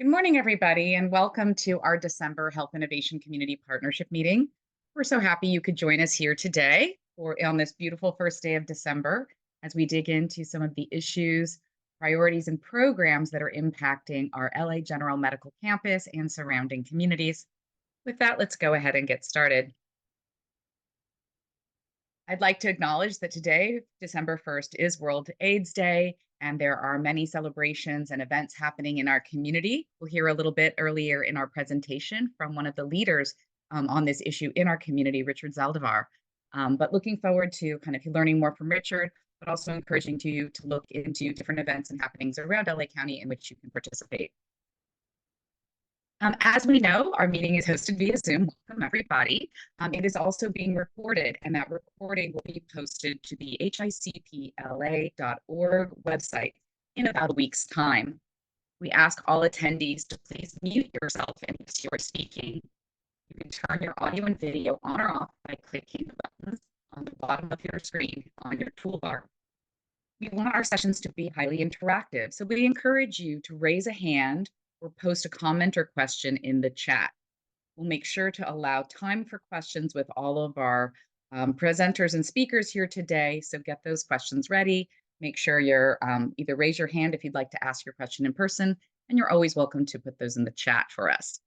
Good morning, everybody, and welcome to our December Health Innovation Community Partnership meeting. We're so happy you could join us here today or on this beautiful first day of December as we dig into some of the issues, priorities, and programs that are impacting our LA General Medical Campus and surrounding communities. With that, let's go ahead and get started. I'd like to acknowledge that today, December 1st, is World AIDS Day, and there are many celebrations and events happening in our community. We'll hear a little bit earlier in our presentation from one of the leaders on this issue in our community, Richard Zaldivar. But looking forward to kind of learning more from Richard, but also encouraging you to look into different events and happenings around LA County in which you can participate. As we know, our meeting is hosted via Zoom. Welcome, everybody. It is also being recorded, and that recording will be posted to the hicpla.org website in about a week's time. We ask all attendees to please mute yourself if you're speaking. You can turn your audio and video on or off by clicking the buttons on the bottom of your screen on your toolbar. We want our sessions to be highly interactive, so we encourage you to raise a hand or post a comment or question in the chat. We'll make sure to allow time for questions with all of our presenters and speakers here today. So get those questions ready. Make sure you're either raise your hand if you'd like to ask your question in person, and you're always welcome to put those in the chat for us.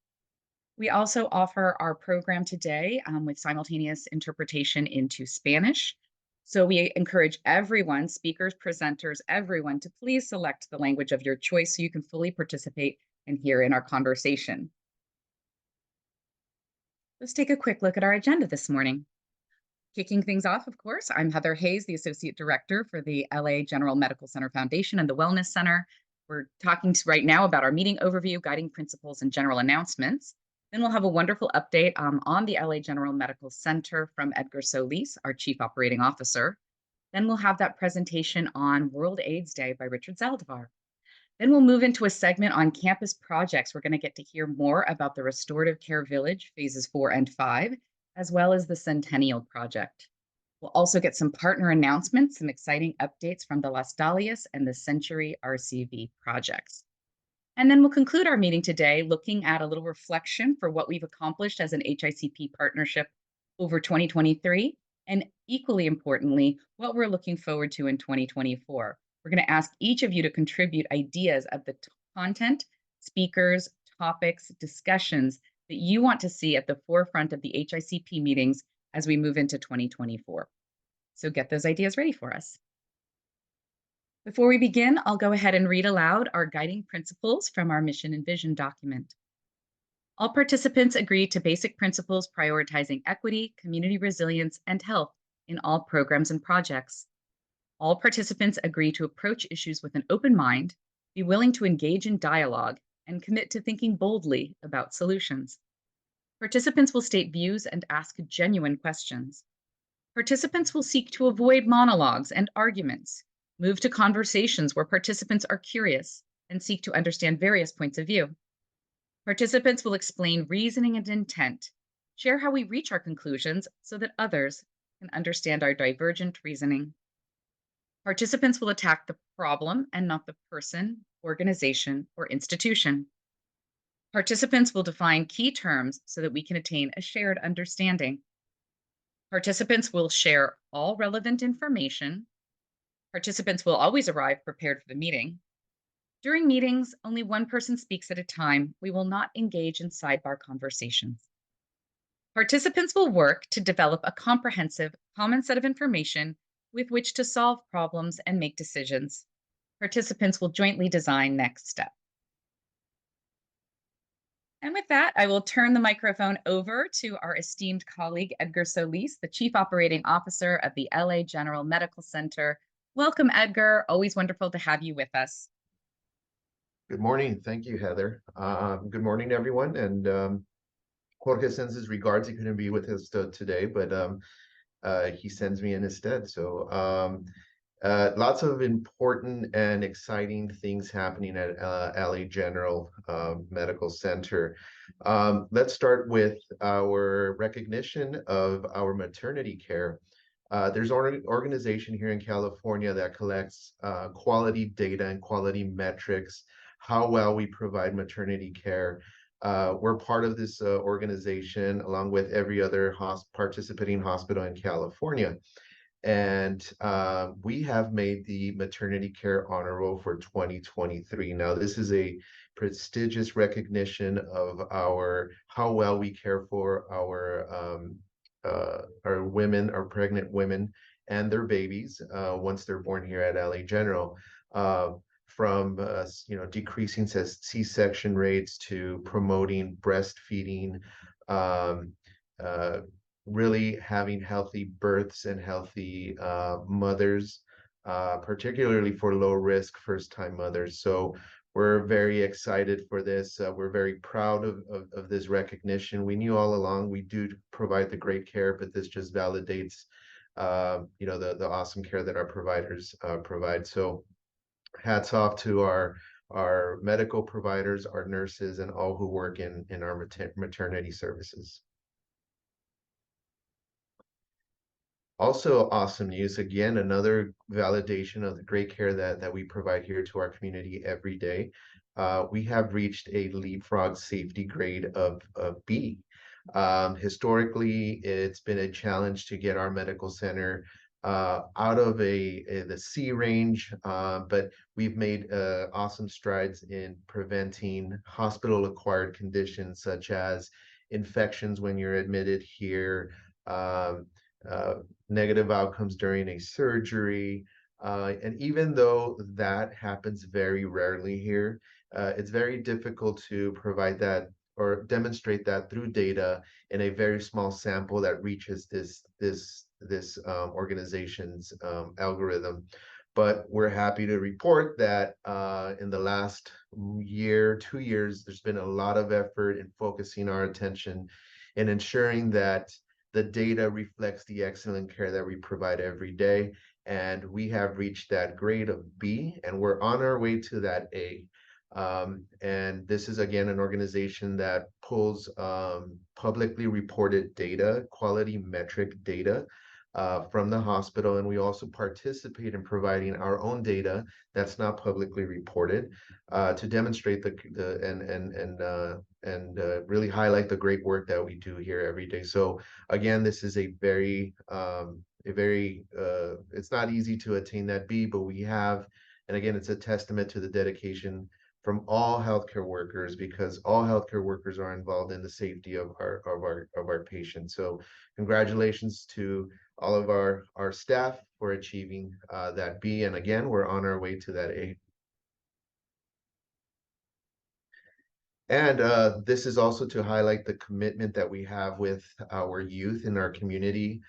We also offer our program today with simultaneous interpretation into Spanish. So we encourage everyone, speakers, presenters, everyone, to please select the language of your choice so you can fully participate and hear in our conversation. Let's take a quick look at our agenda this morning. Kicking things off, of course, I'm Heather Hayes, the Associate Director for the LA General Medical Center Foundation and the Wellness Center. We're talking right now about our meeting overview, guiding principles, and general announcements. Then we'll have a wonderful update on the LA General Medical Center from Edgar Solis, our Chief Operating Officer. Then we'll have that presentation on World AIDS Day by Richard Zaldivar. Then we'll move into a segment on campus projects. We're going to get to hear more about the Restorative Care Village, phases 4 and 5, as well as the Centennial Project. We'll also get some partner announcements, some exciting updates from the Las Dalias and the Century RCV projects. And then we'll conclude our meeting today looking at a little reflection for what we've accomplished as an HICP partnership over 2023, and equally importantly, what we're looking forward to in 2024. We're going to ask each of you to contribute ideas of the content, speakers, topics, discussions that you want to see at the forefront of the HICP meetings as we move into 2024. So get those ideas ready for us. Before we begin, I'll go ahead and read aloud our guiding principles from our mission and vision document. All participants agree to basic principles prioritizing equity, community resilience, and health in all programs and projects. All participants agree to approach issues with an open mind, be willing to engage in dialogue, and commit to thinking boldly about solutions. Participants will state views and ask genuine questions. Participants will seek to avoid monologues and arguments, move to conversations where participants are curious and seek to understand various points of view. Participants will explain reasoning and intent, share how we reach our conclusions so that others can understand our divergent reasoning. Participants will attack the problem and not the person, organization, or institution. Participants will define key terms so that we can attain a shared understanding. Participants will share all relevant information. Participants will always arrive prepared for the meeting. During meetings, only one person speaks at a time. We will not engage in sidebar conversations. Participants will work to develop a comprehensive, common set of information with which to solve problems and make decisions. Participants will jointly design next steps. And with that, I will turn the microphone over to our esteemed colleague, Edgar Solis, the Chief Operating Officer of the LA General Medical Center. Welcome, Edgar. Always wonderful to have you with us. Good morning. Thank you, Heather. Good morning, everyone. And Jorge sends his regards. He couldn't be with us today, but he sends me in his stead. So lots of important and exciting things happening at LA General Medical Center. Let's start with our recognition of our maternity care. There's an organization here in California that collects quality data and quality metrics, how well we provide maternity care. We're part of this organization along with every other participating hospital in California. And we have made the Maternity Care Honor Roll for 2023. Now, this is a prestigious recognition of how well we care for our women, our pregnant women, and their babies once they're born here at LA General. From decreasing C-section rates to promoting breastfeeding, um, uh, really having healthy births and healthy mothers, particularly for low risk first time mothers. So we're very excited for this. We're very proud of this recognition. We knew all along we do provide the great care, but this just validates the awesome care that our providers provide. So hats off to our medical providers, our nurses, and all who work in our maternity services. Also awesome news, again, another validation of the great care that we provide here to our community every day. We have reached a leapfrog safety grade of B. Historically, it's been a challenge to get our medical center out of the C range, but we've made awesome strides in preventing hospital-acquired conditions such as infections when you're admitted here, um, uh, negative outcomes during a surgery. And even though that happens very rarely here, it's very difficult to provide that or demonstrate that through data in a very small sample that reaches this organization's algorithm. But we're happy to report that in the last year, 2 years, there's been a lot of effort in focusing our attention and ensuring that the data reflects the excellent care that we provide every day. And we have reached that grade of B, and we're on our way to that A. And this is, again, an organization that pulls publicly reported data, quality metric data from the hospital. And we also participate in providing our own data that's not publicly reported to demonstrate really highlight the great work that we do here every day. So again, this is it's not easy to attain that B, but we have, and again, it's a testament to the dedication from all healthcare workers, because all healthcare workers are involved in the safety of our patients. So congratulations to all of our staff for achieving that B. And again, we're on our way to that A. And this is also to highlight the commitment that we have with our youth in our community.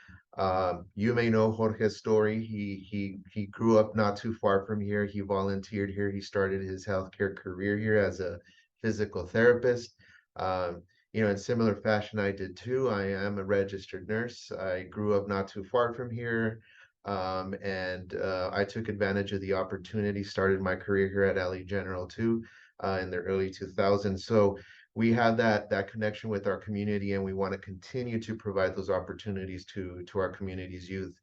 You may know Jorge's story. He grew up not too far from here. He volunteered here. He started his healthcare career here as a physical therapist. Um, in similar fashion, I did too. I am a registered nurse. I grew up not too far from here. And I took advantage of the opportunity, started my career here at LA General too in the early 2000s. So we have that connection with our community, and we want to continue to provide those opportunities to our community's youth.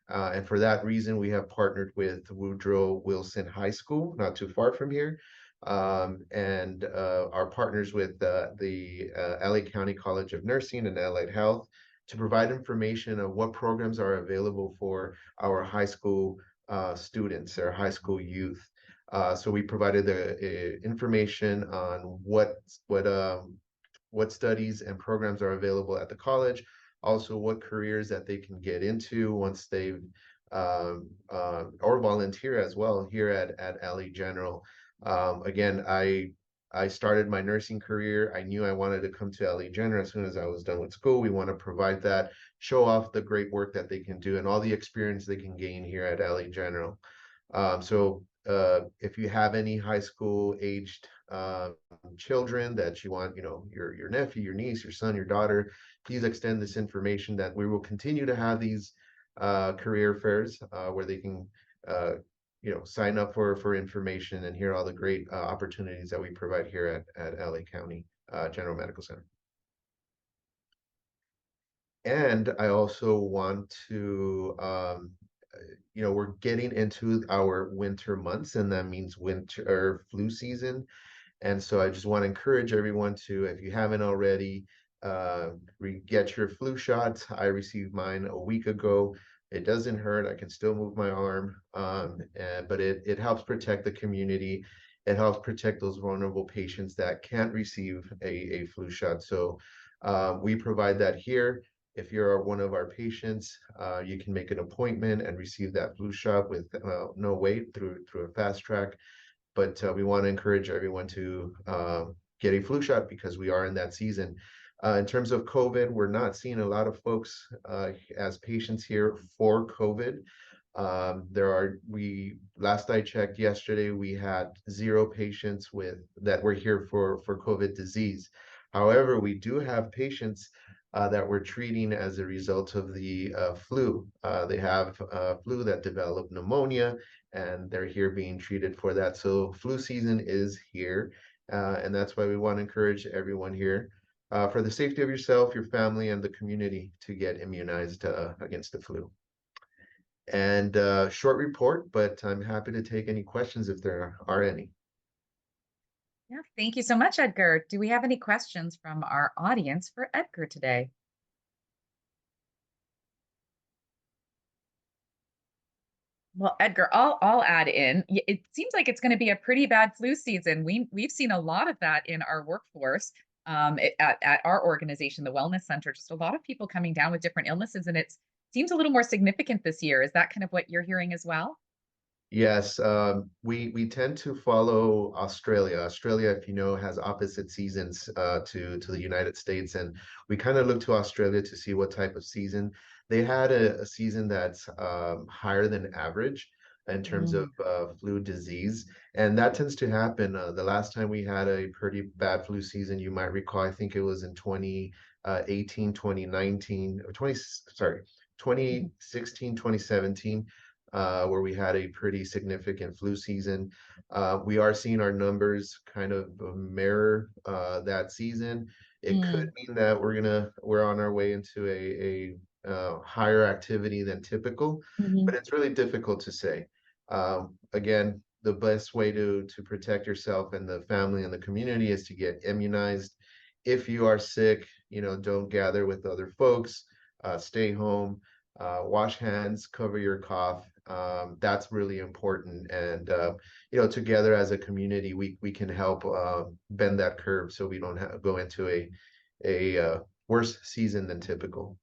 And for that reason, we have partnered with Woodrow Wilson High School, not too far from here, and our partners with the LA County College of Nursing and Allied Health to provide information of what programs are available for our high school students, our high school youth. So we provided the information on what studies and programs are available at the college, also what careers that they can get into once they've or volunteer as well here at LA General. Again, I started my nursing career. I knew I wanted to come to LA General as soon as I was done with school. We want to provide that, show off the great work that they can do and all the experience they can gain here at LA General. So if you have any high school aged children that you want, your nephew, your niece, your son, your daughter, please extend this information that we will continue to have these career fairs where they can, sign up for information and hear all the great opportunities that we provide here at LA County General Medical Center. And I also want to, we're getting into our winter months, and that means winter flu season. And so I just want to encourage everyone to, if you haven't already, get your flu shots. I received mine a week ago. It doesn't hurt. I can still move my arm, but it helps protect the community. It helps protect those vulnerable patients that can't receive a flu shot. So we provide that here. If you're one of our patients, you can make an appointment and receive that flu shot with no wait through a fast track. But we want to encourage everyone to get a flu shot because we are in that season. In terms of COVID, we're not seeing a lot of folks as patients here for COVID. Last I checked yesterday, we had 0 patients that were here for COVID disease. However, we do have patients that we're treating as a result of the flu. They have flu that developed pneumonia, and they're here being treated for that. So flu season is here, and that's why we want to encourage everyone here, for the safety of yourself, your family, and the community, to get immunized against the flu. And short report, but I'm happy to take any questions if there are any. Yeah, thank you so much, Edgar. Do we have any questions from our audience for Edgar today? Well, Edgar, I'll add in. It seems like it's going to be a pretty bad flu season. We've seen a lot of that in our workforce, at our organization, the Wellness Center. Just a lot of people coming down with different illnesses, and it seems a little more significant this year. Is that kind of what you're hearing as well? Yes, we tend to follow Australia. Australia, if you know, has opposite seasons to the United States, and we kind of look to Australia to see what type of season. They had a season that's higher than average in terms of Mm, flu disease, and that tends to happen. The last time we had a pretty bad flu season, you might recall, I think it was in 2018, 2019, or 20, sorry, mhm, 2016, 2017, where we had a pretty significant flu season. We are seeing our numbers kind of mirror that season. It could mm, mean that we're on our way into a higher activity than typical, but mhm. it's really difficult to say. Again, the best way to protect yourself and the family and the community is to get immunized. If you are sick, don't gather with other folks. Stay home, wash hands, cover your cough. That's really important. And together as a community, we can help bend that curve so we don't go into a worse season than typical.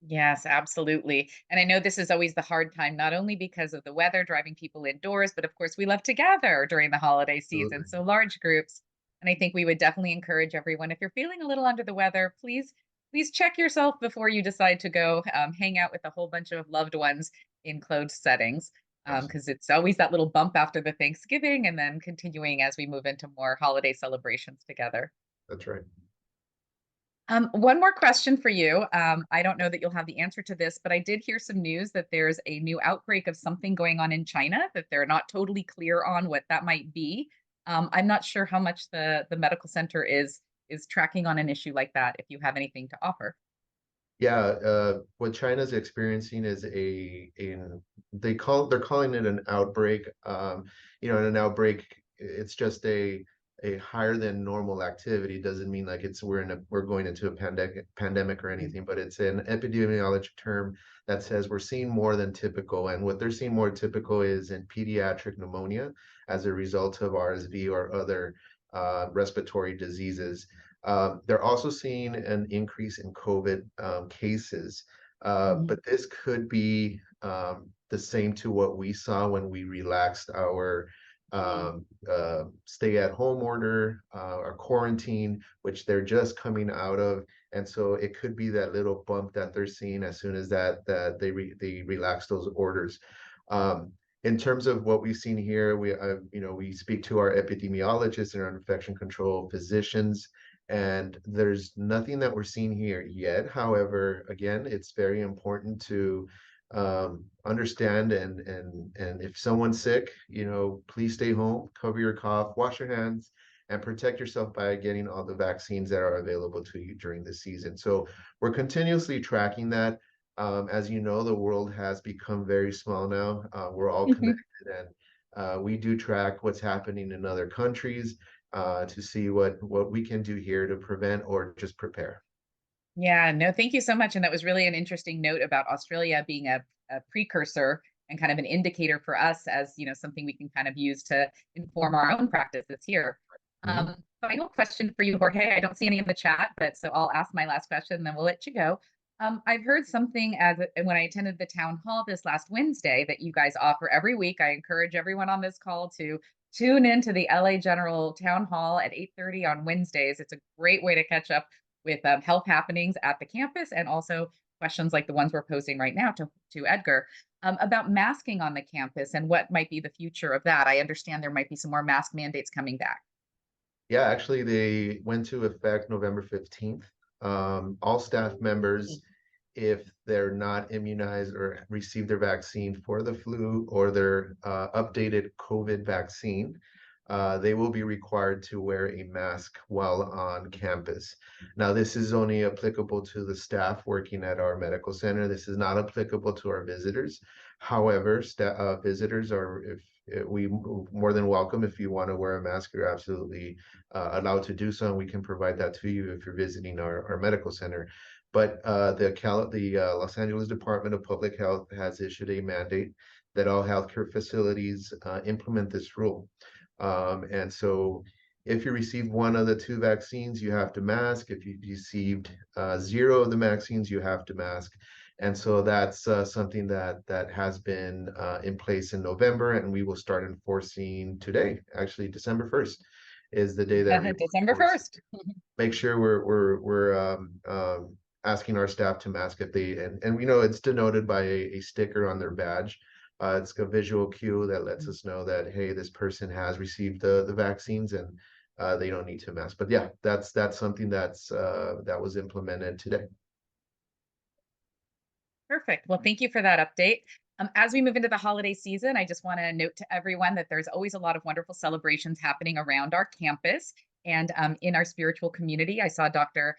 Yes, absolutely. And I know this is always the hard time, not only because of the weather driving people indoors, but of course, we love to gather during the holiday season. Absolutely. So large groups. And I think we would definitely encourage everyone, if you're feeling a little under the weather, please check yourself before you decide to go hang out with a whole bunch of loved ones in closed settings. Absolutely. Because it's always that little bump after the Thanksgiving and then continuing as we move into more holiday celebrations together. That's right. One more question for you. I don't know that you'll have the answer to this, but I did hear some news that there's a new outbreak of something going on in China that they're not totally clear on what that might be. I'm not sure how much the medical center is tracking on an issue like that, if you have anything to offer. Yeah, what China's experiencing is they're calling it an outbreak. And an outbreak, it's just a higher than normal activity. Doesn't mean like we're going into a pandemic or Mm, anything, but it's an epidemiologic term that says we're seeing more than typical. And what they're seeing more typical is in pediatric pneumonia as a result of RSV or other respiratory diseases. They're also seeing an increase in COVID cases, mhm, but this could be the same to what we saw when we relaxed our mm, stay-at-home order, our quarantine, which they're just coming out of, and so it could be that little bump that they're seeing as soon as they relax those orders. In terms of what we've seen here, we speak to our epidemiologists and our infection control physicians, and there's nothing that we're seeing here yet. However, again, it's very important to understand and if someone's sick, please stay home, cover your cough, wash your hands, and protect yourself by getting all the vaccines that are available to you during the season. So we're continuously tracking that. As you know, the world has become very small now. We're all connected, and we do track what's happening in other countries to see what we can do here to prevent or just prepare. Yeah, no, thank you so much. And that was really an interesting note about Australia being a precursor and kind of an indicator for us as, something we can kind of use to inform our own practices here. Mhm. Final question for you, Jorge. I don't see any in the chat, but so I'll ask my last question and then we'll let you go. I've heard something when I attended the town hall this last Wednesday that you guys offer every week. I encourage everyone on this call to tune into the LA General Town Hall at 8:30 on Wednesdays. It's a great way to catch up with health happenings at the campus and also questions like the ones we're posing right now to Edgar about masking on the campus and what might be the future of that. I understand there might be some more mask mandates coming back. Yeah, actually, they went to effect November 15th. All staff members, if they're not immunized or received their vaccine for the flu or their updated COVID vaccine, they will be required to wear a mask while on campus. Now, this is only applicable to the staff working at our medical center. This is not applicable to our visitors. However, visitors are, if we more than welcome if you want to wear a mask, you're absolutely allowed to do so, and we can provide that to you if you're visiting our medical center. But the Los Angeles Department of Public Health has issued a mandate that all healthcare facilities implement this rule. And so if you received one of the two vaccines, you have to mask. If you received zero of the vaccines, you have to mask. And so that's something that has been in place in November, and we will start enforcing today. Actually, December 1st is the day that we will December enforce. 1st. Make sure we're asking our staff to mask if they and we know it's denoted by a sticker on their badge. It's a visual cue that lets us know that hey, this person has received the vaccines and they don't need to mask. But yeah, that's something that was implemented today. Perfect. Well, thank you for that update. As we move into the holiday season, I just want to note to everyone that there's always a lot of wonderful celebrations happening around our campus and in our spiritual community. I saw Father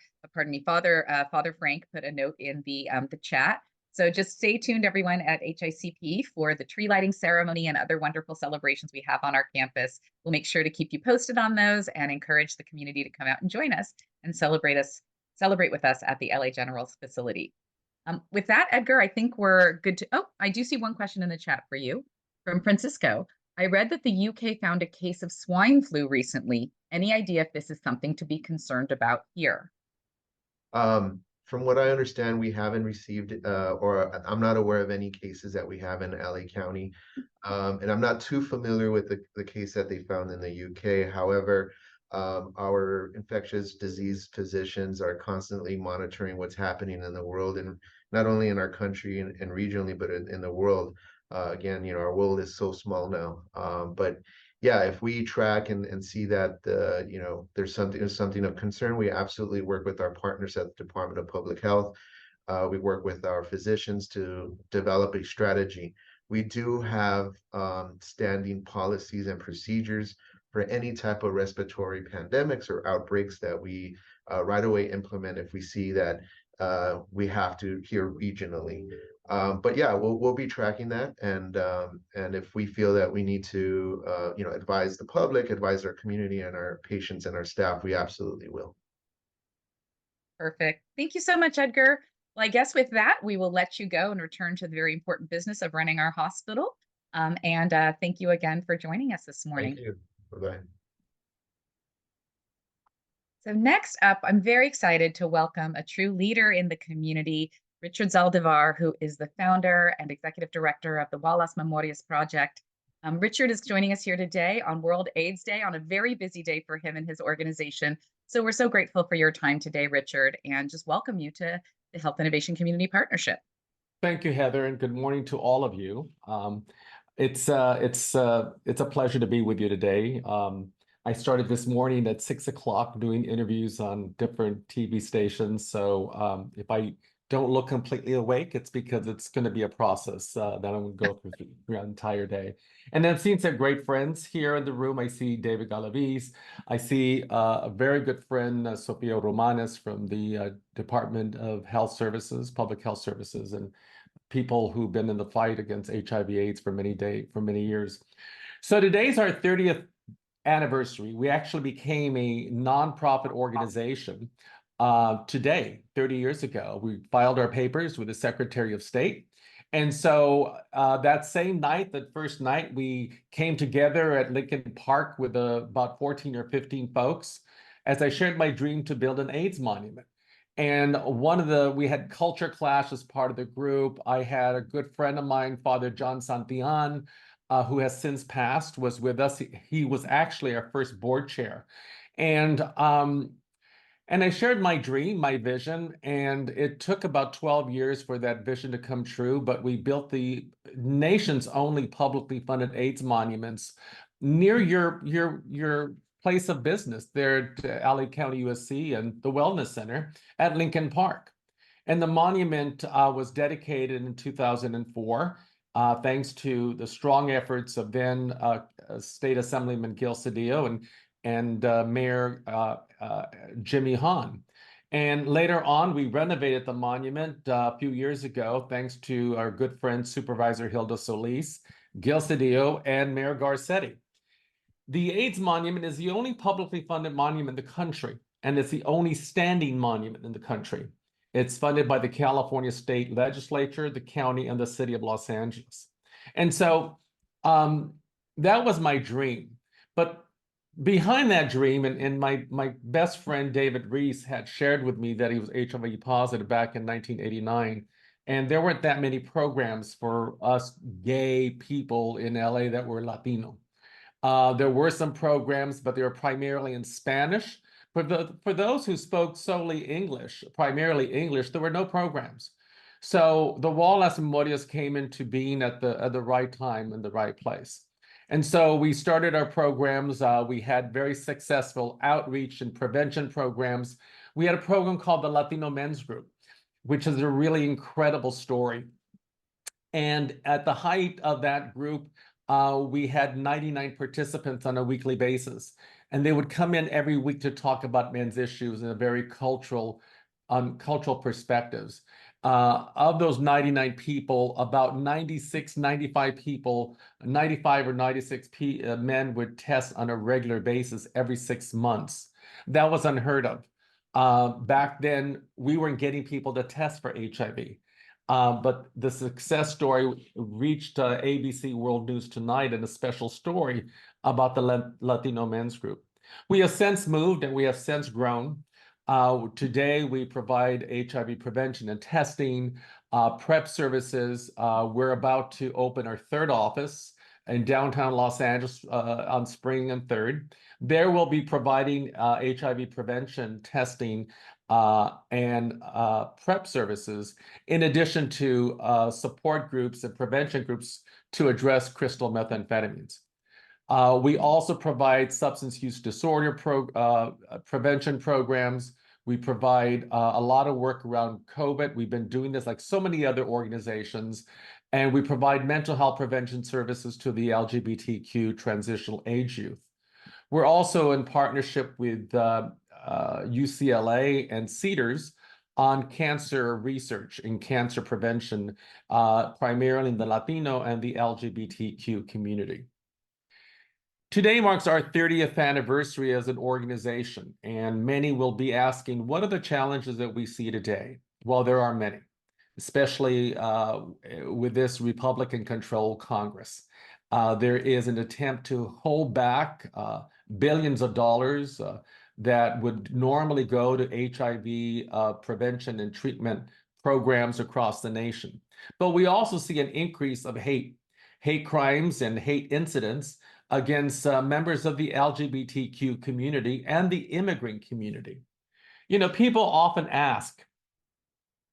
Frank put a note in the chat. So just stay tuned, everyone, at HICP for the tree lighting ceremony and other wonderful celebrations we have on our campus. We'll make sure to keep you posted on those and encourage the community to come out and join us and celebrate with us at the LA General's facility. With that, Edgar, I think we're good to. Oh, I do see one question in the chat for you from Francisco. I read that the UK found a case of swine flu recently. Any idea if this is something to be concerned about here? From what I understand, we haven't received, or I'm not aware of any cases that we have in LA County. And I'm not too familiar with the case that they found in the UK. However, our infectious disease physicians are constantly monitoring what's happening in the world, and not only in our country and regionally, but in the world. Again, our world is so small now. But yeah, if we track and see that there's something of concern, we absolutely work with our partners at the Department of Public Health. We work with our physicians to develop a strategy. We do have standing policies and procedures for any type of respiratory pandemics or outbreaks that we right away implement if we see that we have to here regionally. But yeah, we'll be tracking that, and if we feel that we need to advise the public, advise our community and our patients and our staff, we absolutely will. Perfect. Thank you so much, Edgar. Well, I guess with that, we will let you go and return to the very important business of running our hospital. And thank you again for joining us this Thank morning. you. Bye-bye. So next up, I'm very excited to welcome a true leader in the community, Richard Zaldivar, who is the founder and executive director of the Wallace Memorias Project. Richard is joining us here today on World AIDS Day, on a very busy day for him and his organization. So we're so grateful for your time today, Richard, and just welcome you to the Health Innovation Community Partnership. Thank you, Heather, and good morning to all of you. It's a pleasure to be with you today. I started this morning at 6 o'clock doing interviews on different TV stations. So if I don't look completely awake, it's because it's going to be a process that I'm going to go through the entire day. And then seeing some great friends here in the room. I see David Galaviz. I see a very good friend, Sofia Romanes from the Department of Health Services, Public Health Services, and people who've been in the fight against HIV/AIDS for many years. So today's our 30th anniversary. We actually became a nonprofit organization today, 30 years ago. We filed our papers with the Secretary of State. And so that same night, that first night, we came together at Lincoln Park with about 14 or 15 folks as I shared my dream to build an AIDS monument. And we had culture clash as part of the group. I had a good friend of mine, Father John Santillan, who has since passed, was with us. He was actually our first board chair. And I shared my dream, my vision, and it took about 12 years for that vision to come true, but we built the nation's only publicly funded AIDS monuments near your place of business there at LA County USC and the Wellness Center at Lincoln Park. And the monument was dedicated in 2004, thanks to the strong efforts of then State Assemblyman Gil Cedillo and Mayor Jimmy Hahn. And later on, we renovated the monument a few years ago, thanks to our good friend, Supervisor Hilda Solis, Gil Cedillo, and Mayor Garcetti. The AIDS monument is the only publicly funded monument in the country, and it's the only standing monument in the country. It's funded by the California State Legislature, the county, and the city of Los Angeles. And so that was my dream. But behind that dream, and my best friend David Reese had shared with me that he was HIV positive back in 1989, and there weren't that many programs for us gay people in LA that were Latino. There were some programs, but they were primarily in Spanish. For those who spoke solely English, primarily English, there were no programs. So the Wall Las Memorias came into being at the right time and the right place. And so we started our programs. We had very successful outreach and prevention programs. We had a program called the Latino Men's Group, which is a really incredible story. And at the height of that group, we had 99 participants on a weekly basis. And they would come in every week to talk about men's issues in a very cultural perspectives. Of those 99 people, about 96, 95 people, 95 or 96 men would test on a regular basis every 6 months. That was unheard of. Back then, we weren't getting people to test for HIV. But the success story reached ABC World News Tonight in a special story about the Latino Men's Group. We have since moved and we have since grown. Today, we provide HIV prevention and testing, PrEP services. We're about to open our third office in downtown Los Angeles on Spring and 3rd. There we'll be providing HIV prevention testing and PrEP services, in addition to support groups and prevention groups to address crystal methamphetamines. We also provide substance use disorder prevention programs. We provide a lot of work around COVID. We've been doing this like so many other organizations. And we provide mental health prevention services to the LGBTQ transitional age youth. We're also in partnership with UCLA and Cedars on cancer research and cancer prevention, primarily in the Latino and the LGBTQ community. Today marks our 30th anniversary as an organization, and many will be asking, what are the challenges that we see today? Well, there are many, especially with this Republican-controlled Congress. There is an attempt to hold back billions of dollars that would normally go to HIV prevention and treatment programs across the nation. But we also see an increase of hate crimes and hate incidents against members of the LGBTQ community and the immigrant community. You know, people often ask,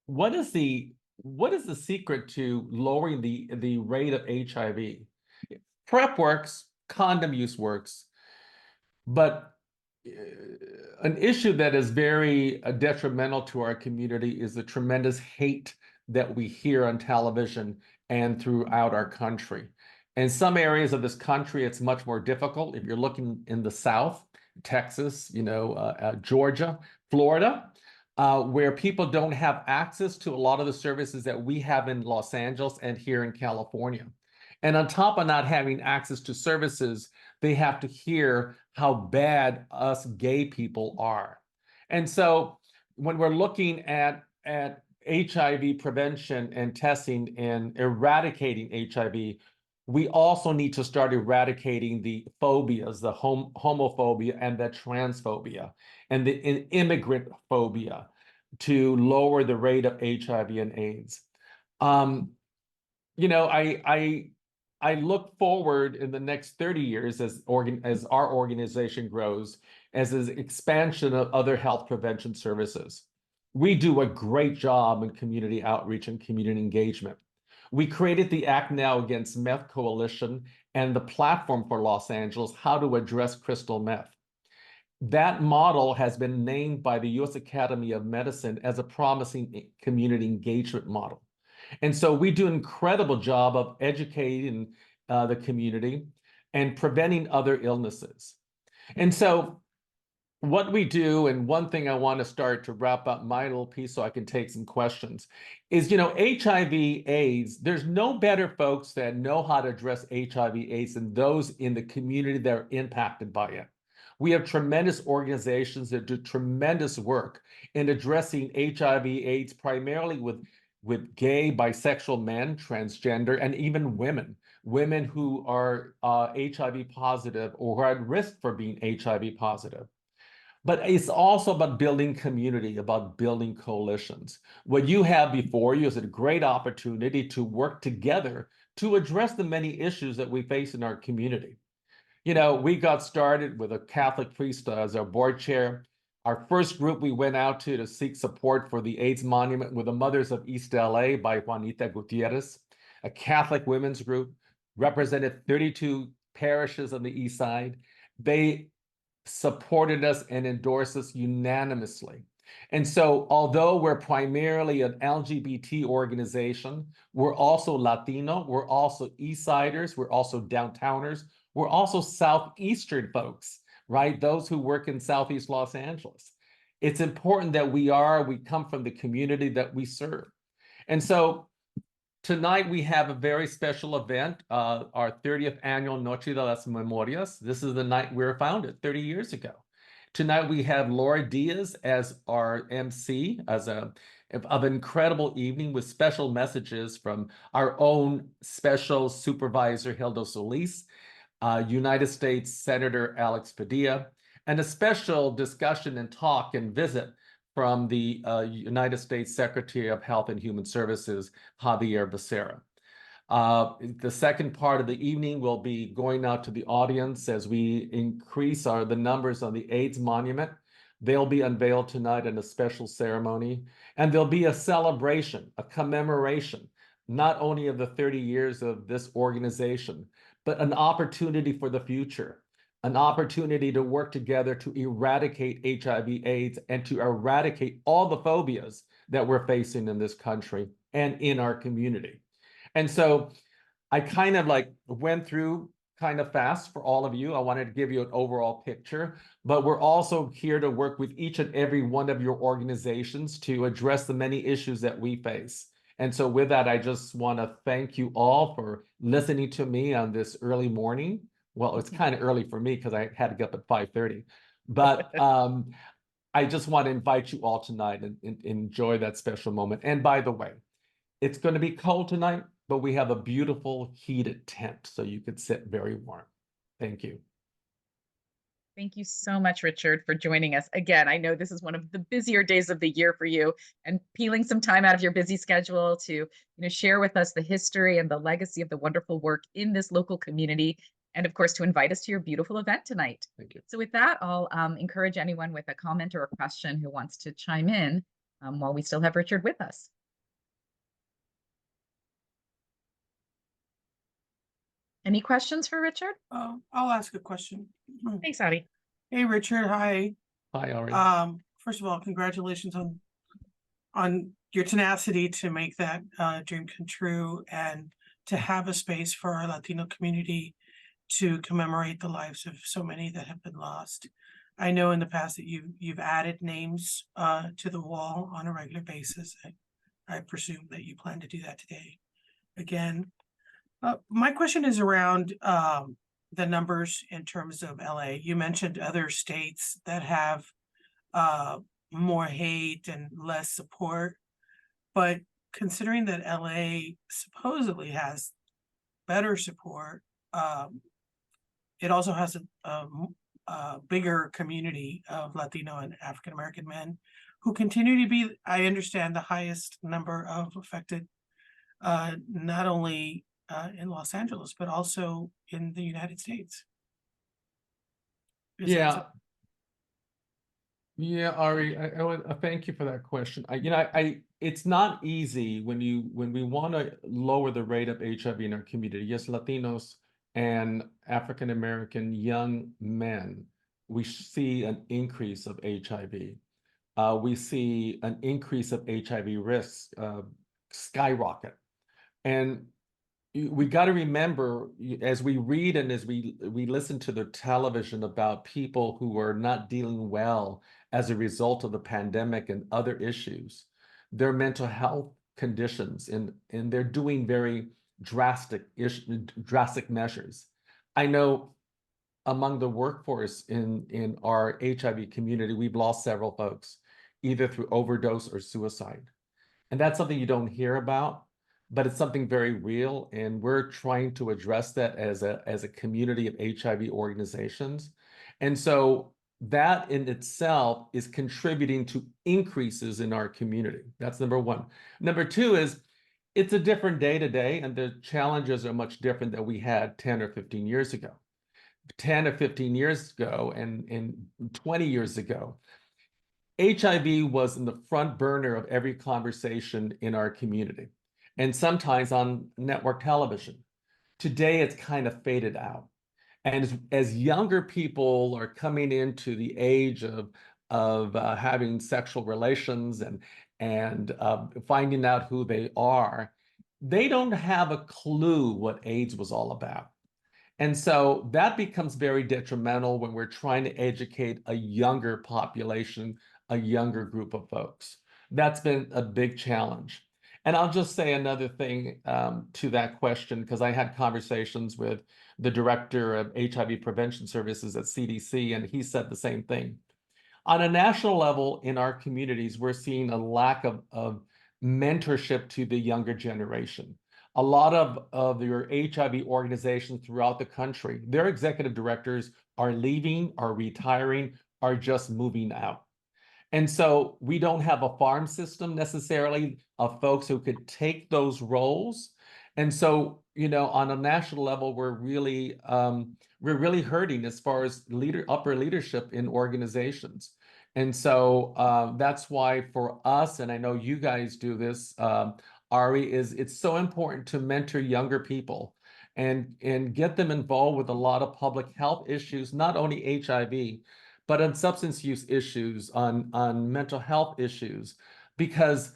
what is the secret to lowering the rate of HIV? PrEP works, condom use works, but an issue that is very detrimental to our community is the tremendous hate that we hear on television and throughout our country. In some areas of this country, it's much more difficult. If you're looking in the South, Texas, Georgia, Florida, where people don't have access to a lot of the services that we have in Los Angeles and here in California. And on top of not having access to services, they have to hear how bad us gay people are. And so when we're looking at HIV prevention and testing and eradicating HIV, we also need to start eradicating the phobias, the homophobia and the transphobia and the immigrant phobia to lower the rate of HIV and AIDS. I look forward in the next 30 years as our organization grows, as an expansion of other health prevention services. We do a great job in community outreach and community engagement. We created the Act Now Against Meth Coalition and the platform for Los Angeles, how to address crystal meth. That model has been named by the U.S. Academy of Medicine as a promising community engagement model. And so we do an incredible job of educating the community and preventing other illnesses. And so what we do, and one thing I want to start to wrap up my little piece so I can take some questions, is, HIV AIDS, there's no better folks that know how to address HIV AIDS than those in the community that are impacted by it. We have tremendous organizations that do tremendous work in addressing HIV AIDS, primarily with gay, bisexual men, transgender, and even women who are HIV positive or who are at risk for being HIV positive. But it's also about building community, about building coalitions. What you have before you is a great opportunity to work together to address the many issues that we face in our community. We got started with a Catholic priest as our board chair. Our first group we went out to seek support for the AIDS monument with the Mothers of East LA by Juanita Gutierrez, a Catholic women's group, represented 32 parishes on the East Side. They supported us and endorsed us unanimously. And so although we're primarily an LGBT organization, we're also Latino, we're also East Siders, we're also downtowners, we're also Southeastern folks, right? Those who work in Southeast Los Angeles. It's important that we come from the community that we serve. And so tonight we have a very special event, our 30th annual Noche de las Memorias. This is the night we were founded 30 years ago. Tonight we have Laura Diaz as our MC, of an incredible evening with special messages from our own special supervisor, Hilda Solis, United States Senator Alex Padilla, and a special discussion and talk and visit from the United States Secretary of Health and Human Services, Javier Becerra. The second part of the evening will be going out to the audience as we increase the numbers on the AIDS monument. They'll be unveiled tonight in a special ceremony, and there'll be a celebration, a commemoration, not only of the 30 years of this organization, but an opportunity for the future, an opportunity to work together to eradicate HIV/AIDS and to eradicate all the phobias that we're facing in this country and in our community. And so I kind of went through kind of fast for all of you. I wanted to give you an overall picture, but we're also here to work with each and every one of your organizations to address the many issues that we face. And so with that, I just want to thank you all for listening to me on this early morning. Well, it's kind of early for me because I had to get up at 5:30. But I just want to invite you all tonight and enjoy that special moment. And by the way, it's going to be cold tonight, but we have a beautiful heated tent, so you could sit very warm. Thank you. Thank you so much, Richard, for joining us. Again, I know this is one of the busier days of the year for you, and peeling some time out of your busy schedule to share with us the history and the legacy of the wonderful work in this local community, and of course, to invite us to your beautiful event tonight. Thank you. So with that, I'll encourage anyone with a comment or a question who wants to chime in while we still have Richard with us. Any questions for Richard? I'll ask a question. Thanks, Audie. Hey, Richard. Hi. Hi, Ari. First of all, congratulations on your tenacity to make that dream come true and to have a space for our Latino community to commemorate the lives of so many that have been lost. I know in the past that you've added names to the wall on a regular basis. I presume that you plan to do that today again. My question is around the numbers in terms of LA. You mentioned other states that have more hate and less support, but considering that LA supposedly has better support, it also has a bigger community of Latino and African American men who continue to be, I understand, the highest number of affected, not only in Los Angeles, but also in the United States. Is that Yeah. so? Yeah, Ari, I thank you for that question. It's not easy when we want to lower the rate of HIV in our community. Yes, Latinos and African American young men, we see an increase of HIV. We see an increase of HIV risks skyrocket. And we got to remember, as we read and as we listen to the television about people who are not dealing well as a result of the pandemic and other issues, their mental health conditions, and they're doing very drastic measures. I know among the workforce in our HIV community, we've lost several folks, either through overdose or suicide. And that's something you don't hear about, but it's something very real. And we're trying to address that as a community of HIV organizations. And so that in itself is contributing to increases in our community. That's number one. Number two is it's a different day to day, and the challenges are much different than we had 10 or 15 years ago. 10 or 15 years ago and 20 years ago, HIV was in the front burner of every conversation in our community, and sometimes on network television. Today, it's kind of faded out. And as younger people are coming into the age of having sexual relations and finding out who they are, they don't have a clue what AIDS was all about. And so that becomes very detrimental when we're trying to educate a younger population, a younger group of folks. That's been a big challenge. And I'll just say another thing to that question, because I had conversations with the director of HIV prevention services at CDC, and he said the same thing. On a national level, in our communities, we're seeing a lack of mentorship to the younger generation. A lot of your HIV organizations throughout the country, their executive directors are leaving, are retiring, are just moving out. And so we don't have a farm system necessarily of folks who could take those roles. And so, on a national level, we're really hurting as far as upper leadership in organizations. And so that's why for us, and I know you guys do this, Ari, it's so important to mentor younger people and get them involved with a lot of public health issues, not only HIV, but on substance use issues, on mental health issues, because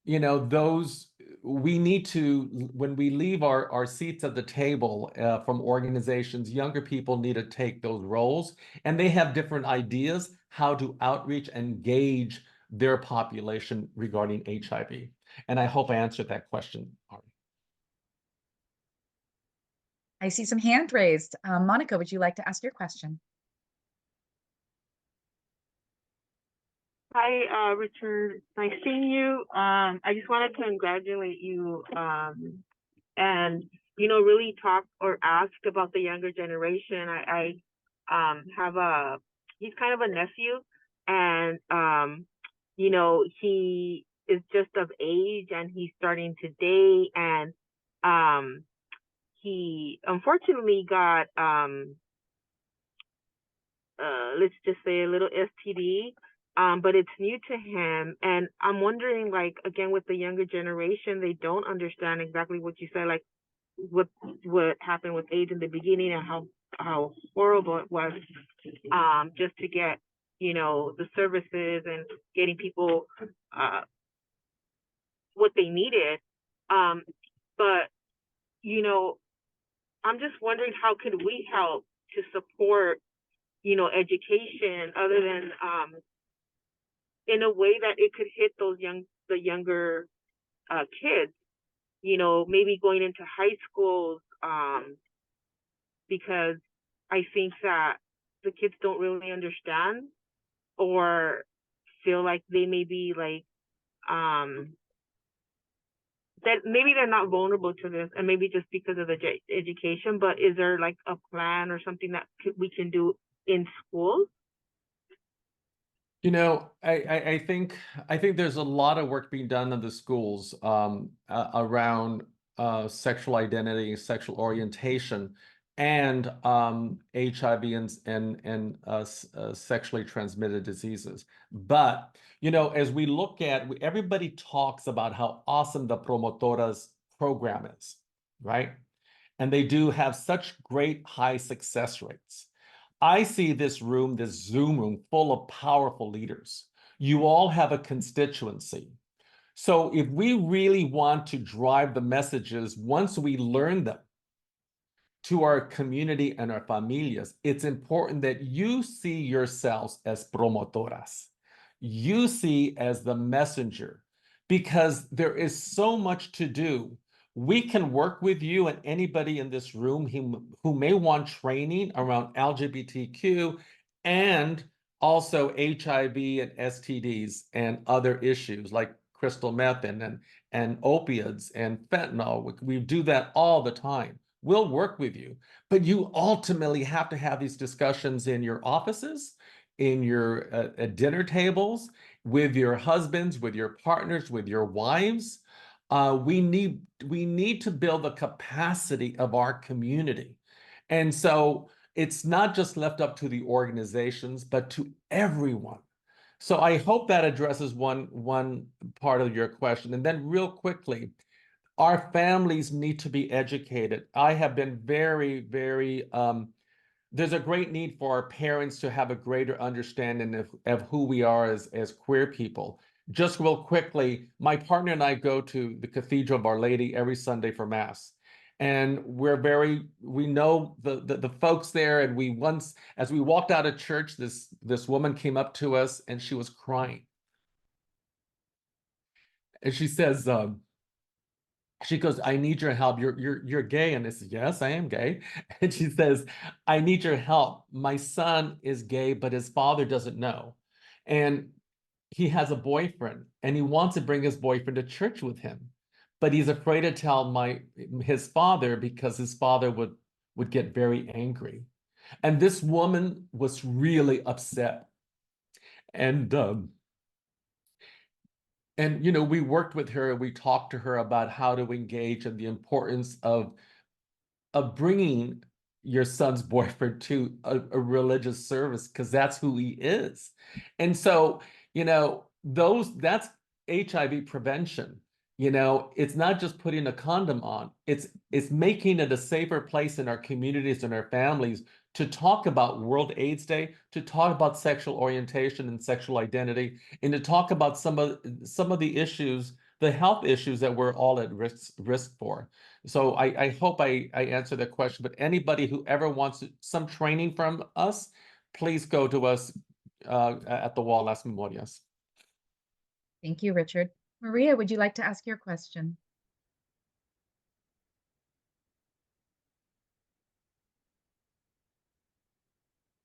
those we need to, when we leave our seats at the table from organizations, younger people need to take those roles, and they have different ideas how to outreach and engage their population regarding HIV. And I hope I answered that question, Ari. I see some hand raised. Monica, would you like to ask your question? Hi, Richard. Nice seeing you. I just wanted to congratulate you and really talk or ask about the younger generation. I have he's kind of a nephew, and he is just of age and he's starting to date, and he unfortunately got let's just say a little STD. But it's new to him, and I'm wondering, like, again, with the younger generation, they don't understand exactly what you said, like what happened with AIDS in the beginning and how how horrible it was, just to get, you know, the services and getting people what they needed. But you know, I'm just wondering how could we help to support, you know, education other than in a way that it could hit the younger kids, you know, maybe going into high schools, because I think that the kids don't really understand or feel like they may be like that maybe they're not vulnerable to this, and maybe just because of the education. But is there like a plan or something that we can do in schools? You know, I think there's a lot of work being done in the schools around sexual identity, sexual orientation, and HIV and sexually transmitted diseases. But you know, as we look at, everybody talks about how awesome the Promotoras program is, right? And they do have such great high success rates. I see this room, this Zoom room, full of powerful leaders. You all have a constituency. So if we really want to drive the messages, once we learn them to our community and our familias, it's important that you see yourselves as promotoras. You see as the messenger, because there is so much to do. We can work with you and anybody in this room who may want training around LGBTQ and also HIV and STDs and other issues like crystal meth and opiates and fentanyl. We do that all the time. We'll work with you, but you ultimately have to have these discussions in your offices, in your dinner tables, with your husbands, with your partners, with your wives. We need to build the capacity of our community. And so it's not just left up to the organizations, but to everyone. So I hope that addresses one part of your question. And then real quickly, our families need to be educated. I have been very, there's a great need for our parents to have a greater understanding of who we are as queer people. Just real quickly, my partner and I go to the Cathedral of Our Lady every Sunday for Mass. And we know the folks there. And as we walked out of church, this woman came up to us and she was crying. And she says, she goes, I need your help. You're gay. And I said, yes, I am gay. And she says, I need your help. My son is gay, but his father doesn't know. And he has a boyfriend and he wants to bring his boyfriend to church with him. But he's afraid to tell his father because his father would get very angry. And this woman was really upset. And you know, we worked with her and we talked to her about how to engage and the importance of bringing your son's boyfriend to a religious service, because that's who he is. And so, you know, that's HIV prevention. You know, it's not just putting a condom on, it's making it a safer place in our communities and our families to talk about World AIDS Day, to talk about sexual orientation and sexual identity, and to talk about some of the issues, the health issues that we're all at risk for. So I hope I answered that question, but anybody who ever wants some training from us, please go to us at the wall Las Memorias. Thank you, Richard. Maria, would you like to ask your question?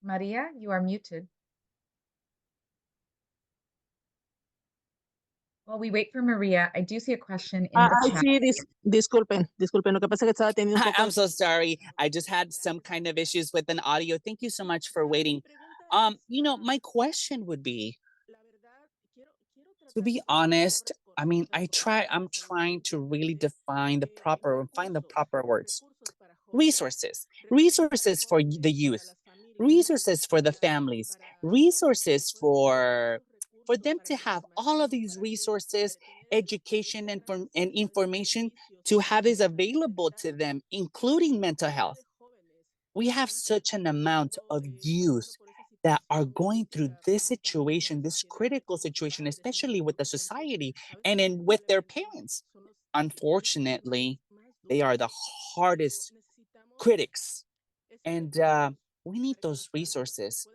Maria, you are muted. While we wait for Maria, I do see a question in the chat. Sí, disculpen, lo que pasa es que estaba teniendo un poco. I'm so sorry. I just had some kind of issues with an audio. Thank you so much for waiting. You know, my question would be, to be honest, I mean, I'm trying to really find the proper words. Resources for the youth, resources for the families, resources for them to have all of these resources, education and information, to have this available to them, including mental health. we have such an amount of youth that are going through this situation, this critical situation, especially with the society and in with their parents. Unfortunately, they are the hardest critics, and we need those resources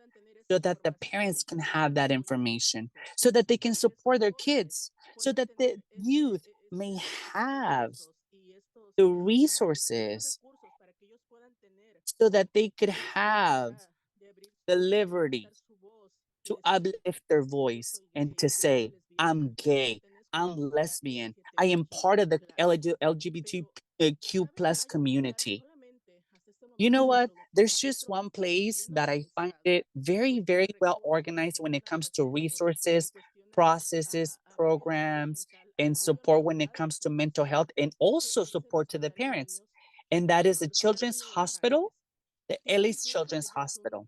so that the parents can have that information, so that they can support their kids, so that the youth may have the resources so that they could have the liberty to uplift their voice and to say, I'm gay, I'm lesbian, I am part of the LGBTQ plus community. You know what? There's just one place that I find it very, very well organized when it comes to resources, processes, programs, and support when it comes to mental health and also support to the parents. And that is the Children's Hospital, the Ellis Children's Hospital.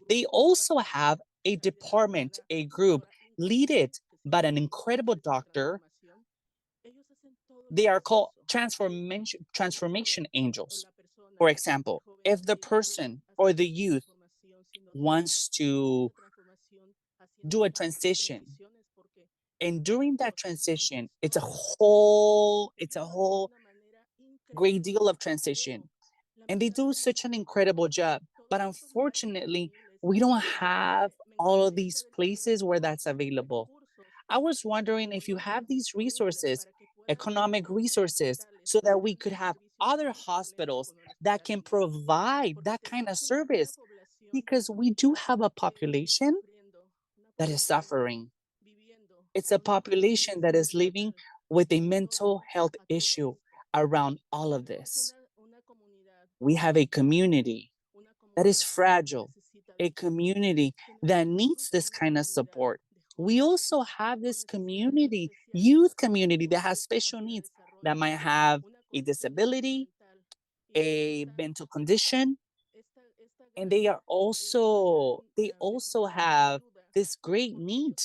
They also have a department, a group, led by an incredible doctor. They are called transformation angels. For example, if the person or the youth wants to do a transition, and during that transition, it's a whole great deal of transition. And they do such an incredible job. But unfortunately, we don't have all of these places where that's available. I was wondering if you have these resources, economic resources, so that we could have other hospitals that can provide that kind of service, because we do have a population that is suffering. It's a population that is living with a mental health issue around all of this. We have a community that is fragile, a community that needs this kind of support. We also have this community, youth community, that has special needs, that might have a disability, a mental condition, and they also have this great need.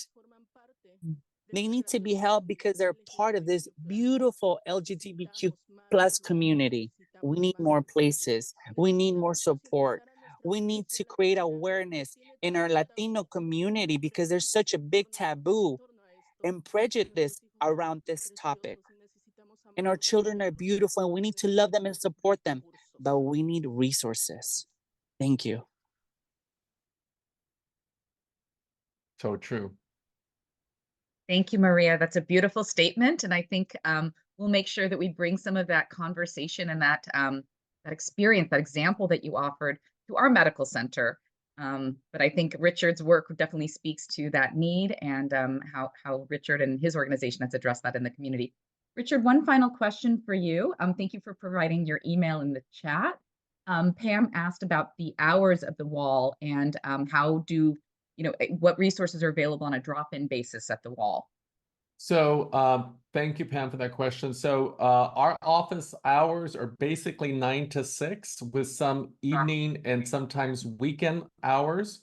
They need to be helped because they're part of this beautiful LGBTQ plus community. We need more places. We need more support. We need to create awareness in our Latino community because there's such a big taboo and prejudice around this topic. And our children are beautiful and we need to love them and support them, but we need resources. Thank you. So true. Thank you, Maria. That's a beautiful statement. And I think we'll make sure that we bring some of that conversation and that experience, that example that you offered to our medical center. But I think Richard's work definitely speaks to that need and how Richard and his organization has addressed that in the community. Richard, one final question for you. Thank you for providing your email in the chat. Pam asked about the hours of the wall and what resources are available on a drop-in basis at the wall. So thank you, Pam, for that question. So our office hours are basically 9 to 6 with some evening and sometimes weekend hours.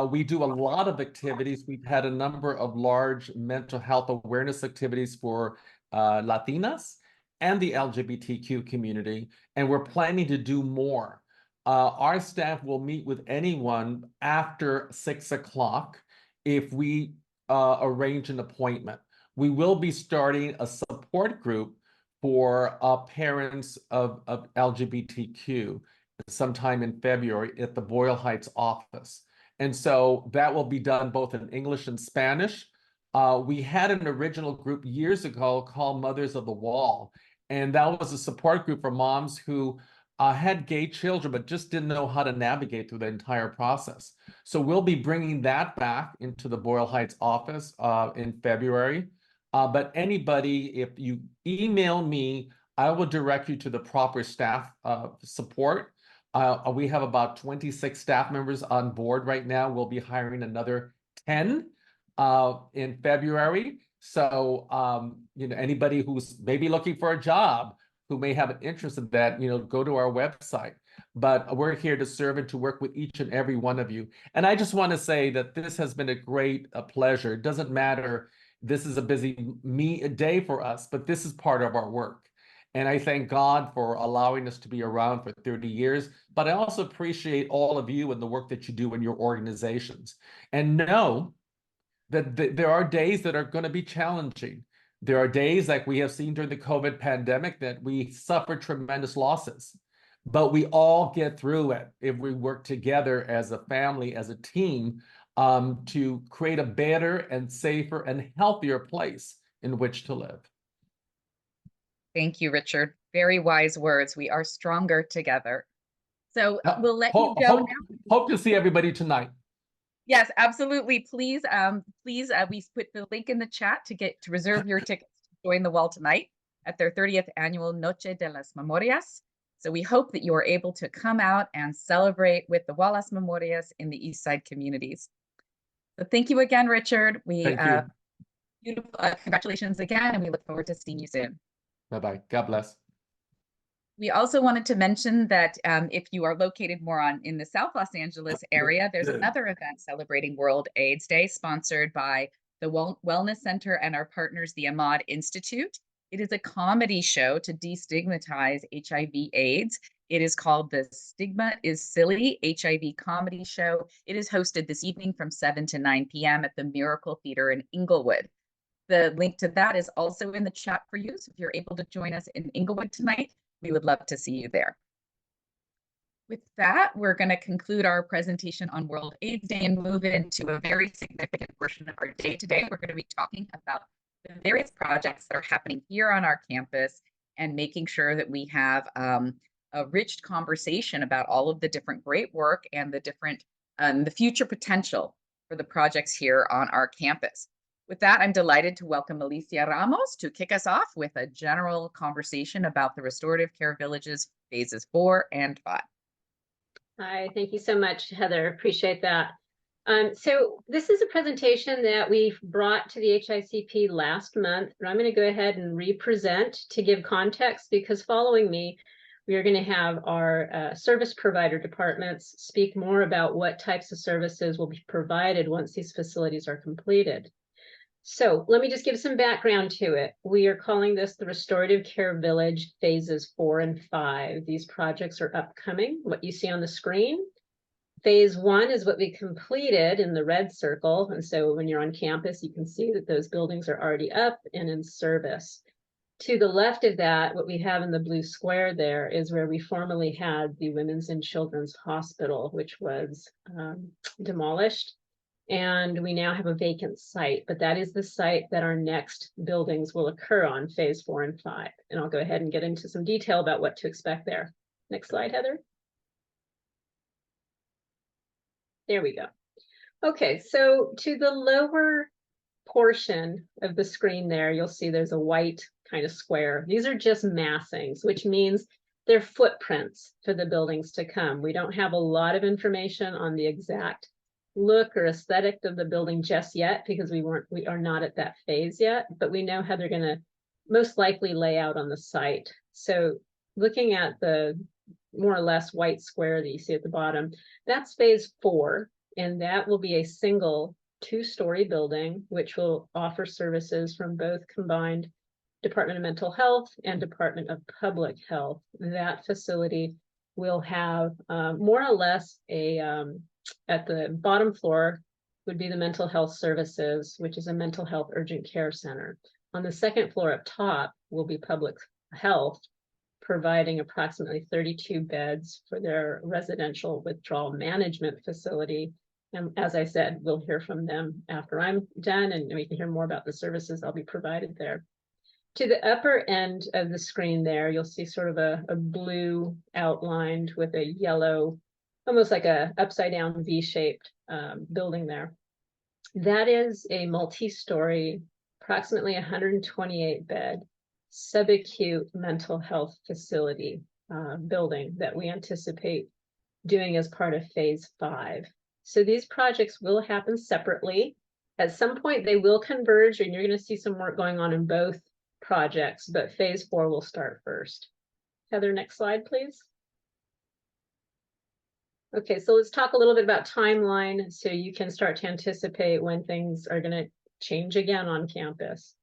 We do a lot of activities. We've had a number of large mental health awareness activities for Latinas and the LGBTQ community, and we're planning to do more. Our staff will meet with anyone after 6 o'clock if we arrange an appointment. We will be starting a support group for parents of LGBTQ sometime in February at the Boyle Heights office. And so that will be done both in English and Spanish. We had an original group years ago called Mothers of the Wall, and that was a support group for moms who had gay children but just didn't know how to navigate through the entire process. So we'll be bringing that back into the Boyle Heights office in February. But anybody, if you email me, I will direct you to the proper staff support. We have about 26 staff members on board right now. We'll be hiring another 10 in February. So, anybody who's maybe looking for a job, who may have an interest in that, go to our website. But we're here to serve and to work with each and every one of you. And I just want to say that this has been a great pleasure. It doesn't matter. This is a busy day for us, but this is part of our work. And I thank God for allowing us to be around for 30 years. But I also appreciate all of you and the work that you do in your organizations. And know that there are days that are going to be challenging. There are days like we have seen during the COVID pandemic that we suffer tremendous losses. But we all get through it if we work together as a family, as a team, to create a better and safer and healthier place in which to live. Thank you, Richard. Very wise words. We are stronger together. So we'll let you go now. Hope to see everybody tonight. Yes, absolutely. Please, we put the link in the chat to reserve your tickets to join the wall tonight at their 30th annual Noche de las Memorias. So we hope that you are able to come out and celebrate with the Wall Las Memorias in the East Side communities. So thank you again, Richard. Thank you. Beautiful, congratulations again, and we look forward to seeing you soon. Bye-bye. God bless. We also wanted to mention that if you are located more in the South Los Angeles area, there's another event celebrating World AIDS Day sponsored by the Wellness Center and our partners, the Ahmad Institute. It is a comedy show to destigmatize HIV/AIDS. It is called the Stigma is Silly HIV Comedy Show. It is hosted this evening from 7 to 9 p.m. at the Miracle Theater in Inglewood. The link to that is also in the chat for you. So if you're able to join us in Inglewood tonight, we would love to see you there. With that, we're going to conclude our presentation on World AIDS Day and move into a very significant portion of our day today. We're going to be talking about the various projects that are happening here on our campus and making sure that we have a rich conversation about all of the different great work and the different the future potential for the projects here on our campus. With that, I'm delighted to welcome Alicia Ramos to kick us off with a general conversation about the Restorative Care Villages phases 4 and 5. Hi, thank you so much, Heather. Appreciate that. So this is a presentation that we brought to the HICP last month, but I'm going to go ahead and re-present to give context, because following me, we are going to have our service provider departments speak more about what types of services will be provided once these facilities are completed. So let me just give some background to it. We are calling this the Restorative Care Village Phases 4 and 5. These projects are upcoming, what you see on the screen. Phase 1 is what we completed in the red circle. And so when you're on campus, you can see that those buildings are already up and in service. To the left of that, what we have in the blue square there is where we formerly had the Women's and Children's Hospital, which was demolished. And we now have a vacant site, but that is the site that our next buildings will occur on, phase 4 and 5. And I'll go ahead and get into some detail about what to expect there. Next slide, Heather. There we go. Okay, so to the lower portion of the screen there, you'll see there's a white kind of square. These are just massings, which means they're footprints for the buildings to come. We don't have a lot of information on the exact look or aesthetic of the building just yet, because we are not at that phase yet, but we know how they're going to most likely lay out on the site. So looking at the more or less white square that you see at the bottom, that's phase 4, and that will be a single 2-story building, which will offer services from both combined Department of Mental Health and Department of Public Health. That facility will have more or less a at the bottom floor would be the mental health services, which is a mental health urgent care center. On the second floor up top will be public health, providing approximately 32 beds for their residential withdrawal management facility. And as I said, we'll hear from them after I'm done, and we can hear more about the services that'll be provided there. To the upper end of the screen there, you'll see sort of a blue outlined with a yellow, almost like a upside down V-shaped building there. That is a multi-story, approximately 128 bed subacute mental health facility building that we anticipate doing as part of phase 5. So these projects will happen separately. At some point they will converge, and you're going to see some work going on in both projects, but phase 4 will start first. Heather, next slide, please. Okay, so let's talk a little bit about timeline so you can start to anticipate when things are going to change again on campus.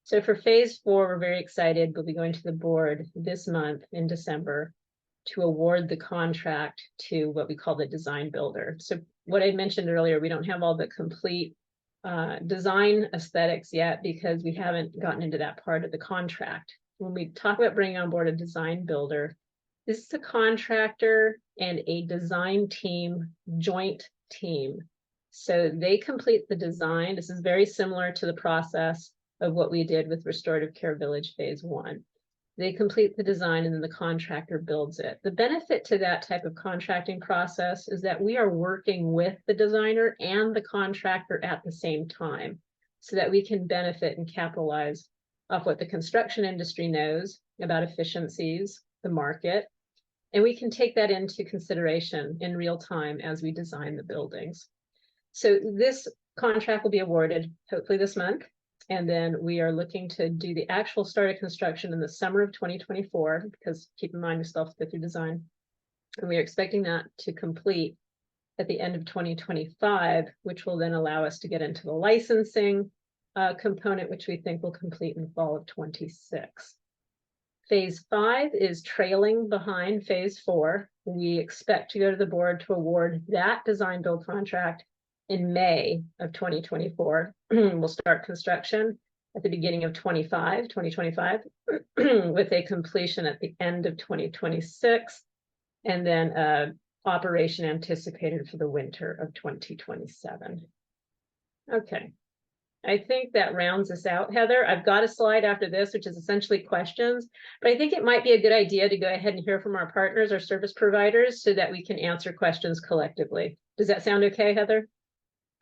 So for phase 4, we're very excited. We'll be going to the board this month in December to award the contract to what we call the design builder. So what I mentioned earlier, we don't have all the complete design aesthetics yet because we haven't gotten into that part of the contract. When we talk about bringing on board a design builder, this is a contractor and a design team, joint team. So they complete the design. This is very similar to the process of what we did with Restorative Care Village Phase 1. They complete the design and then the contractor builds it. The benefit to that type of contracting process is that we are working with the designer and the contractor at the same time so that we can benefit and capitalize off what the construction industry knows about efficiencies, the market, and we can take that into consideration in real time as we design the buildings. So this contract will be awarded hopefully this month. And then we are looking to do the actual start of construction in the summer of 2024, because keep in mind, we still have to go through design. And we are expecting that to complete at the end of 2025, which will then allow us to get into the licensing component, which we think will complete in the fall of 26. Phase 5 is trailing behind phase 4. We expect to go to the board to award that design build contract in May of 2024. We'll start construction at the beginning of 2025, with a completion at the end of 2026, and then operation anticipated for the winter of 2027. Okay, I think that rounds us out, Heather. I've got a slide after this, which is essentially questions, but I think it might be a good idea to go ahead and hear from our partners, our service providers, so that we can answer questions collectively. Does that sound okay, Heather?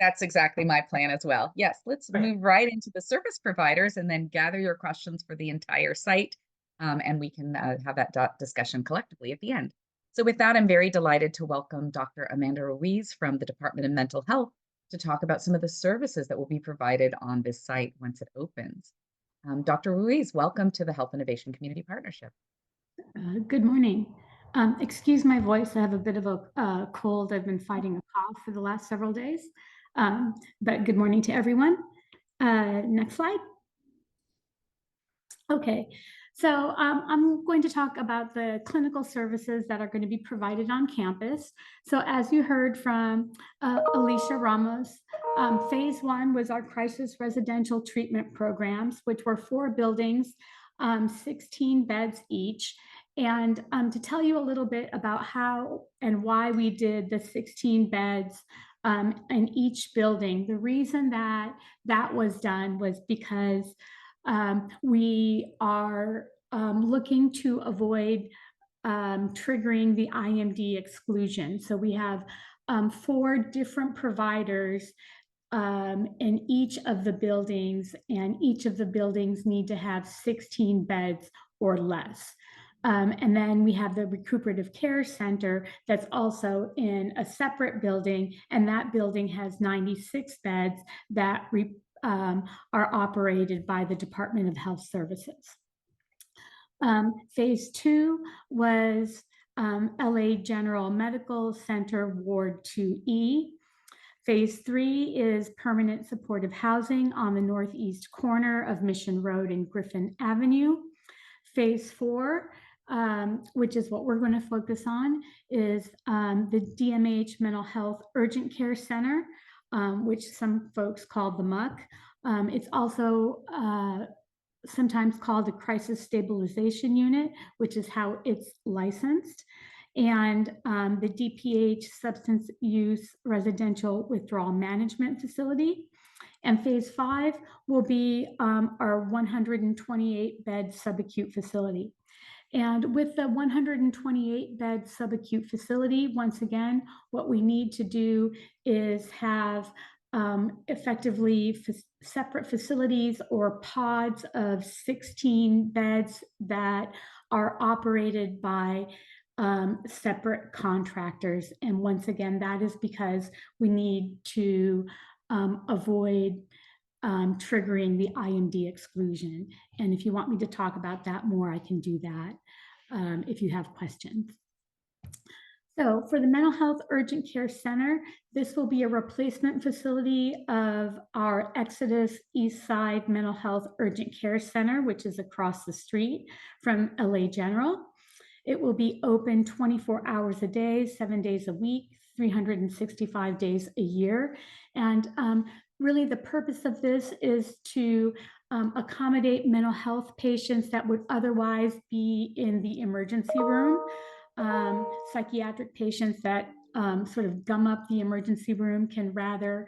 That's exactly my plan as well. Yes, let's move right into the service providers and then gather your questions for the entire site. And we can have that discussion collectively at the end. So with that, I'm very delighted to welcome Dr. Amanda Ruiz from the Department of Mental Health to talk about some of the services that will be provided on this site once it opens. Dr. Ruiz, welcome to the Health Innovation Community Partnership. Good morning. Excuse my voice. I have a bit of a cold. I've been fighting a cough for the last several days. But good morning to everyone. Next slide. Okay, so I'm going to talk about the clinical services that are going to be provided on campus. So as you heard from Alicia Ramos, phase 1 was our crisis residential treatment programs, which were 4 buildings, 16 beds each. And to tell you a little bit about how and why we did the 16 beds in each building, the reason that was done was because we are looking to avoid triggering the IMD exclusion. So we have 4 different providers in each of the buildings, and each of the buildings need to have 16 beds or less. And then we have the recuperative care center that's also in a separate building, and that building has 96 beds that are operated by the Department of Health Services. Phase 2 was LA General Medical Center Ward 2E. Phase 3 is permanent supportive housing on the northeast corner of Mission Road and Griffin Avenue. Phase 4, which is what we're going to focus on, is the DMH Mental Health Urgent Care Center, which some folks call the MUC. It's also sometimes called a Crisis Stabilization Unit, which is how it's licensed, and the DPH Substance Use Residential Withdrawal Management Facility. And phase 5 will be our 128-bed subacute facility. And with the 128-bed subacute facility, once again, what we need to do is have effectively separate facilities or pods of 16 beds that are operated by separate contractors. And once again, that is because we need to avoid triggering the IMD exclusion. And if you want me to talk about that more, I can do that if you have questions. So for the Mental Health Urgent Care Center, this will be a replacement facility of our Exodus East Side Mental Health Urgent Care Center, which is across the street from LA General. It will be open 24 hours a day, 7 days a week, 365 days a year. And really the purpose of this is to accommodate mental health patients that would otherwise be in the emergency room. Psychiatric patients that sort of gum up the emergency room can rather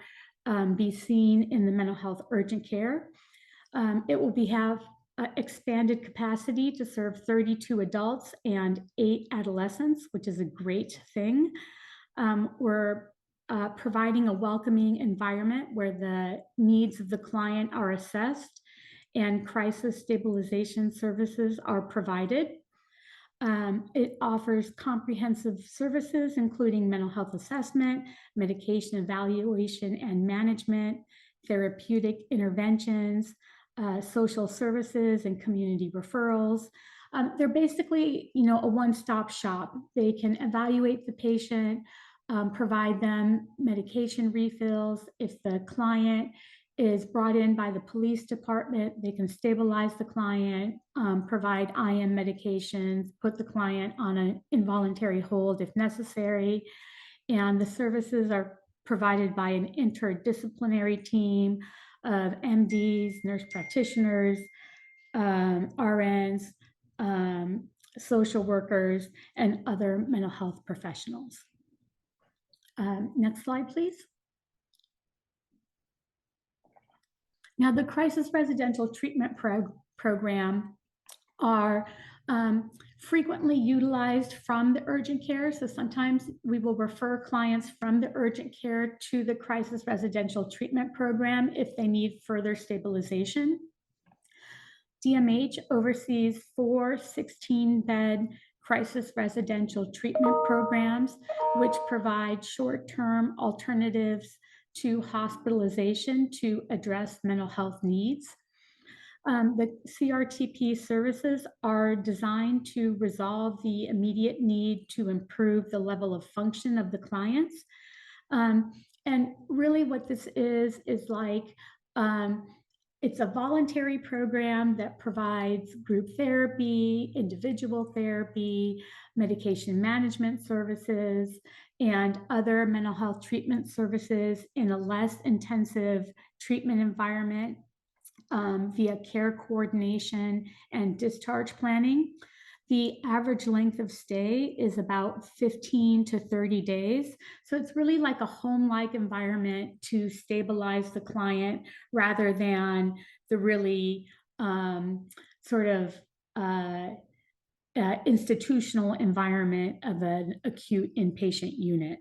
be seen in the mental health urgent care. It will have expanded capacity to serve 32 adults and 8 adolescents, which is a great thing. We're providing a welcoming environment where the needs of the client are assessed and crisis stabilization services are provided. It offers comprehensive services, including mental health assessment, medication evaluation and management, therapeutic interventions, social services and community referrals. They're basically, a one-stop shop. They can evaluate the patient, provide them medication refills. If the client is brought in by the police department, they can stabilize the client, provide IM medications, put the client on an involuntary hold if necessary. And the services are provided by an interdisciplinary team of MDs, nurse practitioners, RNs, social workers, and other mental health professionals. Next slide, please. Now, the crisis residential treatment program are frequently utilized from the urgent care. So sometimes we will refer clients from the urgent care to the crisis residential treatment program if they need further stabilization. DMH oversees 4 16-bed crisis residential treatment programs, which provide short-term alternatives to hospitalization to address mental health needs. The CRTP services are designed to resolve the immediate need to improve the level of function of the clients. And really what this is like, it's a voluntary program that provides group therapy, individual therapy, medication management services, and other mental health treatment services in a less intensive treatment environment via care coordination and discharge planning. The average length of stay is about 15 to 30 days. So it's really like a home-like environment to stabilize the client rather than the really sort of institutional environment of an acute inpatient unit.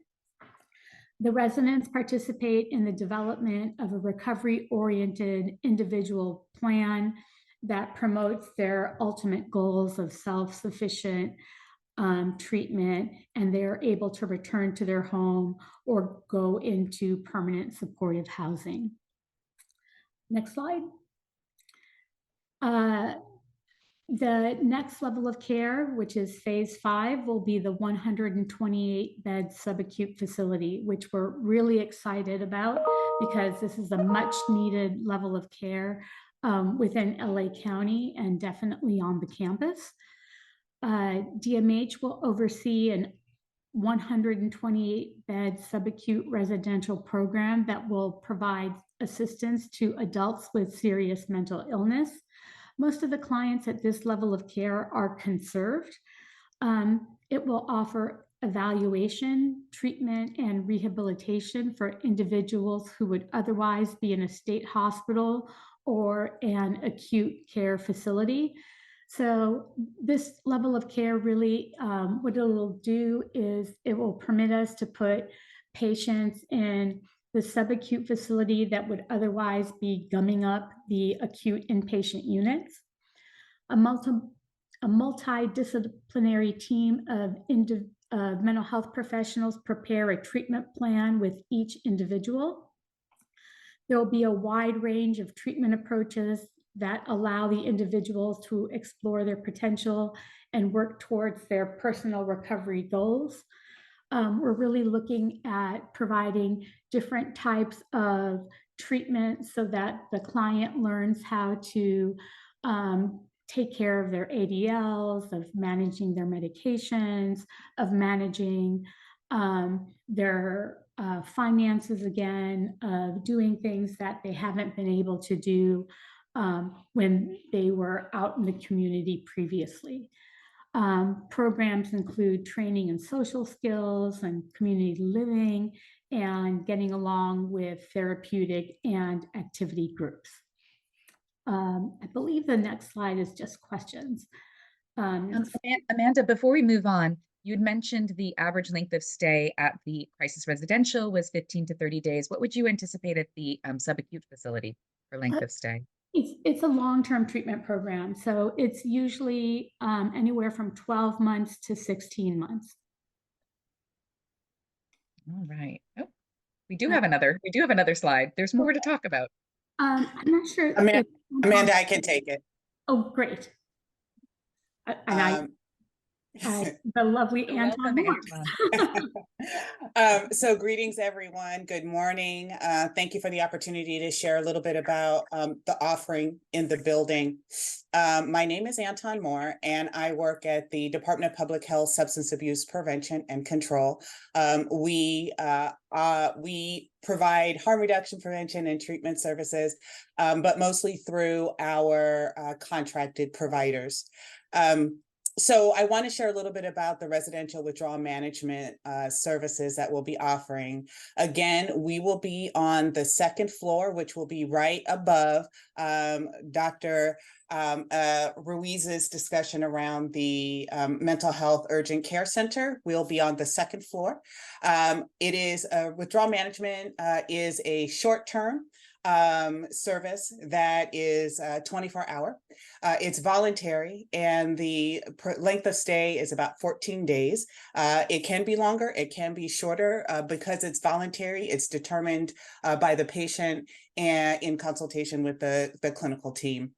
The residents participate in the development of a recovery-oriented individual plan that promotes their ultimate goals of self-sufficient treatment, and they're able to return to their home or go into permanent supportive housing. Next slide. The next level of care, which is phase 5, will be the 128-bed subacute facility, which we're really excited about because this is a much needed level of care within LA County and definitely on the campus. DMH will oversee an 128-bed subacute residential program that will provide assistance to adults with serious mental illness. Most of the clients at this level of care are conserved. It will offer evaluation, treatment, and rehabilitation for individuals who would otherwise be in a state hospital or an acute care facility. So this level of care really, what it will do is it will permit us to put patients in the subacute facility that would otherwise be gumming up the acute inpatient units. A multidisciplinary team of mental health professionals prepare a treatment plan with each individual. There will be a wide range of treatment approaches that allow the individuals to explore their potential and work towards their personal recovery goals. we're really looking at providing different types of treatment so that the client learns how to take care of their ADLs, of managing their medications, of managing their finances again, of doing things that they haven't been able to do when they were out in the community previously. Programs include training in social skills and community living and getting along with therapeutic and activity groups. I believe the next slide is just questions. Amanda, before we move on, you'd mentioned the average length of stay at the crisis residential was 15 to 30 days. What would you anticipate at the subacute facility for length of stay? It's a long-term treatment program, so it's usually anywhere from 12 months to 16 months. All right. Oh, we do have another slide. There's more to talk about. I'm not sure. Amanda, I can take it. Oh, great. The lovely Anton Moore. So greetings, everyone. Good morning. Thank you for the opportunity to share a little bit about the offering in the building. My name is Anton Moore, and I work at the Department of Public Health Substance Abuse Prevention and Control. We provide harm reduction, prevention, and treatment services, but mostly through our contracted providers. So I want to share a little bit about the residential withdrawal management services that we'll be offering. Again, we will be on the second floor, which will be right above Dr. Ruiz's discussion around the Mental Health Urgent Care Center. We'll be on the second floor. It is withdrawal management is a short-term service that is 24-hour. It's voluntary, and the length of stay is about 14 days. It can be longer, it can be shorter. Because it's voluntary, it's determined by the patient and in consultation with the clinical team.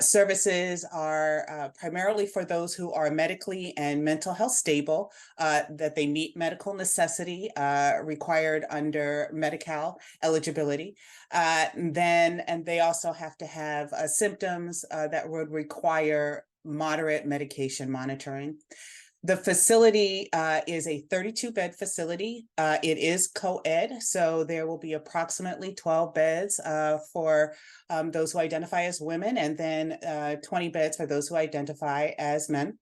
Services are primarily for those who are medically and mental health stable, that they meet medical necessity required under Medi-Cal eligibility. And they also have to have symptoms that would require moderate medication monitoring. The facility is a 32-bed facility. It is co-ed, so there will be approximately 12 beds for those who identify as women, and then 20 beds for those who identify as men.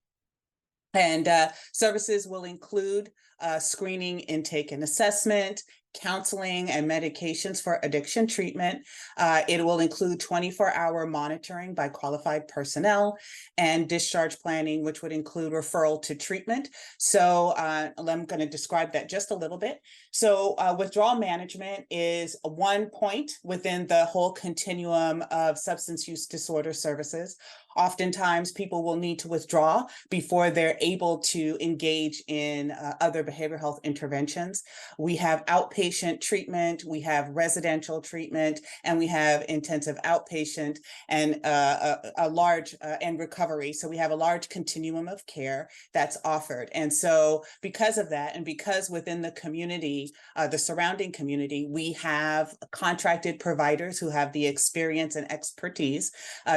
And services will include screening, intake, and assessment, counseling, and medications for addiction treatment. It will include 24-hour monitoring by qualified personnel and discharge planning, which would include referral to treatment. So I'm going to describe that just a little bit. So withdrawal management is one point within the whole continuum of substance use disorder services. Oftentimes, people will need to withdraw before they're able to engage in other behavioral health interventions. We have outpatient treatment, we have residential treatment, and we have intensive outpatient and a large and recovery. So we have a large continuum of care that's offered. And so because of that, and because within the community, the surrounding community, we have contracted providers who have the experience and expertise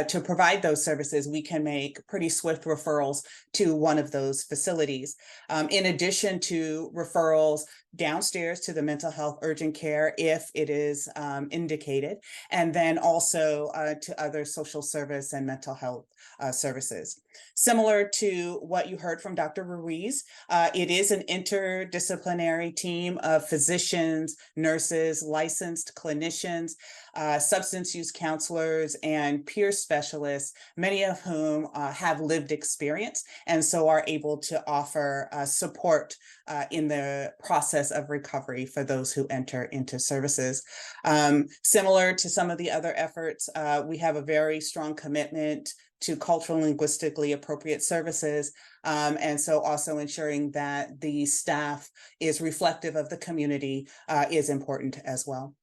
to provide those services, we can make pretty swift referrals to one of those facilities. In addition to referrals downstairs to the mental health urgent care if it is indicated, and then also to other social service and mental health services. Similar to what you heard from Dr. Ruiz, it is an interdisciplinary team of physicians, nurses, licensed clinicians, substance use counselors, and peer specialists, many of whom have lived experience and so are able to offer support in the process of recovery for those who enter into services. Similar to some of the other efforts, we have a very strong commitment to cultural and linguistically appropriate services, and so also ensuring that the staff is reflective of the community is important as well.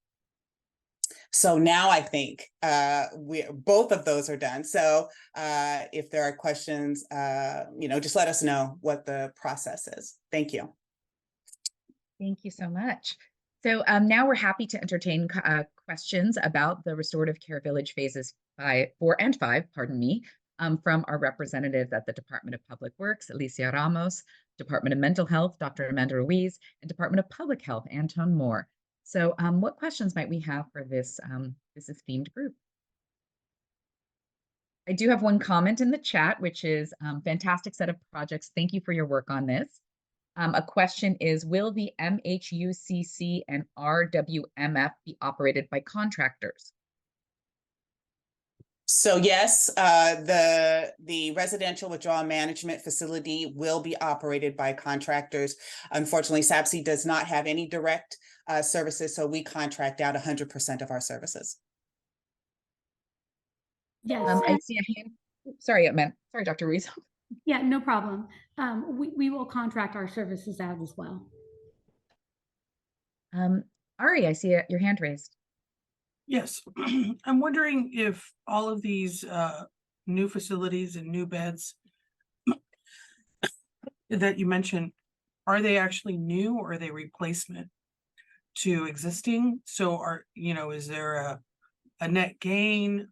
So now I think both of those are done. So if there are questions, just let us know what the process is. Thank you. Thank you so much. So now we're happy to entertain questions about the restorative care village phases 4 and 5, pardon me, from our representatives at the Department of Public Works, Alicia Ramos, Department of Mental Health, Dr. Amanda Ruiz, and Department of Public Health, Anton Moore. So what questions might we have for this esteemed group? I do have one comment in the chat, which is fantastic set of projects. Thank you for your work on this. A question is, will the MHUCC and RWMF be operated by contractors? So yes, the residential withdrawal management facility will be operated by contractors. Unfortunately, SAPC does not have any direct services, so we contract out 100% of our services. Yes. I see a hand. Sorry, Dr. Ruiz. Yeah, no problem. We will contract our services out as well. Ari, I see your hand raised. Yes, I'm wondering if all of these new facilities and new beds that you mentioned, are they actually new or are they replacement to existing? So is there a net gain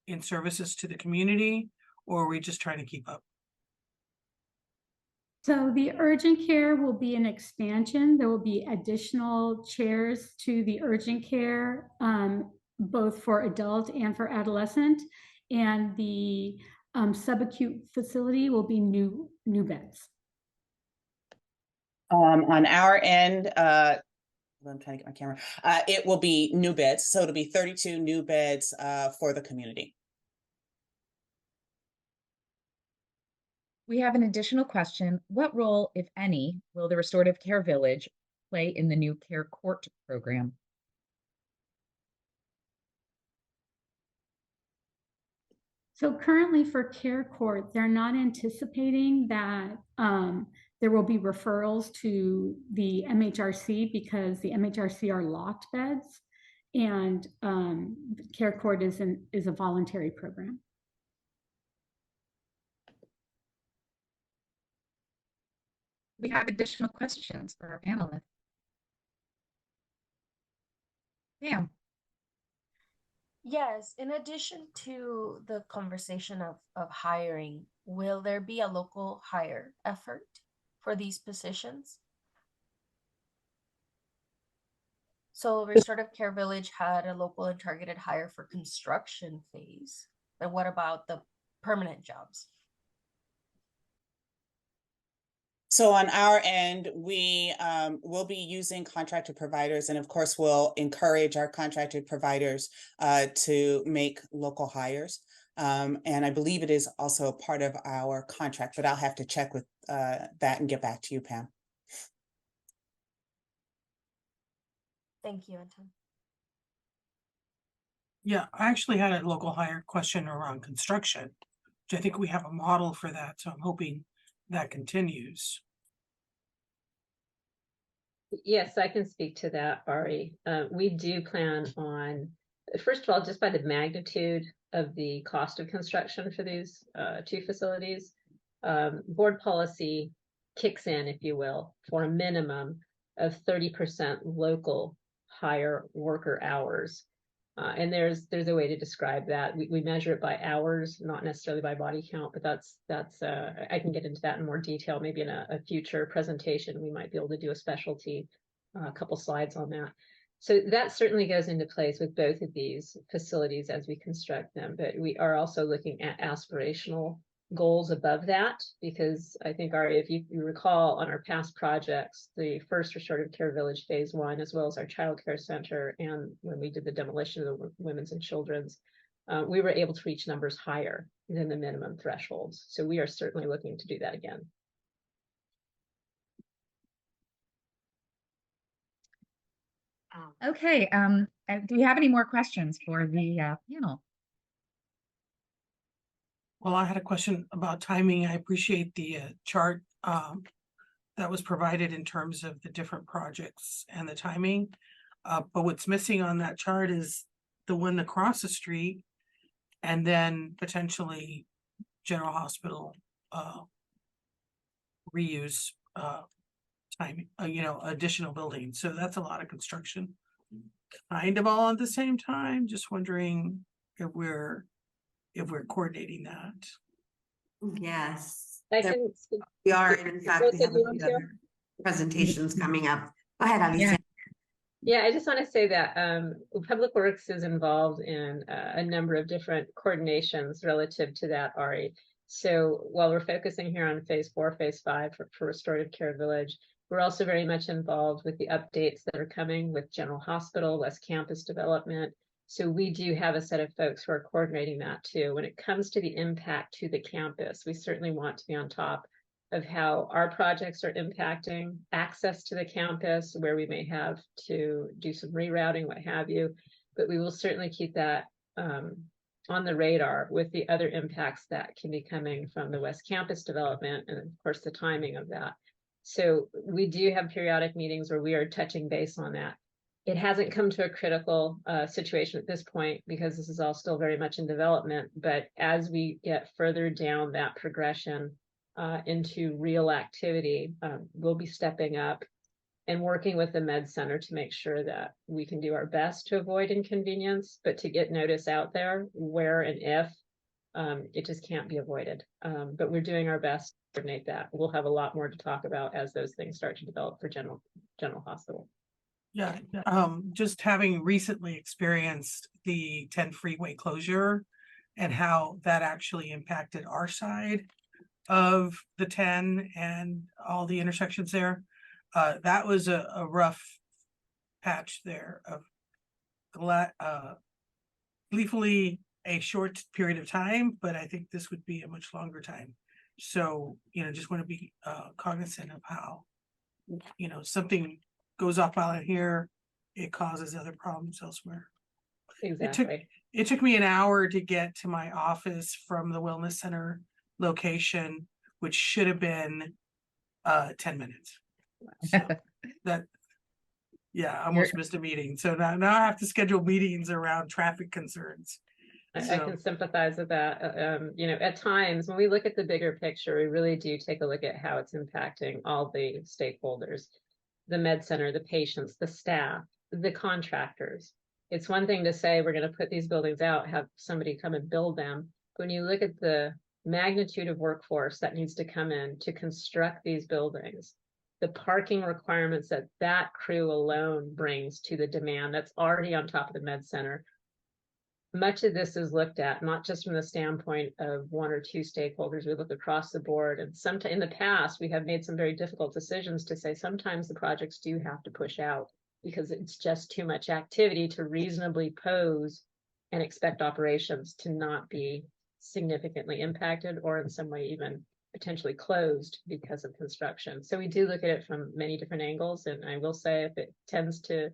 in services to the community, or are we just trying to keep up? So the urgent care will be an expansion. There will be additional chairs to the urgent care, both for adult and for adolescent. And the subacute facility will be new beds. On our end, I'm trying to get my camera. It will be new beds. So it'll be 32 new beds for the community. We have an additional question. What role, if any, will the restorative care village play in the new care court program? So currently for care court, they're not anticipating that there will be referrals to the MHRC because the MHRC are locked beds, and care court is a voluntary program. We have additional questions for our panelists. Pam. Yes, in addition to the conversation of hiring, will there be a local hire effort for these positions? So Restorative Care Village had a local and targeted hire for construction phase, but what about the permanent jobs? So on our end, we will be using contracted providers, and of course, we'll encourage our contracted providers to make local hires. And I believe it is also a part of our contract, but I'll have to check with that and get back to you, Pam. Thank you, Anton. Yeah, I actually had a local hire question around construction, which I think we have a model for that. So I'm hoping that continues. Yes, I can speak to that, Ari. We do plan on, first of all, just by the magnitude of the cost of construction for these two facilities, board policy kicks in, if you will, for a minimum of 30% local hire worker hours. And there's a way to describe that. We measure it by hours, not necessarily by body count, but that's I can get into that in more detail. Maybe in a future presentation, we might be able to do a specialty, a couple slides on that. So that certainly goes into place with both of these facilities as we construct them. But we are also looking at aspirational goals above that, because I think, Ari, if you recall on our past projects, the first Restorative Care Village Phase 1, as well as our Child Care Center, and when we did the demolition of the Women's and Children's, we were able to reach numbers higher than the minimum thresholds. So we are certainly looking to do that again. Okay, do we have any more questions for the panel? Well, I had a question about timing. I appreciate the chart that was provided in terms of the different projects and the timing. But what's missing on that chart is the one across the street, and then potentially General Hospital reuse time, additional buildings. So that's a lot of construction. Kind of all at the same time, just wondering if we're coordinating that. Yes, I there can. we are. And in fact, we Rosa, have do you a want few to? other presentations coming up. Go ahead, Alicia. Yeah, I just want to say that Public Works is involved in a number of different coordinations relative to that, Ari. So while we're focusing here on phase 4, phase 5 for Restorative Care Village, we're also very much involved with the updates that are coming with General Hospital, West Campus development. So we do have a set of folks who are coordinating that too. When it comes to the impact to the campus, we certainly want to be on top of how our projects are impacting access to the campus, where we may have to do some rerouting, what have you. But we will certainly keep that on the radar with the other impacts that can be coming from the West Campus development, and of course the timing of that. So we do have periodic meetings where we are touching base on that. It hasn't come to a critical situation at this point because this is all still very much in development. But as we get further down that progression, into real activity, we'll be stepping up and working with the Med Center to make sure that we can do our best to avoid inconvenience, but to get notice out there where and if it just can't be avoided. But we're doing our best to coordinate that. We'll have a lot more to talk about as those things start to develop for General Hospital. Yeah, just having recently experienced the 10 freeway closure and how that actually impacted our side of the 10 and all the intersections there. That was a rough patch there of gleefully a short period of time, but I think this would be a much longer time. So, just want to be cognizant of how, something goes off out here, it causes other problems elsewhere. Exactly. It took me an hour to get to my office from the Wellness Center location, which should have been 10 minutes. So I almost missed a meeting. So now I have to schedule meetings around traffic concerns. I can sympathize with that. At times when we look at the bigger picture, we really do take a look at how it's impacting all the stakeholders, the Med Center, the patients, the staff, the contractors. It's one thing to say we're going to put these buildings out, have somebody come and build them. When you look at the magnitude of workforce that needs to come in to construct these buildings, the parking requirements that crew alone brings to the demand that's already on top of the Med Center. Much of this is looked at not just from the standpoint of one or two stakeholders. We look across the board, and sometimes in the past we have made some very difficult decisions to say sometimes the projects do have to push out because it's just too much activity to reasonably pose and expect operations to not be significantly impacted or in some way even potentially closed because of construction. So we do look at it from many different angles, and I will say if it tends to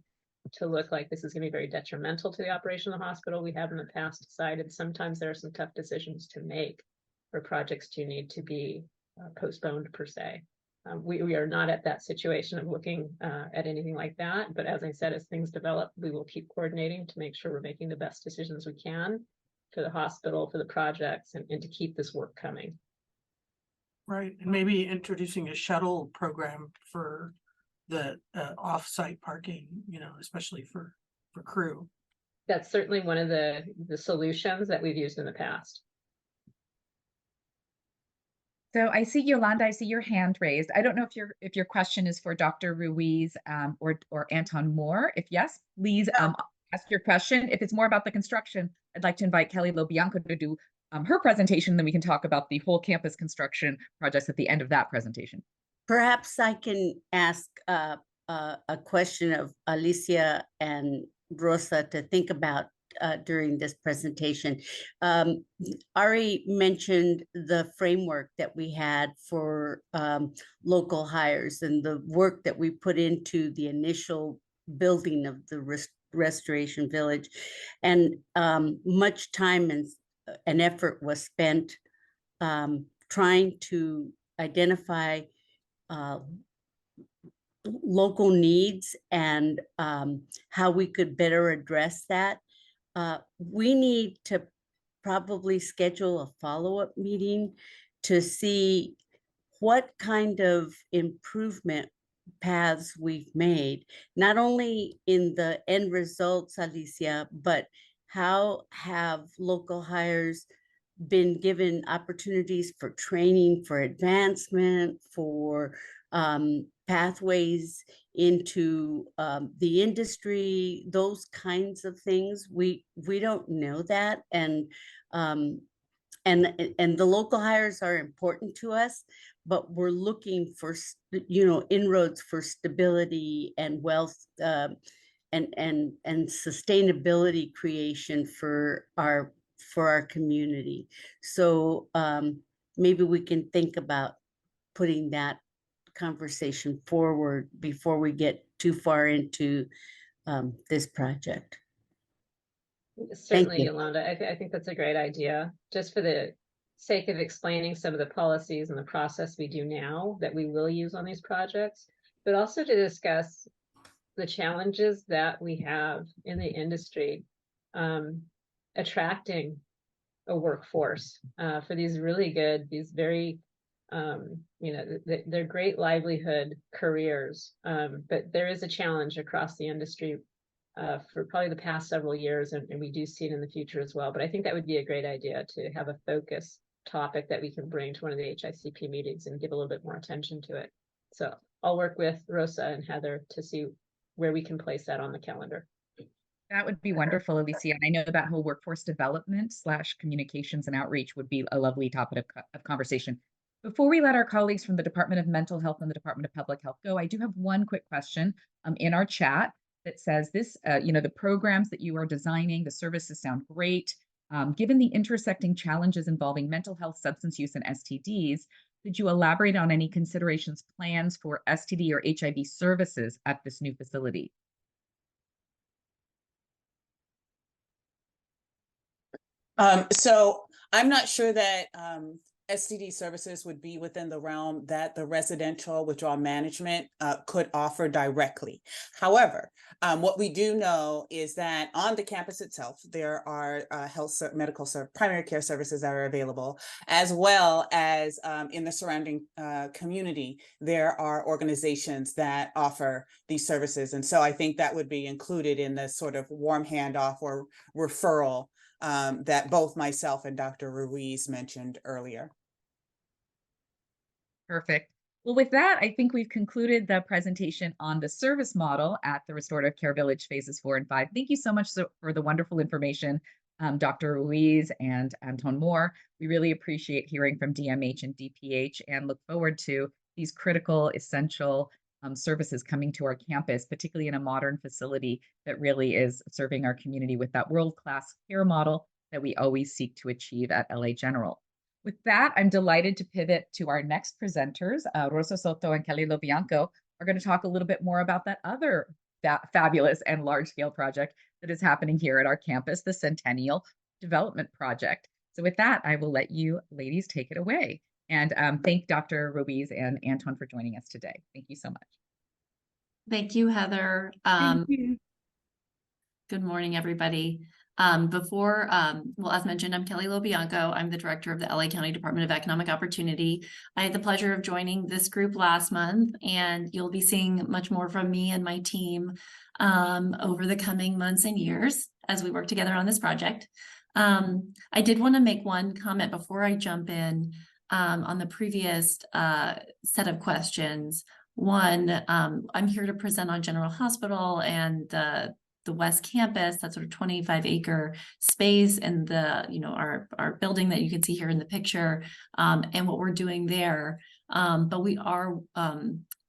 look like this is going to be very detrimental to the operation of the hospital, we have in the past decided sometimes there are some tough decisions to make for projects to need to be postponed per se. We are not at that situation of looking at anything like that, but as I said, as things develop, we will keep coordinating to make sure we're making the best decisions we can for the hospital, for the projects, and to keep this work coming. Right, and maybe introducing a shuttle program for the off-site parking, especially for crew. That's certainly one of the solutions that we've used in the past. So I see Yolanda, I see your hand raised. I don't know if your question is for Dr. Ruiz or Anton Moore. If yes, please ask your question. If it's more about the construction, I'd like to invite Kelly LoBianco to do her presentation, then we can talk about the whole campus construction projects at the end of that presentation. Perhaps I can ask a question of Alicia and Rosa to think about during this presentation. Ari mentioned the framework that we had for local hires and the work that we put into the initial building of the Restoration Village. And much time and effort was spent trying to identify local needs and how we could better address that. We need to probably schedule a follow-up meeting to see what kind of improvement paths we've made, not only in the end results, Alicia, but how have local hires been given opportunities for training, for advancement, for pathways into the industry, those kinds of things. We don't know that, and the local hires are important to us, but we're looking for inroads for stability and wealth and sustainability creation for our community. So maybe we can think about putting that conversation forward before we get too far into this project. Certainly, you. Yolanda, I think that's a great idea, just for the sake of explaining some of the policies and the process we do now that we will use on these projects, but also to discuss the challenges that we have in the industry, attracting a workforce for these really good, these very, they're great livelihood careers, but there is a challenge across the industry for probably the past several years, and we do see it in the future as well. But I think that would be a great idea to have a focus topic that we can bring to one of the HICP meetings and give a little bit more attention to it. So I'll work with Rosa and Heather to see where we can place that on the calendar. That would be wonderful, Alicia. And I know that whole workforce development / communications and outreach would be a lovely topic of conversation. Before we let our colleagues from the Department of Mental Health and the Department of Public Health go, I do have one quick question in our chat that says this, the programs that you are designing, the services sound great. Given the intersecting challenges involving mental health, substance use, and STDs, could you elaborate on any considerations, plans for STD or HIV services at this new facility? So I'm not sure that STD services would be within the realm that the residential withdrawal management could offer directly. However, what we do know is that on the campus itself, there are primary care services that are available, as well as in the surrounding community, there are organizations that offer these services. And so I think that would be included in the sort of warm handoff or referral that both myself and Dr. Ruiz mentioned earlier. Perfect. Well, with that, I think we've concluded the presentation on the service model at the Restorative Care Village phases 4 and 5. Thank you so much for the wonderful information, Dr. Ruiz and Anton Moore. We really appreciate hearing from DMH and DPH and look forward to these critical, essential services coming to our campus, particularly in a modern facility that really is serving our community with that world-class care model that we always seek to achieve at LA General. With that, I'm delighted to pivot to our next presenters. Rosa Soto and Kelly Lobianco are going to talk a little bit more about that other fabulous and large-scale project that is happening here at our campus, the Centennial Development Project. So with that, I will let you ladies take it away. And thank Dr. Ruiz and Anton for joining us today. Thank you so much. Thank you, Heather. Thank you. Good morning, everybody. As mentioned, I'm Kelly Lobianco. I'm the director of the LA County Department of Economic Opportunity. I had the pleasure of joining this group last month, and you'll be seeing much more from me and my team over the coming months and years as we work together on this project. I did want to make one comment before I jump in on the previous set of questions. One, I'm here to present on General Hospital and the West Campus, that sort of 25-acre space, and our building that you can see here in the picture, and what we're doing there. But we are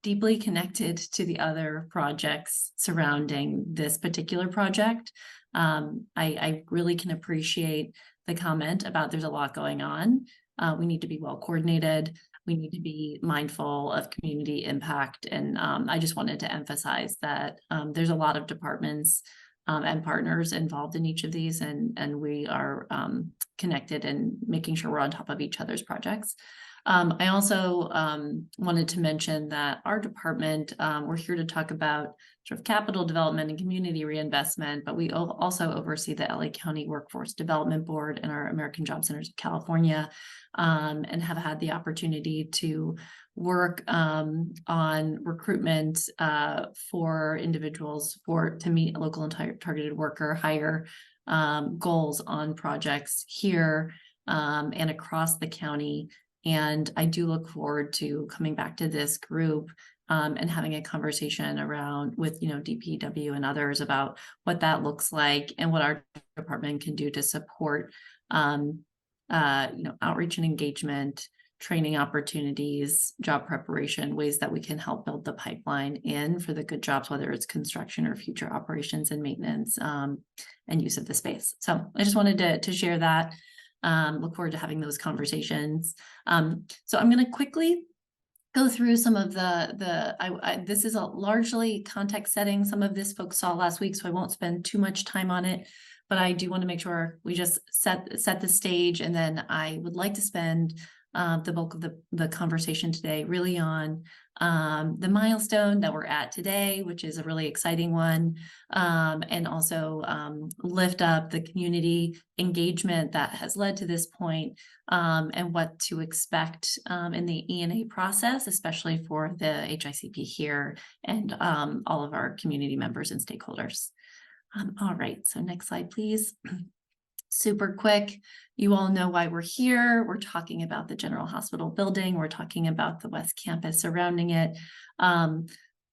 deeply connected to the other projects surrounding this particular project. I really can appreciate the comment about there's a lot going on. We need to be well coordinated. We need to be mindful of community impact. And I just wanted to emphasize that there's a lot of departments and partners involved in each of these, and we are connected and making sure we're on top of each other's projects. I also wanted to mention that our department, we're here to talk about sort of capital development and community reinvestment, but we also oversee the LA County Workforce Development Board and our American Job Centers of California, and have had the opportunity to work on recruitment for individuals to meet local and targeted worker hire goals on projects here and across the county. And I do look forward to coming back to this group and having a conversation around with, DPW and others about what that looks like and what our department can do to support, outreach and engagement, training opportunities, job preparation, ways that we can help build the pipeline in for the good jobs, whether it's construction or future operations and maintenance and use of the space. So I just wanted to share that. Look forward to having those conversations. So I'm going to quickly go through some of this is a largely context setting. Some of this folks saw last week, so I won't spend too much time on it, but I do want to make sure we just set the stage, and then I would like to spend the bulk of the conversation today really on the milestone that we're at today, which is a really exciting one, and also lift up the community engagement that has led to this point, and what to expect in the E&A process, especially for the HICP here and all of our community members and stakeholders. All right, so next slide, please. Super quick. You all know why we're here. We're talking about the General Hospital building. We're talking about the West Campus surrounding it.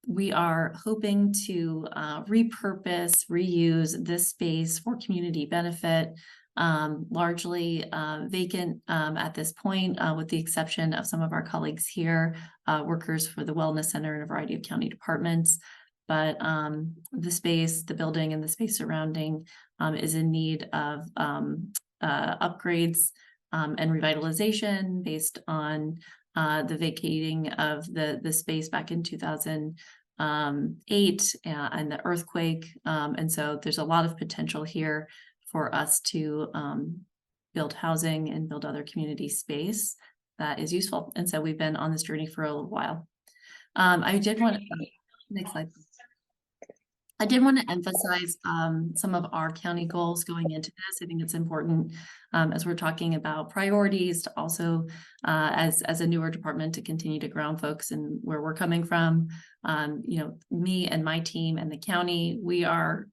We are hoping to repurpose, reuse this space for community benefit, largely vacant at this point, with the exception of some of our colleagues here, workers for the Wellness Center and a variety of county departments. But the space, the building and the space surrounding is in need of upgrades and revitalization based on the vacating of the space back in 2008 and the earthquake. And so there's a lot of potential here for us to build housing and build other community space that is useful. And so we've been on this journey for a little while. I did want to, next slide. I did want to emphasize some of our county goals going into this. I think it's important as we're talking about priorities to also, as a newer department, to continue to ground folks in where we're coming from. Me and my team and the county, we are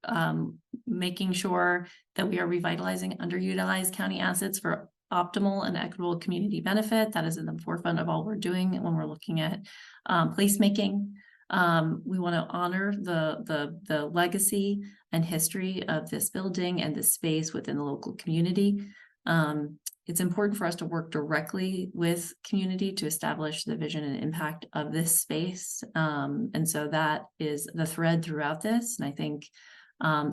making sure that we are revitalizing underutilized county assets for optimal and equitable community benefit. That is in the forefront of all we're doing when we're looking at placemaking. We want to honor the legacy and history of this building and this space within the local community. It's important for us to work directly with community to establish the vision and impact of this space. And so that is the thread throughout this. And I think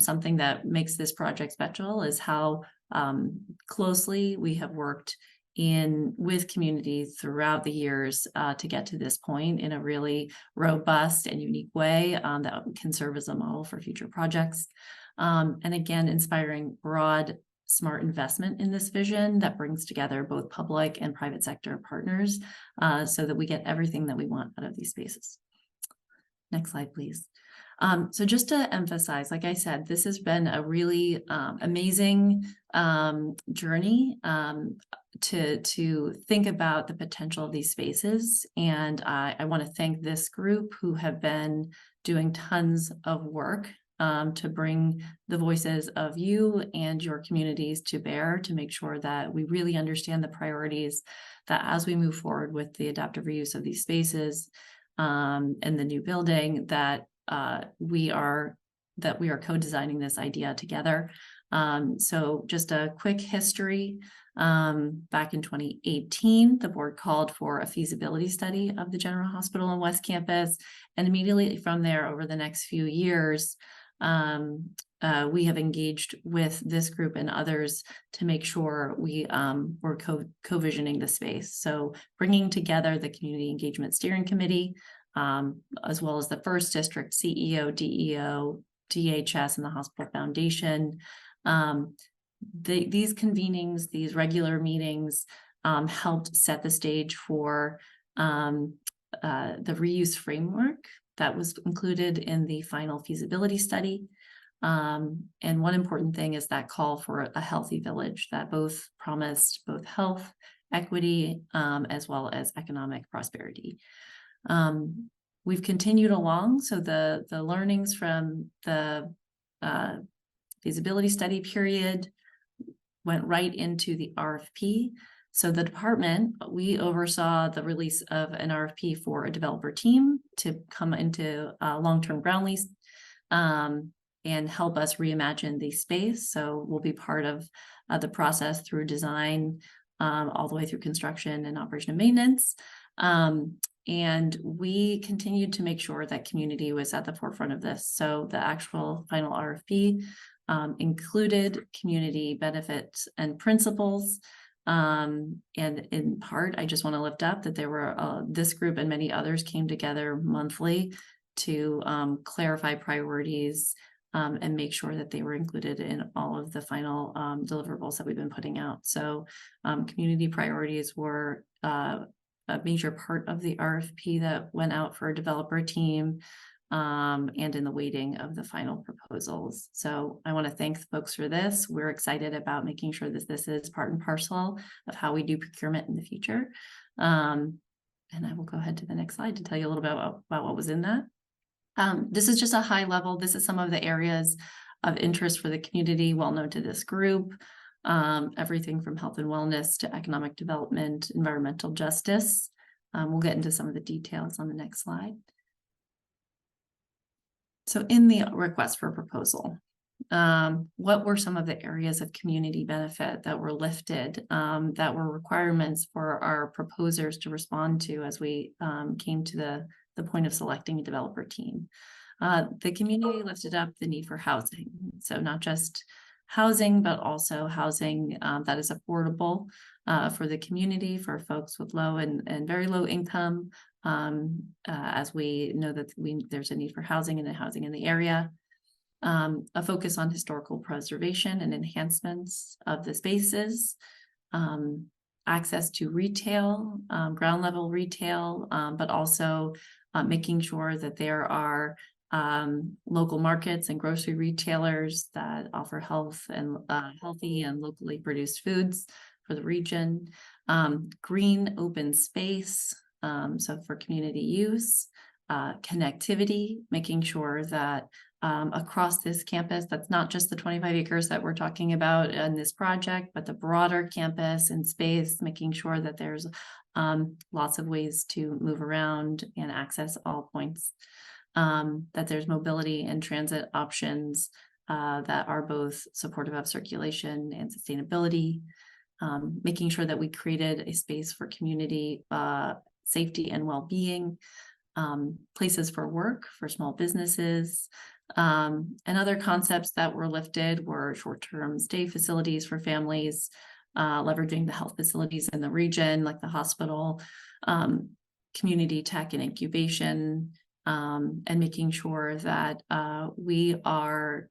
something that makes this project special is how closely we have worked with community throughout the years to get to this point in a really robust and unique way that can serve as a model for future projects. And again, inspiring broad, smart investment in this vision that brings together both public and private sector partners so that we get everything that we want out of these spaces. Next slide, please. So just to emphasize, like I said, this has been a really amazing journey to think about the potential of these spaces. And I want to thank this group who have been doing tons of work to bring the voices of you and your communities to bear to make sure that we really understand the priorities that as we move forward with the adaptive reuse of these spaces and the new building that we are co-designing this idea together. So just a quick history. Back in 2018, the board called for a feasibility study of the General Hospital and West Campus. And immediately from there, over the next few years, we have engaged with this group and others to make sure we're co-visioning the space. So bringing together the Community Engagement Steering Committee, as well as the First District CEO, DEO, DHS, and the Hospital Foundation. These convenings, these regular meetings helped set the stage for the reuse framework that was included in the final feasibility study. And one important thing is that call for a healthy village that both promised both health, equity, as well as economic prosperity. We've continued along, so the learnings from the feasibility study period went right into the RFP. So the department, we oversaw the release of an RFP for a developer team to come into a long-term ground lease and help us reimagine the space. So we'll be part of the process through design, all the way through construction and operation and maintenance. And we continued to make sure that community was at the forefront of this. So the actual final RFP included community benefits and principles. And in part, I just want to lift up that there were this group and many others came together monthly to clarify priorities and make sure that they were included in all of the final deliverables that we've been putting out. So community priorities were a major part of the RFP that went out for a developer team and in the weighting of the final proposals. So I want to thank the folks for this. We're excited about making sure that this is part and parcel of how we do procurement in the future. And I will go ahead to the next slide to tell you a little bit about what was in that. This is just a high level. This is some of the areas of interest for the community, well known to this group. Everything from health and wellness to economic development, environmental justice. We'll get into some of the details on the next slide. So in the request for proposal, what were some of the areas of community benefit that were lifted, that were requirements for our proposers to respond to as we came to the point of selecting a developer team? The community lifted up the need for housing. So not just housing, but also housing that is affordable for the community, for folks with low and very low income, as we know that there's a need for housing and housing in the area. A focus on historical preservation and enhancements of the spaces, access to retail, ground level retail, but also making sure that there are local markets and grocery retailers that offer healthy and locally produced foods for the region. Green open space, so for community use. Connectivity, making sure that across this campus, that's not just the 25 acres that we're talking about in this project, but the broader campus and space, making sure that there's lots of ways to move around and access all points. That there's mobility and transit options that are both supportive of circulation and sustainability. Making sure that we created a space for community safety and well-being. Places for work for small businesses, and other concepts that were lifted were short-term stay facilities for families, leveraging the health facilities in the region, like the hospital, community tech and incubation, and making sure that we are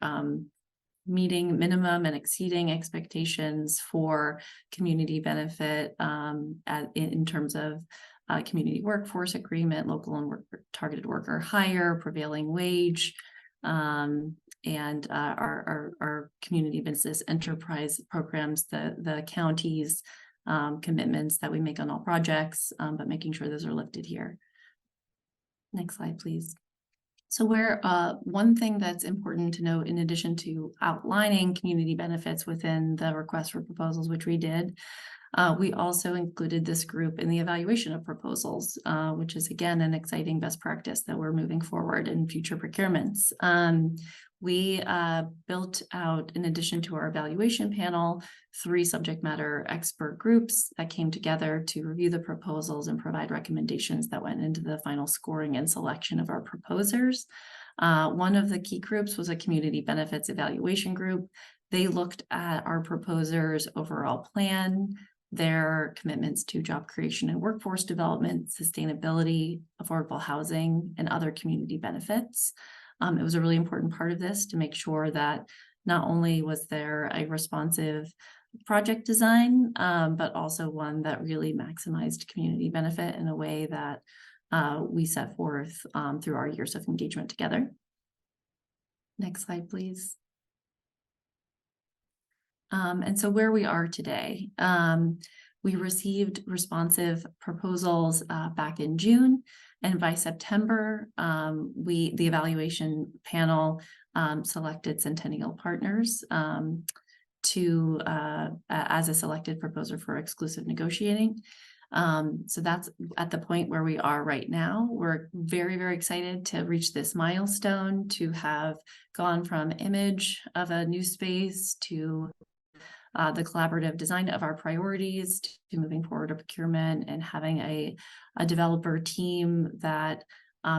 meeting minimum and exceeding expectations for community benefit in terms of community workforce agreement, local and targeted worker hire, prevailing wage, and our community business enterprise programs, the county's commitments that we make on all projects, but making sure those are lifted here. Next slide, please. So one thing that's important to note, in addition to outlining community benefits within the request for proposals, which we did, we also included this group in the evaluation of proposals, which is, again, an exciting best practice that we're moving forward in future procurements. We built out, in addition to our evaluation panel, 3 subject matter expert groups that came together to review the proposals and provide recommendations that went into the final scoring and selection of our proposers. One of the key groups was a community benefits evaluation group. They looked at our proposers' overall plan, their commitments to job creation and workforce development, sustainability, affordable housing, and other community benefits. It was a really important part of this to make sure that not only was there a responsive project design, but also one that really maximized community benefit in a way that we set forth through our years of engagement together. Next slide, please. And so where we are today, We received responsive proposals back in June, and by September, the evaluation panel selected Centennial Partners as a selected proposer for exclusive negotiating. So that's at the point where we are right now. We're very, very excited to reach this milestone, to have gone from image of a new space to the collaborative design of our priorities, to moving forward to procurement and having a developer team that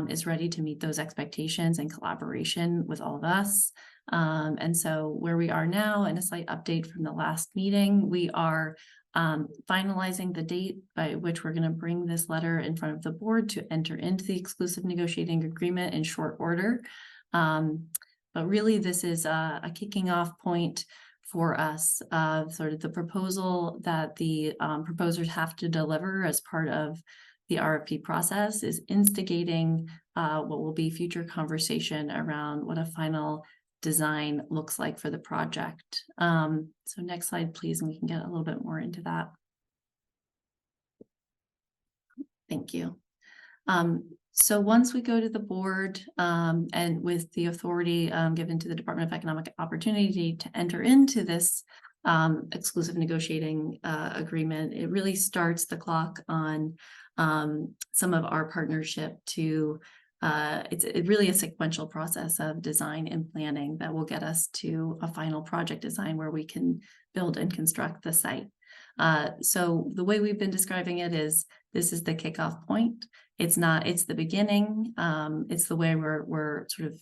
is ready to meet those expectations in collaboration with all of us. And so where we are now, and a slight update from the last meeting, we are finalizing the date by which we're going to bring this letter in front of the board to enter into the exclusive negotiating agreement in short order. But really, this is a kicking off point for us of sort of the proposal that the proposers have to deliver as part of the RFP process, is instigating what will be future conversation around what a final design looks like for the project. So next slide, please, and we can get a little bit more into that. Thank you. So once we go to the board and with the authority given to the Department of Economic Opportunity to enter into this exclusive negotiating agreement, it really starts the clock on some of our partnership to it's really a sequential process of design and planning that will get us to a final project design where we can build and construct the site. So the way we've been describing it is, this is the kickoff point. It's the beginning. It's the way we're sort of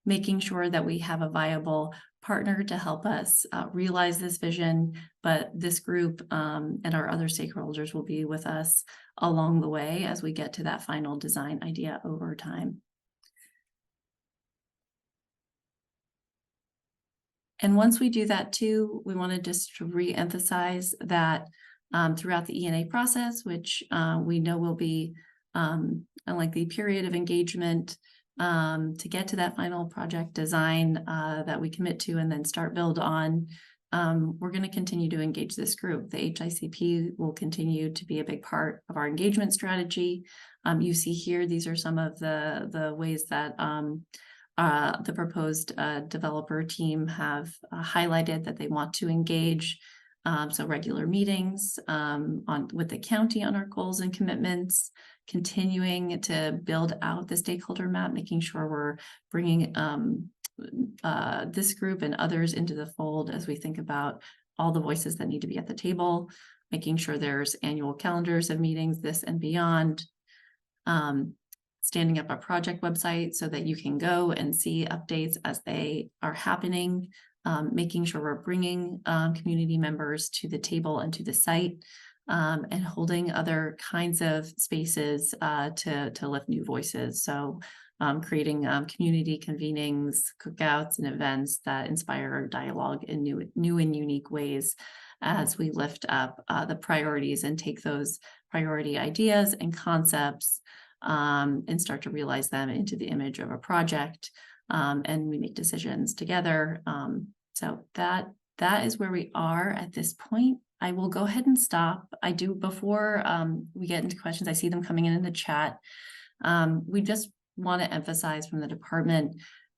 making sure that we have a viable partner to help us realize this vision. But this group and our other stakeholders will be with us along the way as we get to that final design idea over time. And once we do that too, we want to just re-emphasize that throughout the E&A process, which we know will be a lengthy period of engagement to get to that final project design that we commit to and then start build on, we're going to continue to engage this group. The HICP will continue to be a big part of our engagement strategy. You see here, these are some of the ways that the proposed developer team have highlighted that they want to engage. So regular meetings with the county on our goals and commitments, continuing to build out the stakeholder map, making sure we're bringing this group and others into the fold as we think about all the voices that need to be at the table, making sure there's annual calendars of meetings, this and beyond. Standing up a project website so that you can go and see updates as they are happening, making sure we're bringing community members to the table and to the site, and holding other kinds of spaces to lift new voices. So creating community convenings, cookouts, and events that inspire dialogue in new and unique ways as we lift up the priorities and take those priority ideas and concepts and start to realize them into the image of a project, and we make decisions together. So that is where we are at this point. I will go ahead and stop. Before we get into questions, I see them coming in the chat. We just want to emphasize from the department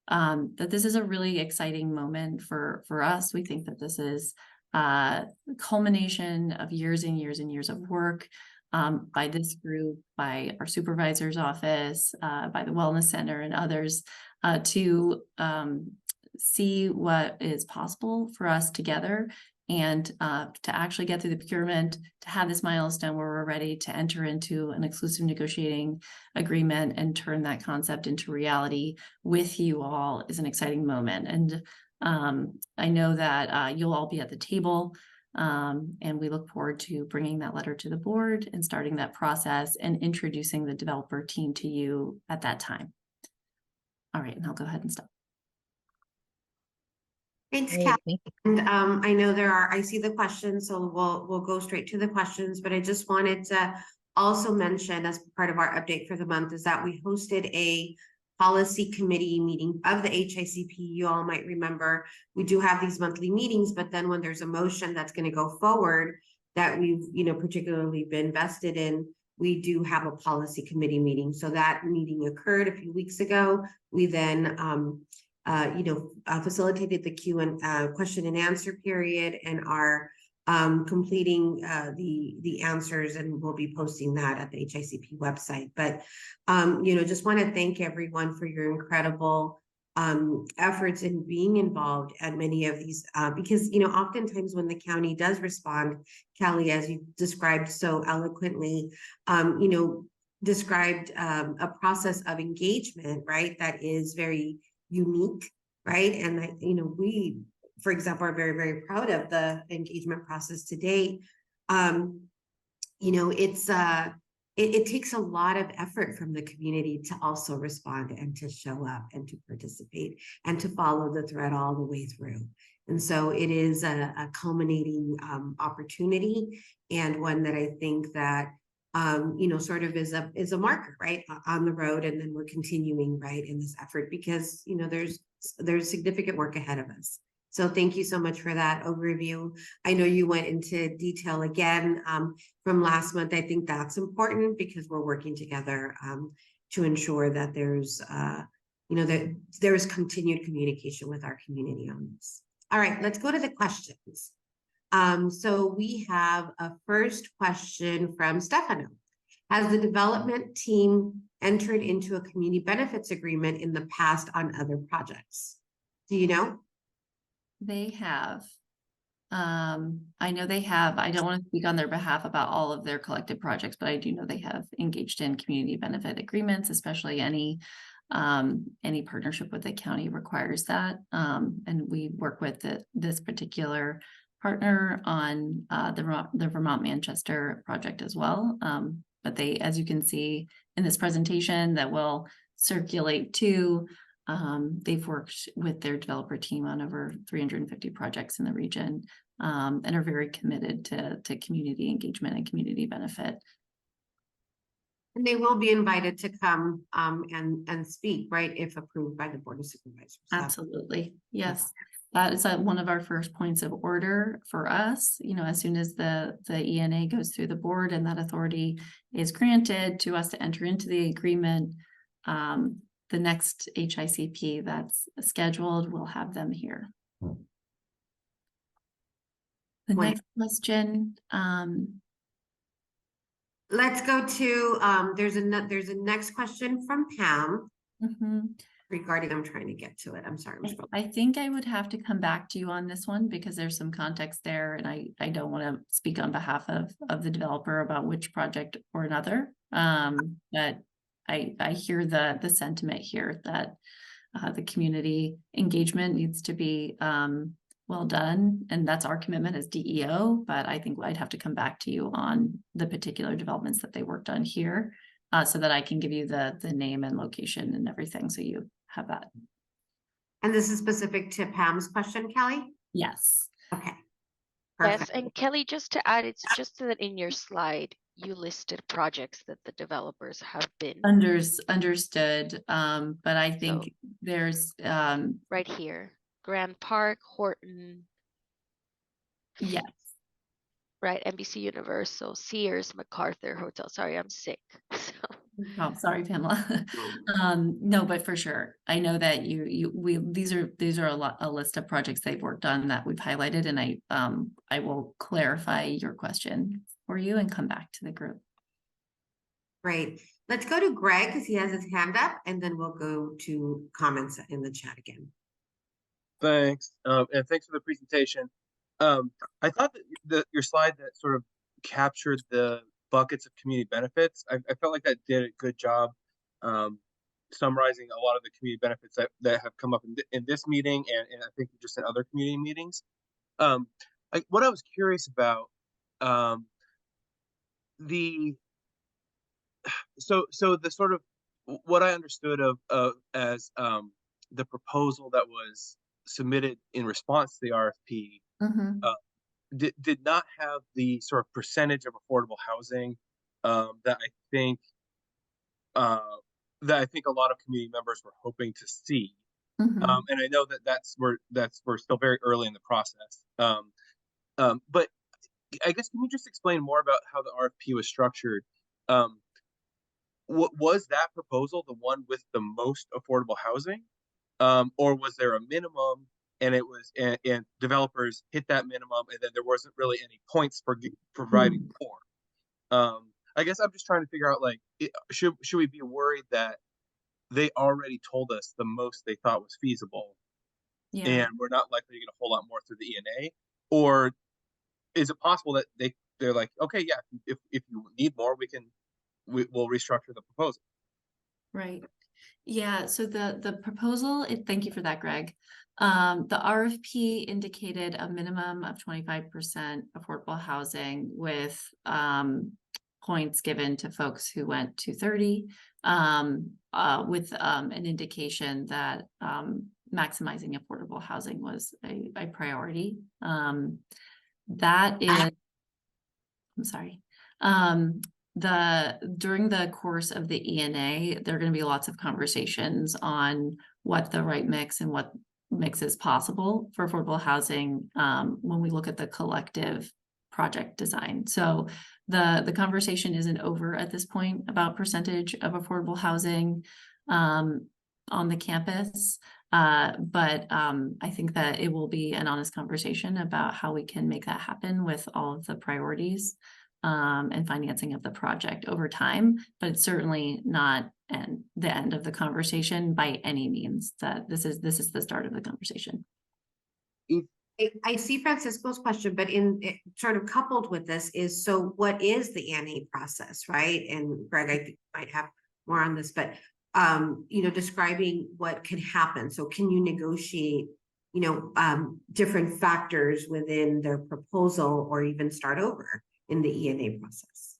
that this is a really exciting moment for us. We think that this is a culmination of years and years and years of work by this group, by our supervisor's office, by the Wellness Center and others to see what is possible for us together and to actually get through the procurement, to have this milestone where we're ready to enter into an exclusive negotiating agreement and turn that concept into reality with you all is an exciting moment. And I know that you'll all be at the table. And we look forward to bringing that letter to the board and starting that process and introducing the developer team to you at that time. All right, and I'll go ahead and stop. Thanks, Kat. And I know I see the questions, so we'll go straight to the questions, but I just wanted to also mention as part of our update for the month is that we hosted a policy committee meeting of the HICP. You all might remember we do have these monthly meetings, but then when there's a motion that's going to go forward, that we've, particularly been vested in, we do have a policy committee meeting. So that meeting occurred a few weeks ago. We then, facilitated the question and answer period and are completing the answers, and we'll be posting that at the HICP website. But, just want to thank everyone for your incredible efforts in being involved at many of these, because, oftentimes when the county does respond, Kelly, as you described so eloquently, described a process of engagement, right, that is very unique, right? And that, we, for example, are very, very proud of the engagement process to date. It takes a lot of effort from the community to also respond and to show up and to participate and to follow the thread all the way through. And so it is a culminating opportunity, and one that I think that sort of is a marker, right, on the road. And then we're continuing, right, in this effort, because there's significant work ahead of us. So thank you so much for that overview. I know you went into detail again from last month. I think that's important because we're working together to ensure that there's continued communication with our community on this. All right, let's go to the questions. So we have a first question from Stefano. Has the development team entered into a community benefits agreement in the past on other projects? Do you know? They have. I know they have. I don't want to speak on their behalf about all of their collective projects, but I do know they have engaged in community benefit agreements, especially any partnership with the county requires that. And we work with this particular partner on the Vermont Manchester project as well. But they, as you can see in this presentation that will circulate too, they've worked with their developer team on over 350 projects in the region, and are very committed to community engagement and community benefit. And they will be invited to come and speak, right, if approved by the Board of Supervisors. Absolutely. Yes. That is one of our first points of order for us. As soon as the ENA goes through the board and that authority is granted to us to enter into the agreement, the next HICP that's scheduled, we'll have them here. The next question. Let's go to, there's a next question from Pam. Regarding, I'm trying to get to it. I'm sorry. I think I would have to come back to you on this one because there's some context there, and I don't want to speak on behalf of the developer about which project or another. But I hear the sentiment here that the community engagement needs to be well done, and that's our commitment as DEO. But I think I'd have to come back to you on the particular developments that they worked on here, so that I can give you the name and location and everything, so you have that. And this is specific to Pam's question, Kelly? Yes. Okay. Perfect. Yes, and Kelly, just to add, it's just that in your slide, you listed projects that the developers have been. Understood. But I think there's right here, Grand Park, Horton. Yes. Right, NBC Universal, Sears, MacArthur Hotel. Sorry, I'm sick. Oh, sorry, Pamela. No, but for sure, I know that these are a list of projects they've worked on that we've highlighted, and I will clarify your question for you and come back to the group. Great. Let's go to Greg because he has his hand up, and then we'll go to comments in the chat again. Thanks, and thanks for the presentation. I thought that your slide that sort of captured the buckets of community benefits, I felt like that did a good job summarizing a lot of the community benefits that have come up in this meeting and I think just in other community meetings. What I was curious about, the sort of what I understood of as the proposal that was submitted in response to the RFP did not have the sort of percentage of affordable housing that I think a lot of community members were hoping to see. And I know that we're still very early in the process. But I guess, can you just explain more about how the RFP was structured? What was that proposal the one with the most affordable housing? Or was there a minimum and it was, and developers hit that minimum and then there wasn't really any points for providing more? I guess I'm just trying to figure out, like, should we be worried that they already told us the most they thought was feasible, Yeah. and we're not likely to get a whole lot more through the ENA? Or is it possible that they're like, okay, yeah, if you need more, we'll restructure the proposal? Right. Yeah, so the proposal, thank you for that, Greg. The RFP indicated a minimum of 25% affordable housing with points given to folks who went to 30, with an indication that maximizing affordable housing was a priority. That is, I'm sorry. During the course of the ENA, there are going to be lots of conversations on what the right mix and what mix is possible for affordable housing when we look at the collective project design. So the conversation isn't over at this point about percentage of affordable housing on the campus. But I think that it will be an honest conversation about how we can make that happen with all of the priorities and financing of the project over time, but it's certainly not the end of the conversation by any means. That this is the start of the conversation. I see Francisco's question, but sort of coupled with this is, so what is the ENA process, right? And Greg, I think might have more on this, but describing what can happen. So can you negotiate, different factors within their proposal or even start over in the ENA process?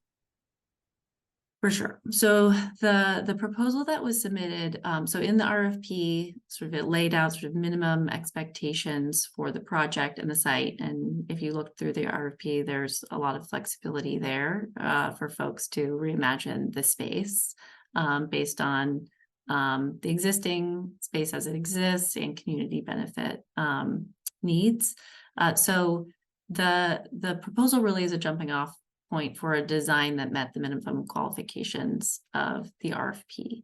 For sure. So the proposal that was submitted, so in the RFP, sort of it laid out sort of minimum expectations for the project and the site. And if you look through the RFP, there's a lot of flexibility there for folks to reimagine the space based on the existing space as it exists and community benefit needs. So the proposal really is a jumping off point for a design that met the minimum qualifications of the RFP.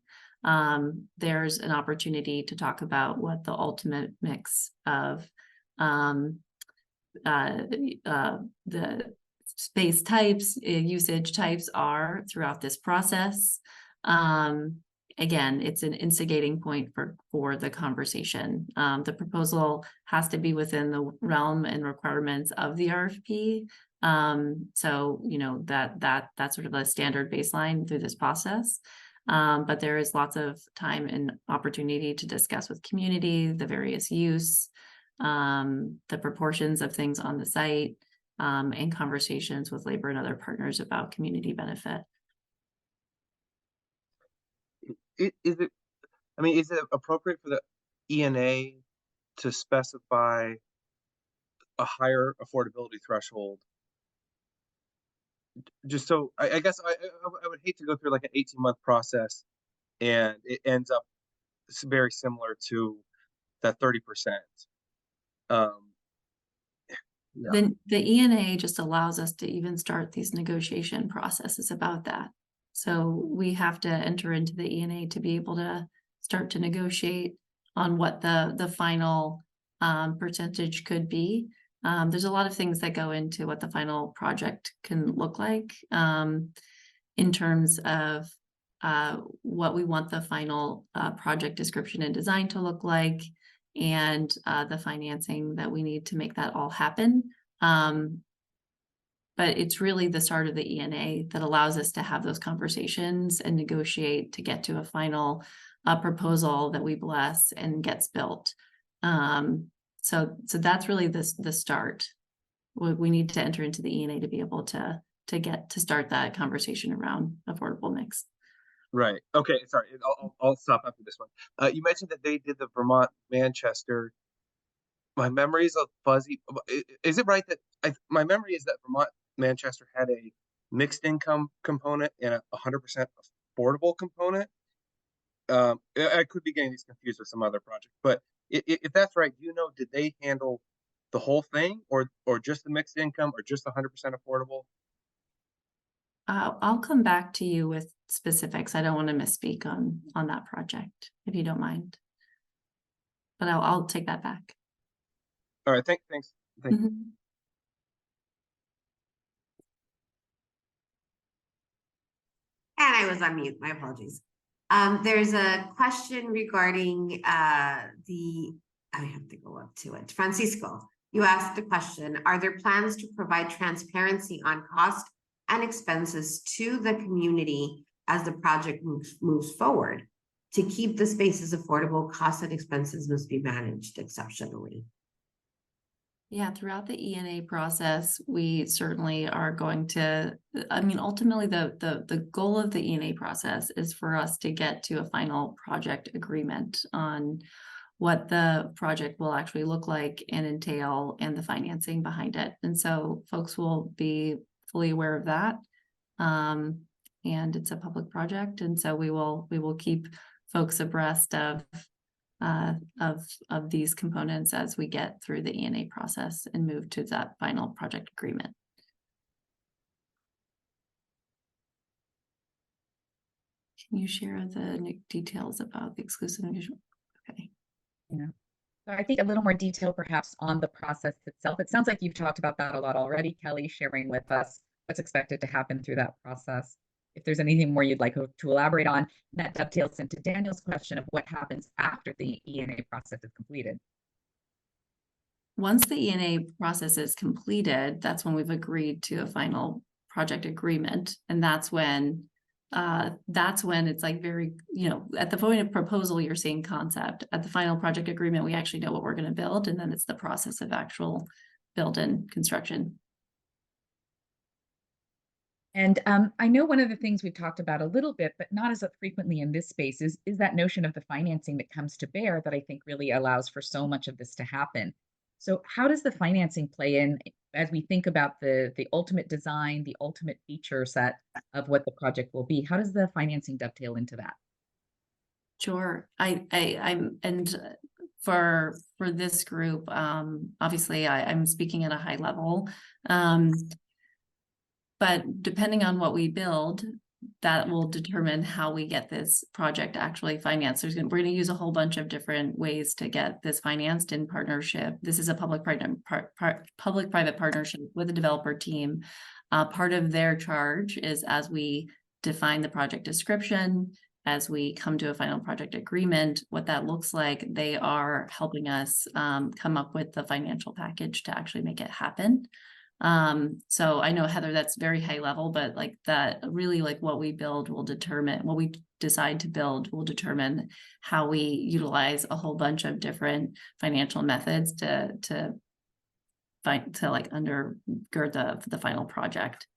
There's an opportunity to talk about what the ultimate mix of the space types, usage types are throughout this process. Again, it's an instigating point for the conversation. The proposal has to be within the realm and requirements of the RFP. So, that's sort of a standard baseline through this process. But there is lots of time and opportunity to discuss with community, the various use, the proportions of things on the site, and conversations with labor and other partners about community benefit. Is it appropriate for the ENA to specify a higher affordability threshold? Just so I guess I would hate to go through like an 18-month process and it ends up very similar to that 30%. Then the ENA just allows us to even start these negotiation processes about that. So we have to enter into the ENA to be able to start to negotiate on what the final percentage could be. There's a lot of things that go into what the final project can look like in terms of what we want the final project description and design to look like, and the financing that we need to make that all happen. But it's really the start of the ENA that allows us to have those conversations and negotiate to get to a final proposal that we bless and gets built. So that's really the start. We need to enter into the ENA to be able to start that conversation around affordable mix. Right. Okay. Sorry. I'll stop after this one. You mentioned that they did the Vermont Manchester. My memory is a fuzzy. Is it right that my memory is that Vermont Manchester had a mixed income component and a 100% affordable component? I could be getting these confused with some other project, but if that's right, did they handle the whole thing, or just the mixed income, or just 100% affordable? I'll come back to you with specifics. I don't want to misspeak on that project, if you don't mind. But I'll take that back. All right, thanks. Mhm. And I was on mute, my apologies. There's a question regarding I have to go up to it. Francisco, you asked the question, are there plans to provide transparency on cost and expenses to the community as the project moves forward? To keep the spaces affordable, costs and expenses must be managed exceptionally. Yeah, throughout the ENA process, we certainly are going to, I mean, ultimately the goal of the ENA process is for us to get to a final project agreement on what the project will actually look like and entail and the financing behind it. And so folks will be fully aware of that. And it's a public project. And so we will keep folks abreast of these components as we get through the ENA process and move to that final project agreement. Can you share the details about the exclusive engagement? Okay. Yeah. So I think a little more detail perhaps on the process itself. It sounds like you've talked about that a lot already, Kelly, sharing with us what's expected to happen through that process. If there's anything more you'd like to elaborate on, that dovetails into Daniel's question of what happens after the ENA process is completed. Once the ENA process is completed, that's when we've agreed to a final project agreement. And that's when it's like very, at the point of proposal, you're seeing concept. At the final project agreement, we actually know what we're going to build. And then it's the process of actual build and construction. And I know one of the things we've talked about a little bit, but not as frequently in this space, is that notion of the financing that comes to bear that I think really allows for so much of this to happen. So how does the financing play in as we think about the ultimate design, the ultimate feature set of what the project will be? How does the financing dovetail into that? Sure. For this group, obviously I'm speaking at a high level. But depending on what we build, that will determine how we get this project actually financed. We're going to use a whole bunch of different ways to get this financed in partnership. This is a public-private partnership with the developer team. Part of their charge is as we define the project description, as we come to a final project agreement, what that looks like, they are helping us come up with the financial package to actually make it happen. So I know, Heather, that's very high level, but like that really, like what we build will determine, what we decide to build will determine how we utilize a whole bunch of different financial methods to like undergird the final project.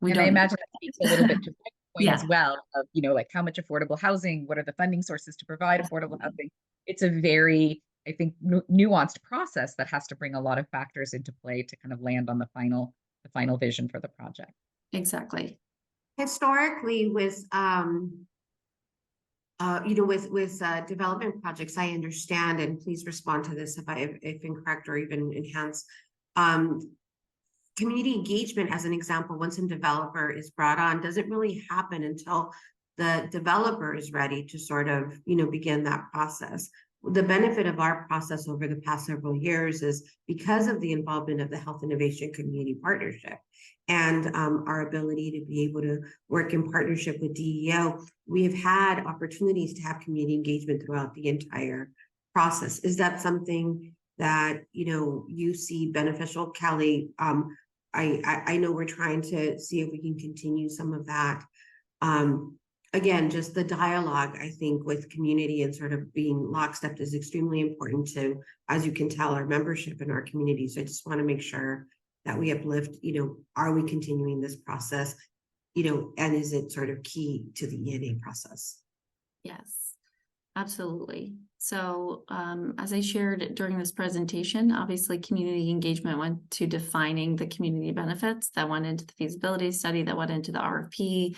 I imagine that speaks a little bit to my point as well of, like how much affordable housing, what are the funding sources to provide affordable housing? It's a very, I think, nuanced process that has to bring a lot of factors into play to kind of land on the final vision for the project. Exactly. Historically, with development projects, I understand, and please respond to this if incorrect or even enhance. Community engagement, as an example, once a developer is brought on, doesn't really happen until the developer is ready to sort of, begin that process. The benefit of our process over the past several years is because of the involvement of the Health Innovation Community Partnership and our ability to be able to work in partnership with DEO, we have had opportunities to have community engagement throughout the entire process. Is that something that, you see beneficial, Kelly? I know we're trying to see if we can continue some of that. Again, just the dialogue, I think, with community and sort of being lockstep is extremely important to, as you can tell, our membership in our community. So I just want to make sure that we uplift, are we continuing this process, and is it sort of key to the ENA process? Yes, absolutely. So as I shared during this presentation, obviously community engagement went to defining the community benefits that went into the feasibility study, that went into the RFP.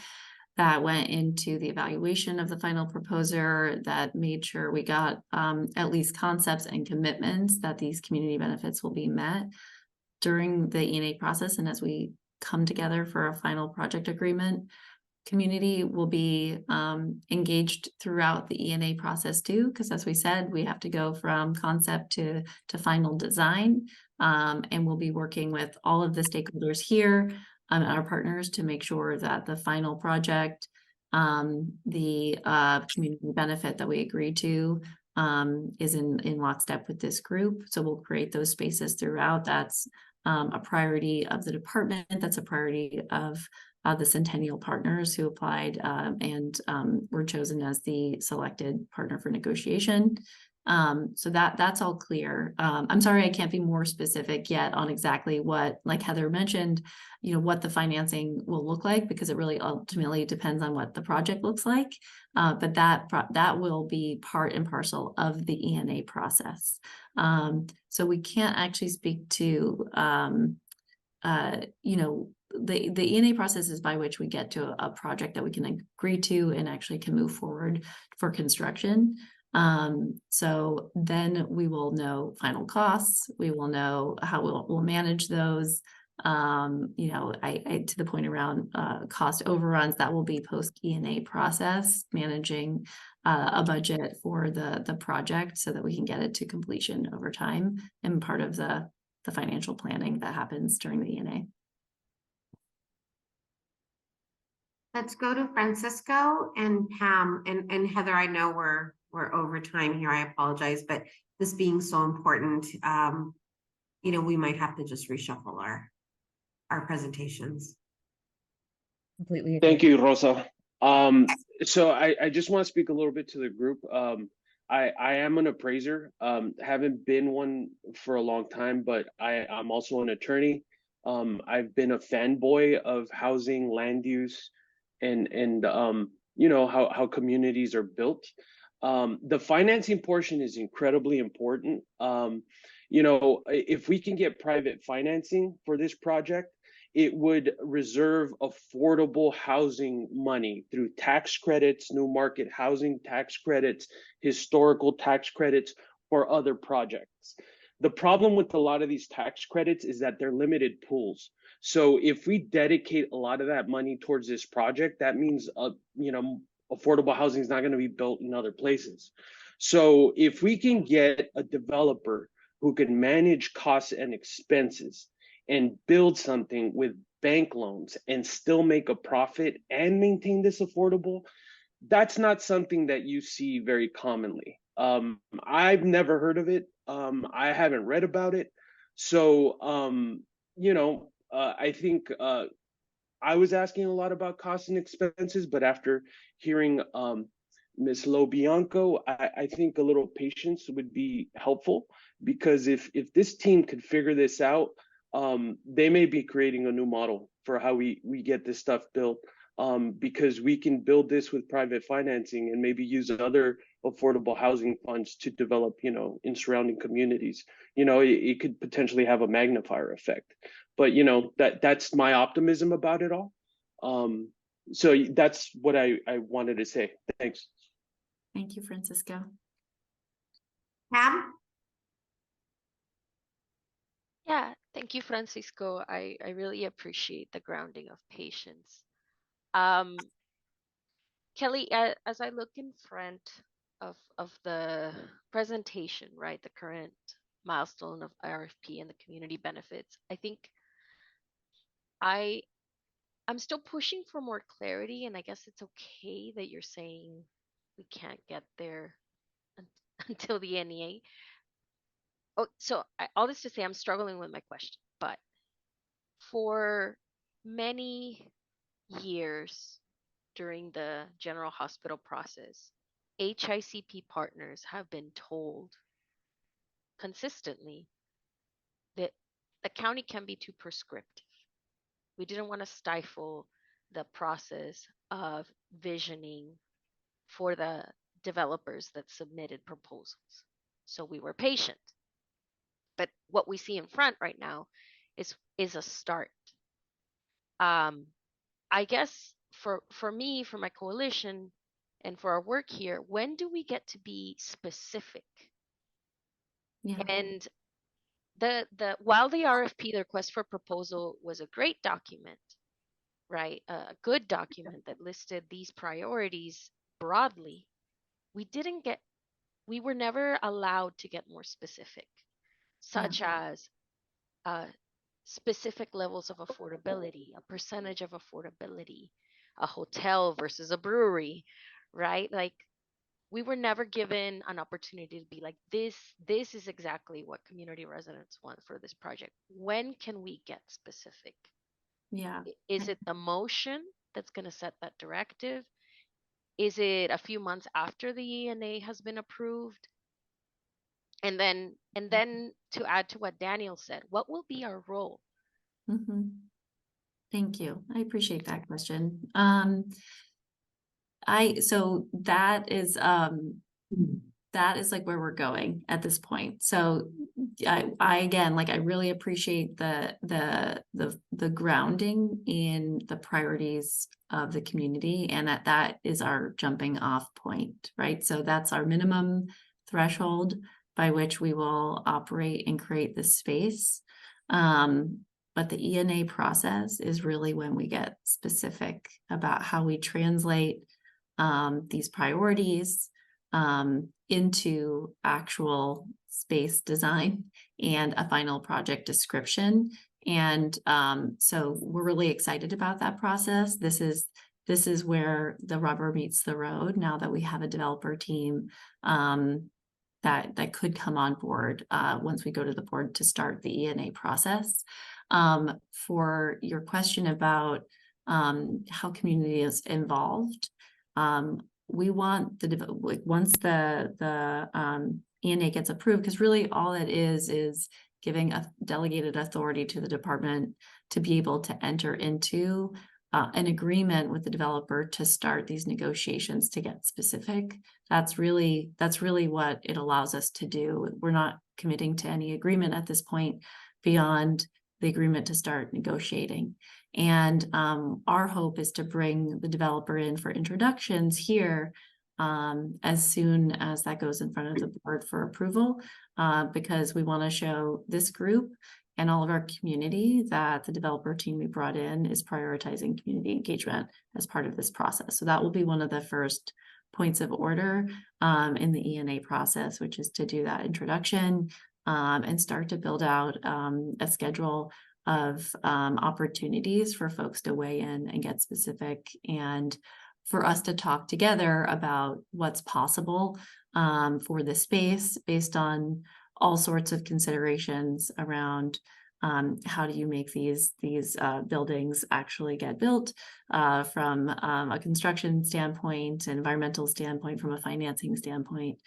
that went into the evaluation of the final proposer, that made sure we got at least concepts and commitments that these community benefits will be met during the E&A process. And as we come together for a final project agreement, community will be engaged throughout the E&A process too, because as we said, we have to go from concept to final design. And we'll be working with all of the stakeholders here, our partners, to make sure that the final project, the community benefit that we agreed to is in lockstep with this group. So we'll create those spaces throughout. That's a priority of the department. That's a priority of the Centennial partners who applied and were chosen as the selected partner for negotiation. So that's all clear. I'm sorry, I can't be more specific yet on exactly what, like Heather mentioned, what the financing will look like, because it really ultimately depends on what the project looks like. But that will be part and parcel of the E&A process. So we can't actually speak to, the E&A process is by which we get to a project that we can agree to and actually can move forward for construction. So then we will know final costs. We will know how we'll manage those. To the point around cost overruns, that will be post E&A process, managing a budget for the project so that we can get it to completion over time, and part of the financial planning that happens during the E&A. Let's go to Francisco and Pam and Heather. I know we're over time here. I apologize, but this being so important, we might have to just reshuffle our presentations. Completely. Thank you, Rosa. So I just want to speak a little bit to the group. I am an appraiser, haven't been one for a long time, but I'm also an attorney. I've been a fanboy of housing, land use, and how communities are built. The financing portion is incredibly important. If we can get private financing for this project, it would reserve affordable housing money through tax credits, new market housing tax credits, historical tax credits for other projects. The problem with a lot of these tax credits is that they're limited pools. So if we dedicate a lot of that money towards this project, that means, affordable housing is not going to be built in other places. So if we can get a developer who can manage costs and expenses and build something with bank loans and still make a profit and maintain this affordable, that's not something that you see very commonly. I've never heard of it. I haven't read about it. So, I think I was asking a lot about costs and expenses, but after hearing Ms. Lobianco, I think a little patience would be helpful, because if this team could figure this out, they may be creating a new model for how we get this stuff built, because we can build this with private financing and maybe use other affordable housing funds to develop, in surrounding communities. It could potentially have a magnifier effect. But that's my optimism about it all. So that's what I wanted to say. Thanks. Thank you, Francisco. Pam? Yeah, thank you, Francisco. I really appreciate the grounding of patience. Kelly, as I look in front of the presentation, right, the current milestone of RFP and the community benefits, I think I'm still pushing for more clarity, and I guess it's okay that you're saying we can't get there until the NEA. Oh, so all this to say, I'm struggling with my question, but for many years during the general hospital process, HICP partners have been told consistently that the county can be too prescriptive. We didn't want to stifle the process of visioning for the developers that submitted proposals. So we were patient. But what we see in front right now is a start. I guess for me, for my coalition, and for our work here, when do we get to be specific? Yeah. And while the RFP, the request for proposal, was a great document, right? A good document that listed these priorities broadly, we were never allowed to get more specific, such as specific levels of affordability, a percentage of affordability, a hotel versus a brewery, right? Like, we were never given an opportunity to be like, this is exactly what community residents want for this project. When can we get specific? Yeah. Is it the motion that's going to set that directive? Is it a few months after the ENA has been approved? And then to add to what Daniel said, what will be our role? Thank you. I appreciate that question. So that is like where we're going at this point. So I again, like, I really appreciate the grounding in the priorities of the community, and that is our jumping off point, right? So that's our minimum threshold by which we will operate and create this space. But the ENA process is really when we get specific about how we translate these priorities into actual space design and a final project description. And so we're really excited about that process. This is where the rubber meets the road now that we have a developer team that could come on board once we go to the board to start the ENA process. For your question about how community is involved, we want once the ENA gets approved, because really all it is giving a delegated authority to the department to be able to enter into an agreement with the developer to start these negotiations to get specific. That's really what it allows us to do. We're not committing to any agreement at this point beyond the agreement to start negotiating. And our hope is to bring the developer in for introductions here as soon as that goes in front of the board for approval, because we want to show this group and all of our community that the developer team we brought in is prioritizing community engagement as part of this process. So that will be one of the first points of order in the ENA process, which is to do that introduction and start to build out a schedule of opportunities for folks to weigh in and get specific, and for us to talk together about what's possible for the space based on all sorts of considerations around how do you make these buildings actually get built from a construction standpoint, an environmental standpoint, from a financing standpoint.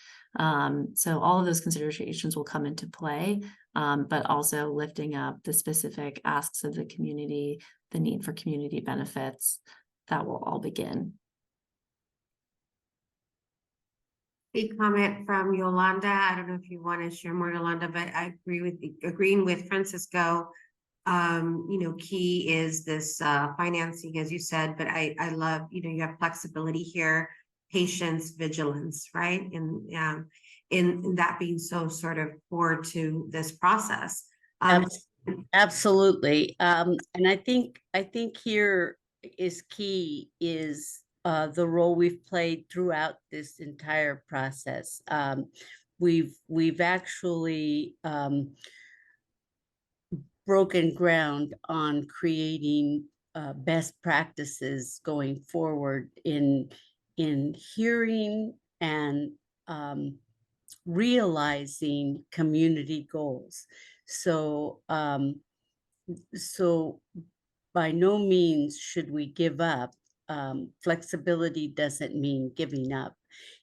So all of those considerations will come into play, but also lifting up the specific asks of the community, the need for community benefits, that will all begin. A comment from Yolanda. I don't know if you want to share more, Yolanda, but I agreeing with Francisco. Key is this financing, as you said, but I love, you have flexibility here, patience, vigilance, right? And in that being so sort of core to this process. Absolutely. And I think here is key is the role we've played throughout this entire process. We've actually broken ground on creating best practices going forward in hearing and realizing community goals. So by no means should we give up. Flexibility doesn't mean giving up.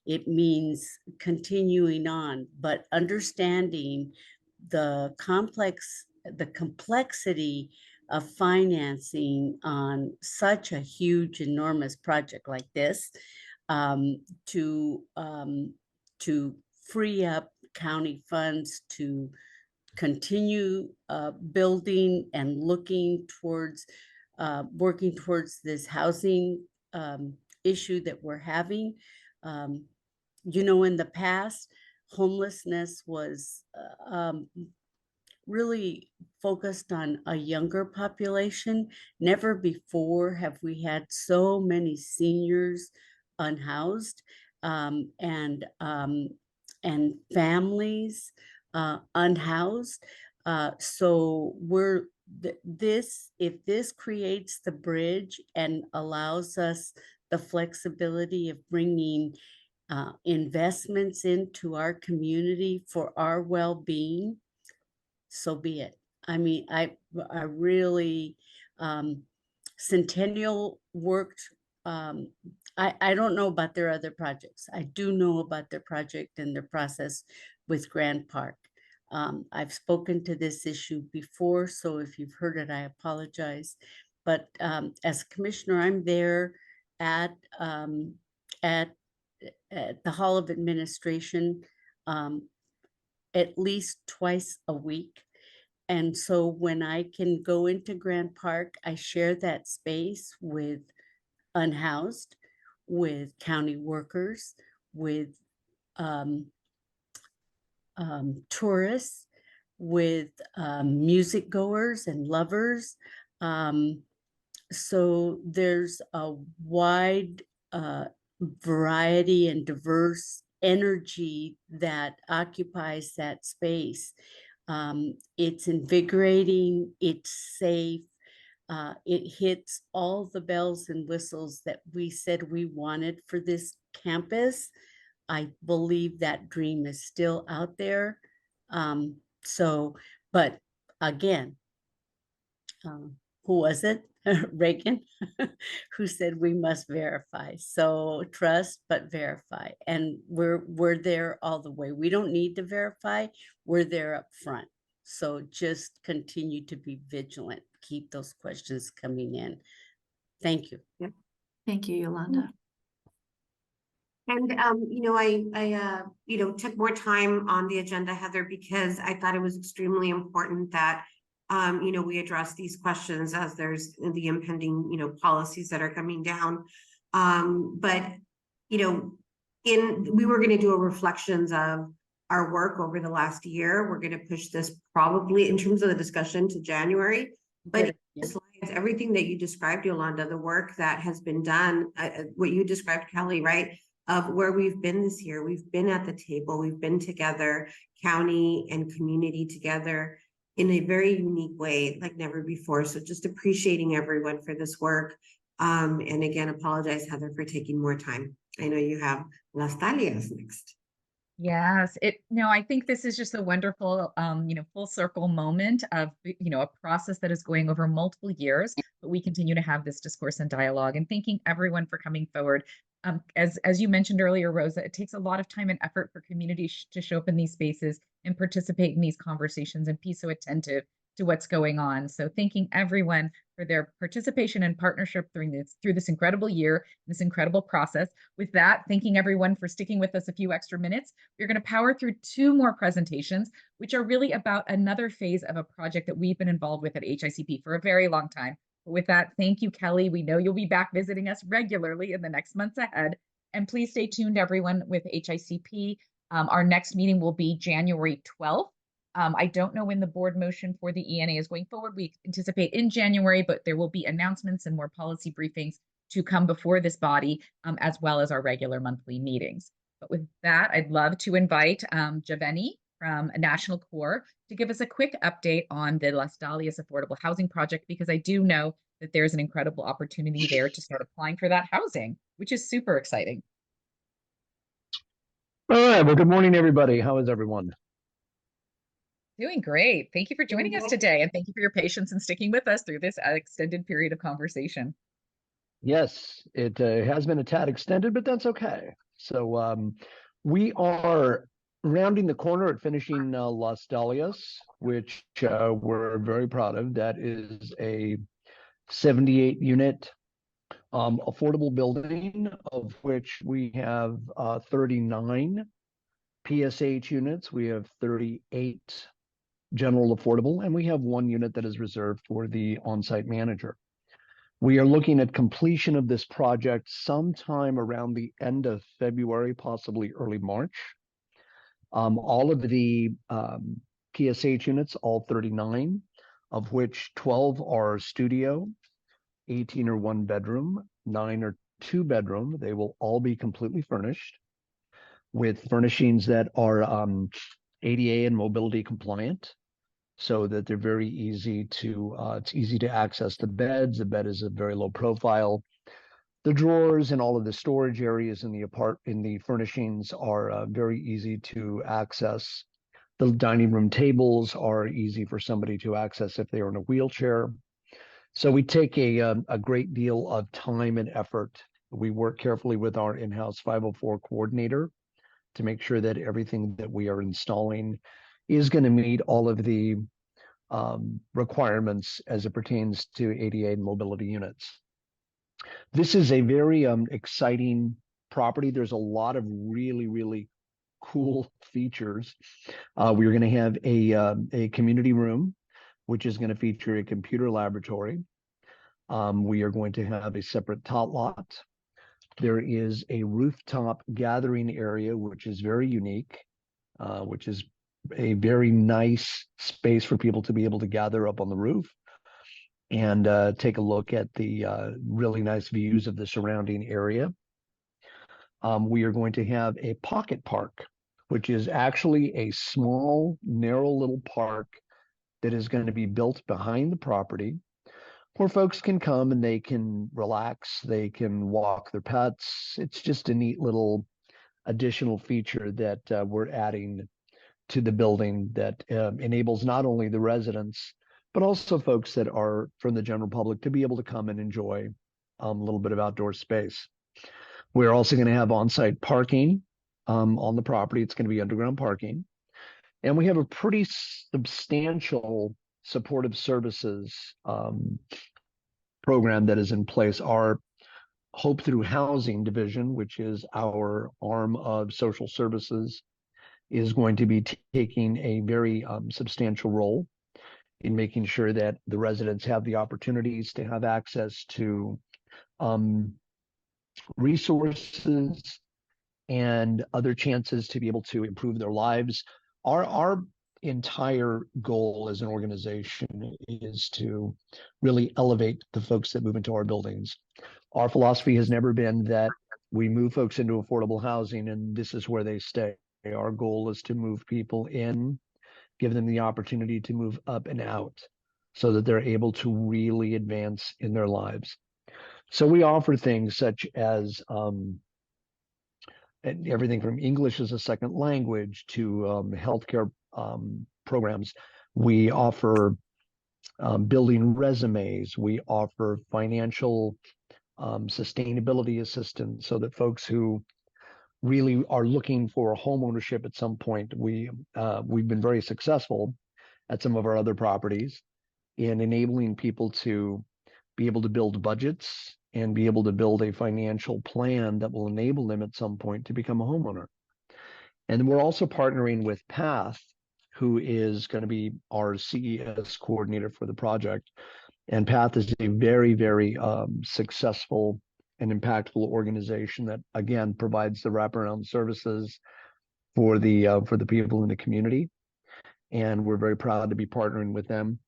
It means continuing on, but understanding the complexity of financing on such a huge, enormous project like this, to free up county funds to continue building and looking towards working towards this housing issue that we're having. You know, in the past, homelessness was really focused on a younger population. Never before have we had so many seniors unhoused, and families unhoused. So if this creates the bridge and allows us the flexibility of bringing investments into our community for our well-being, so be it. I mean, I really, Centennial worked, I don't know about their other projects. I do know about their project and their process with Grand Park. I've spoken to this issue before, so if you've heard it, I apologize. But as commissioner, I'm there at the Hall of Administration at least twice a week. And so when I can go into Grand Park, I share that space with unhoused, with county workers, with tourists, with music goers and lovers. So there's a wide variety and diverse energy that occupies that space. It's invigorating, it's safe, it hits all the bells and whistles that we said we wanted for this campus. I believe that dream is still out there. But again, who was it? Reagan, who said we must verify. So trust, but verify. And we're there all the way. We don't need to verify. We're there up front. So just continue to be vigilant. Keep those questions coming in. Thank you. Yep. Thank you, Yolanda. And you know, I took more time on the agenda, Heather, because I thought it was extremely important that we address these questions as there's the impending, policies that are coming down. But we were going to do a reflections of our work over the last year. We're going to push this probably in terms of the discussion to January. But slides, everything that you described, Yolanda, the work that has been done, what you described, Kelly, right? Of where we've been this year, we've been at the table, we've been together, county and community together in a very unique way, like never before. So just appreciating everyone for this work. And again, apologize, Heather, for taking more time. I know you have Las Dalias next. Yes, I think this is just a wonderful, full circle moment of, a process that is going over multiple years, but we continue to have this discourse and dialogue, and thanking everyone for coming forward. As you mentioned earlier, Rosa, it takes a lot of time and effort for communities to show up in these spaces and participate in these conversations and be so attentive to what's going on. So thanking everyone for their participation and partnership through this incredible year, this incredible process. With that, thanking everyone for sticking with us a few extra minutes. We're going to power through 2 more presentations, which are really about another phase of a project that we've been involved with at HICP for a very long time. But with that, thank you, Kelly. We know you'll be back visiting us regularly in the next months ahead. And please stay tuned, everyone, with HICP. Our next meeting will be January 12th. I don't know when the board motion for the ENA is going forward. We anticipate in January, but there will be announcements and more policy briefings to come before this body, as well as our regular monthly meetings. But with that, I'd love to invite Javeni from National Core to give us a quick update on the Las Dalias Affordable Housing Project, because I do know that there's an incredible opportunity there to start applying for that housing, which is super exciting. All right. Well, good morning, everybody. How is everyone? Doing great. Thank you for joining us today, and thank you for your patience and sticking with us through this extended period of conversation. Yes, it has been a tad extended, but that's okay. So we are rounding the corner at finishing Las Dalias, which we're very proud of. That is a 78-unit affordable building, of which we have 39 PSH units. We have 38 general affordable, and we have 1 unit that is reserved for the on-site manager. We are looking at completion of this project sometime around the end of February, possibly early March. All of the PSH units, all 39, of which 12 are studio, 18 are one bedroom, 9 are two bedroom. They will all be completely furnished with furnishings that are ADA and mobility compliant, so that they're very easy to it's easy to access the beds. The bed is a very low profile. The drawers and all of the storage areas in the furnishings are very easy to access. The dining room tables are easy for somebody to access if they are in a wheelchair. So we take a great deal of time and effort. We work carefully with our in-house 504 coordinator to make sure that everything that we are installing is going to meet all of the requirements as it pertains to ADA and mobility units. This is a very exciting property. There's a lot of really, really cool features. We're going to have a community room, which is going to feature a computer laboratory. We are going to have a separate tot lot. There is a rooftop gathering area, which is very unique, which is a very nice space for people to be able to gather up on the roof and take a look at the really nice views of the surrounding area. We are going to have a pocket park, which is actually a small, narrow little park that is going to be built behind the property, where folks can come and they can relax, they can walk their pets. It's just a neat little additional feature that we're adding to the building that enables not only the residents, but also folks that are from the general public to be able to come and enjoy a little bit of outdoor space. We're also going to have on-site parking on the property. It's going to be underground parking. And we have a pretty substantial supportive services program that is in place. Our Hope Through Housing division, which is our arm of social services, is going to be taking a very substantial role in making sure that the residents have the opportunities to have access to resources and other chances to be able to improve their lives. Our entire goal as an organization is to really elevate the folks that move into our buildings. Our philosophy has never been that we move folks into affordable housing and this is where they stay. Our goal is to move people in, give them the opportunity to move up and out so that they're able to really advance in their lives. So we offer things such as everything from English as a second language to healthcare programs. We offer building resumes. We offer financial sustainability assistance so that folks who really are looking for home ownership at some point, we've been very successful at some of our other properties in enabling people to be able to build budgets and be able to build a financial plan that will enable them at some point to become a homeowner. And we're also partnering with Path, who is going to be our CES coordinator for the project. And Path is a very, very successful and impactful organization that, again, provides the wraparound services for the people in the community. And we're very proud to be partnering with them.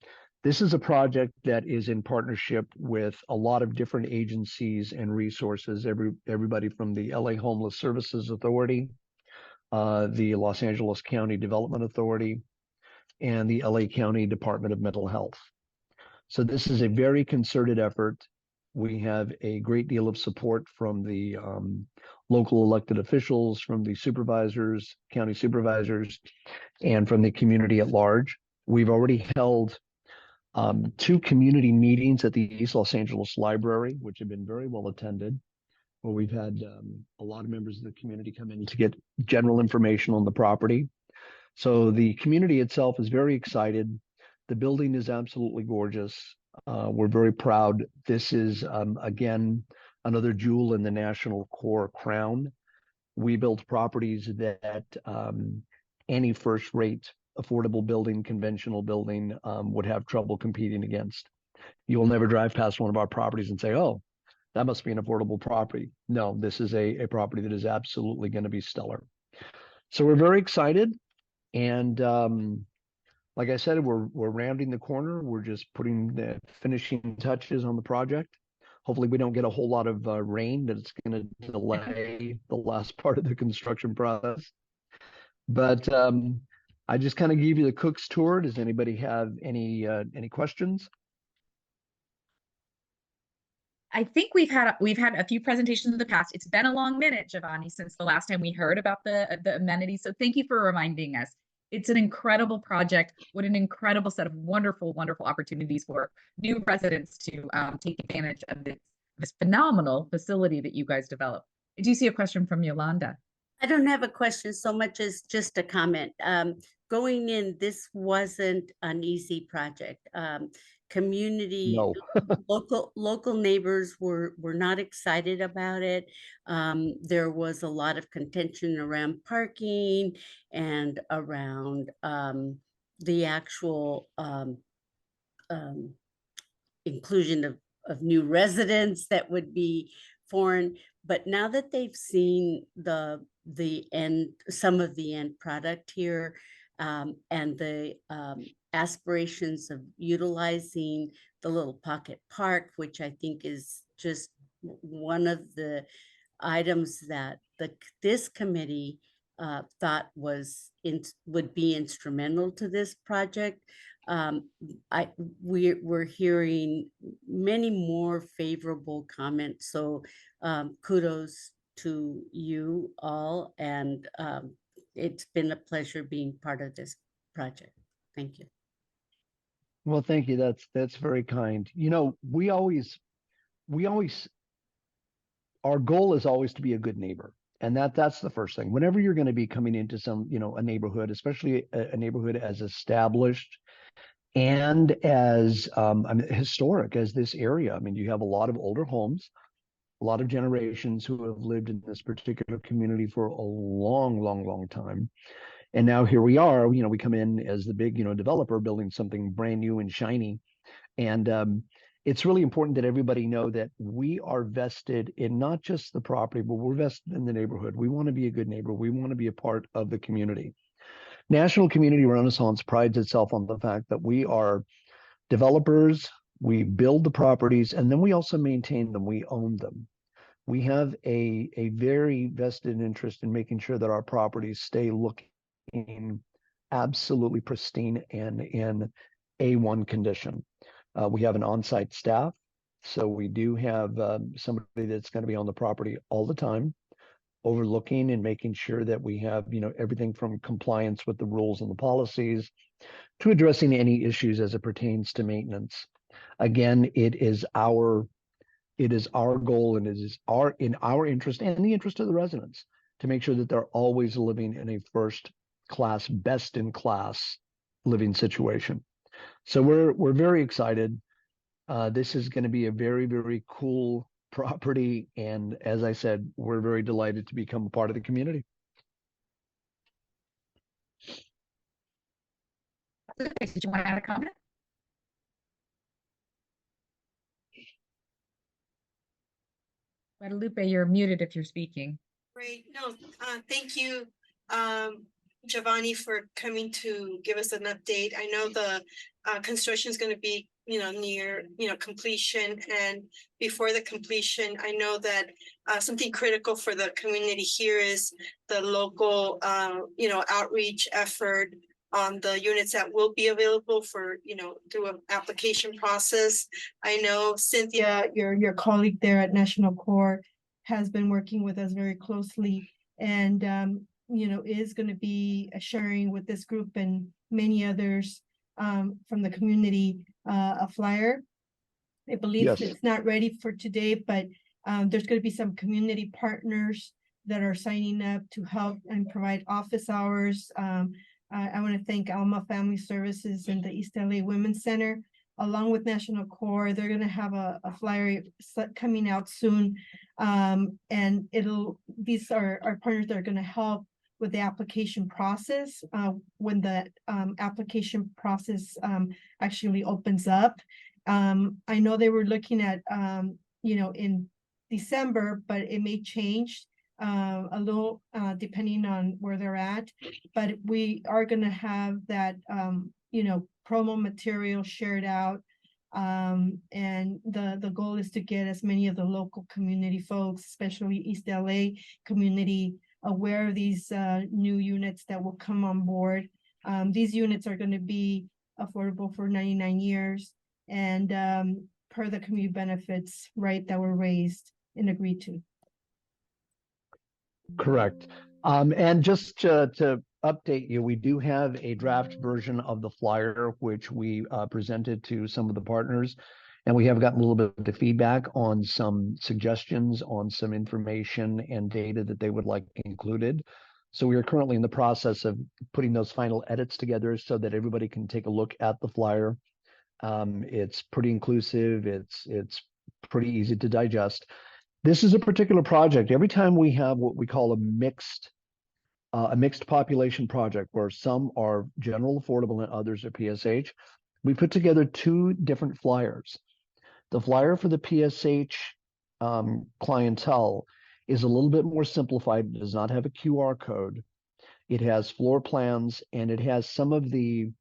This is a project that is in partnership with a lot of different agencies and resources, everybody from the LA Homeless Services Authority, the Los Angeles County Development Authority, and the LA County Department of Mental Health. So this is a very concerted effort. We have a great deal of support from the local elected officials, from the supervisors, county supervisors, and from the community at large. We've already held 2 community meetings at the East Los Angeles Library, which have been very well attended, where we've had a lot of members of the community come in to get general information on the property. So the community itself is very excited. The building is absolutely gorgeous. We're very proud. This is, again, another jewel in the National Core crown. We built properties that any first-rate affordable building, conventional building would have trouble competing against. You will never drive past one of our properties and say, oh, that must be an affordable property. No, this is a property that is absolutely going to be stellar. So we're very excited. And like I said, we're rounding the corner. We're just putting the finishing touches on the project. Hopefully we don't get a whole lot of rain that's going to delay the last part of the construction process. But I just kind of gave you the cook's tour. Does anybody have any questions? I think we've had a few presentations in the past. It's been a long minute, Giovanni, since the last time we heard about the amenities. So thank you for reminding us. It's an incredible project. What an incredible set of wonderful, wonderful opportunities for new residents to take advantage of this phenomenal facility that you guys developed. I do see a question from Yolanda. I don't have a question so much as just a comment. Going in, this wasn't an easy project. Community, No. local neighbors were not excited about it. There was a lot of contention around parking and around the actual inclusion of new residents that would be foreign. But now that they've seen some of the end product here, and the aspirations of utilizing the little pocket park, which I think is just one of the items that this committee thought would be instrumental to this project. We're hearing many more favorable comments. So kudos to you all, and it's been a pleasure being part of this project. Thank you. Well, thank you. That's very kind. You know, we always our goal is always to be a good neighbor. And that's the first thing. Whenever you're going to be coming into some, a neighborhood, especially a neighborhood as established and as historic as this area. I mean, you have a lot of older homes, a lot of generations who have lived in this particular community for a long, long, long time. And now here we are, we come in as the big, developer building something brand new and shiny. And it's really important that everybody know that we are vested in not just the property, but we're vested in the neighborhood. We want to be a good neighbor. We want to be a part of the community. National Community Renaissance prides itself on the fact that we are developers, we build the properties, and then we also maintain them. We own them. We have a very vested interest in making sure that our properties stay looking absolutely pristine and in A1 condition. We have an on-site staff, so we do have somebody that's going to be on the property all the time, overlooking and making sure that we have, everything from compliance with the rules and the policies to addressing any issues as it pertains to maintenance. Again, it is our goal, and it is in our interest and the interest of the residents to make sure that they're always living in a first class, best in class living situation. So we're very excited. This is going to be a very, very cool property. And as I said, we're very delighted to become a part of the community. Did you want to add a comment? Guadalupe, you're muted if you're speaking. Great. No, thank you, Giovanni, for coming to give us an update. I know the construction is going to be, near, completion. And before the completion, I know that something critical for the community here is the local, outreach effort on the units that will be available for, through an application process. I know Cynthia, your colleague there at National Corps, has been working with us very closely, and is going to be sharing with this group and many others from the community a flyer. I believe Yes. It's not ready for today, but there's going to be some community partners that are signing up to help and provide office hours. I want to thank Alma Family Services and the East LA Women's Center, along with National Corps. They're going to have a flyer coming out soon. And these are our partners that are going to help with the application process when the application process actually opens up. I know they were looking at, in December, but it may change a little depending on where they're at. But we are going to have that, promo material shared out. And the goal is to get as many of the local community folks, especially East LA community, aware of these new units that will come on board. These units are going to be affordable for 99 years and per the community benefits, right, that were raised and agreed to. Correct. And just to update you, we do have a draft version of the flyer, which we presented to some of the partners. And we have gotten a little bit of the feedback on some suggestions on some information and data that they would like included. So we are currently in the process of putting those final edits together so that everybody can take a look at the flyer. It's pretty inclusive. It's pretty easy to digest. This is a particular project. Every time we have what we call a mixed population project, where some are general affordable and others are PSH, we put together two different flyers. The flyer for the PSH clientele is a little bit more simplified. It does not have a QR code. It has floor plans, and it has some of the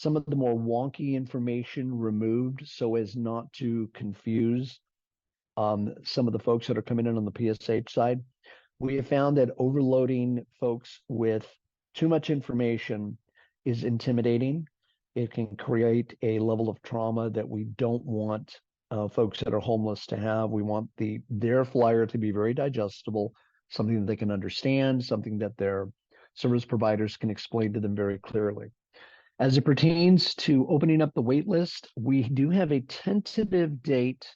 more wonky information removed so as not to confuse some of the folks that are coming in on the PSH side. We have found that overloading folks with too much information is intimidating. It can create a level of trauma that we don't want folks that are homeless to have. We want their flyer to be very digestible, something that they can understand, something that their service providers can explain to them very clearly. As it pertains to opening up the wait list, we do have a tentative date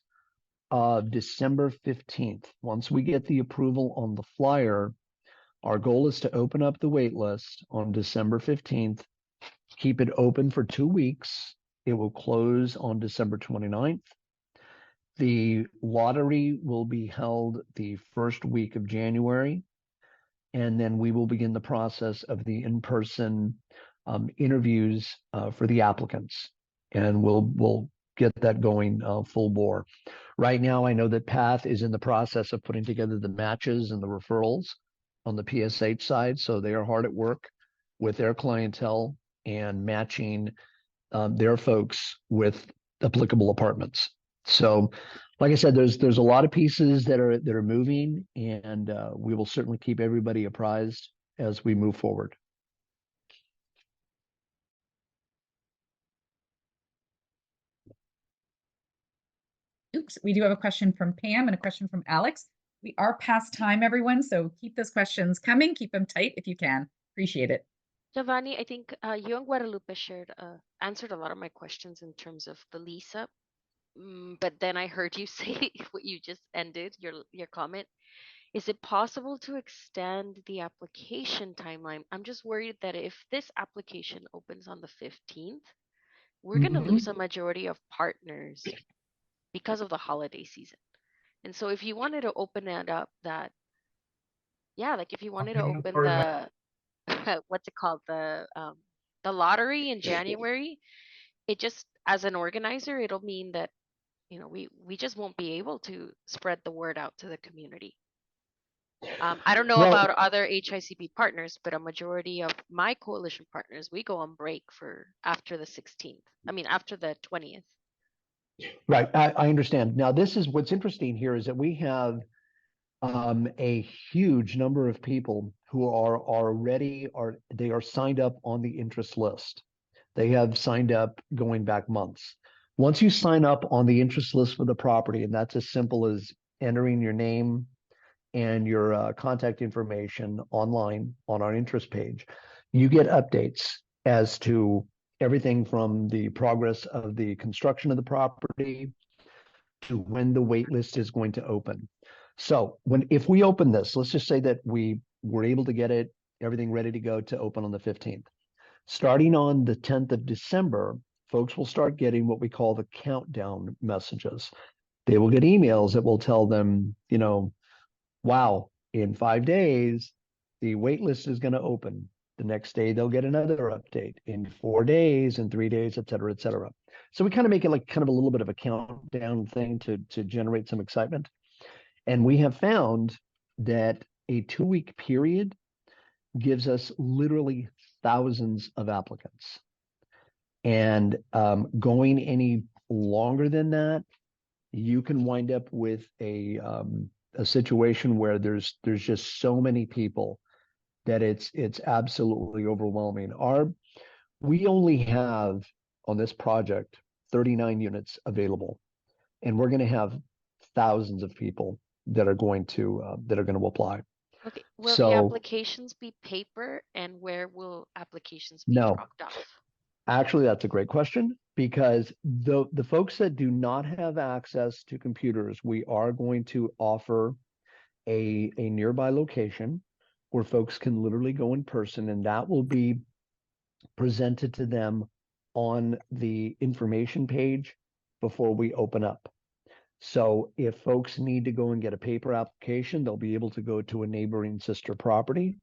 of December 15th. Once we get the approval on the flyer, our goal is to open up the wait list on December 15th, keep it open for 2 weeks. It will close on December 29th. The lottery will be held the first week of January, and then we will begin the process of the in-person interviews for the applicants, and we'll get that going full bore. Right now, I know that PATH is in the process of putting together the matches and the referrals on the PSH side, so they are hard at work with their clientele and matching their folks with applicable apartments. So, like I said, there's a lot of pieces that are moving, and we will certainly keep everybody apprised as we move forward. Oops, we do have a question from Pam and a question from Alex. We are past time, everyone, so keep those questions coming. Keep them tight if you can. Appreciate it. Giovanni, I think you and Guadalupe answered a lot of my questions in terms of the lease up. But then I heard you say what you just ended, your comment. Is it possible to extend the application timeline? I'm just worried that if this application opens on the 15th, we're going to lose a majority of partners because of the holiday season. And so if you wanted to open it up if you wanted to open the, what's it called? The lottery in January, it just, as an organizer, it'll mean that, we just won't be able to spread the word out to the community. I don't know about other HICP partners, but a majority of my coalition partners, we go on break for after the 16th. After the 20th. Right, I understand. Now, this is what's interesting here is that we have a huge number of people who they are signed up on the interest list. They have signed up going back months. Once you sign up on the interest list for the property, and that's as simple as entering your name and your contact information online on our interest page, you get updates as to everything from the progress of the construction of the property to when the wait list is going to open. So if we open this, let's just say that we were able to get everything ready to go to open on the 15th. Starting on the 10th of December, folks will start getting what we call the countdown messages. They will get emails that will tell them, wow, in 5 days, the wait list is going to open. The next day, they'll get another update. In 4 days, in 3 days, et cetera, et cetera. So we kind of make it like kind of a little bit of a countdown thing to generate some excitement. And we have found that a 2-week period gives us literally thousands of applicants. And going any longer than that, you can wind up with a situation where there's just so many people that it's absolutely overwhelming. We only have on this project 39 units available, and we're going to have thousands of people that are going to apply. Okay, will the So applications be paper, and where will applications be no, dropped off? actually, that's a great question, because the folks that do not have access to computers, we are going to offer a nearby location where folks can literally go in person, and that will be presented to them on the information page before we open up. So if folks need to go and get a paper application, they'll be able to go to a neighboring sister property.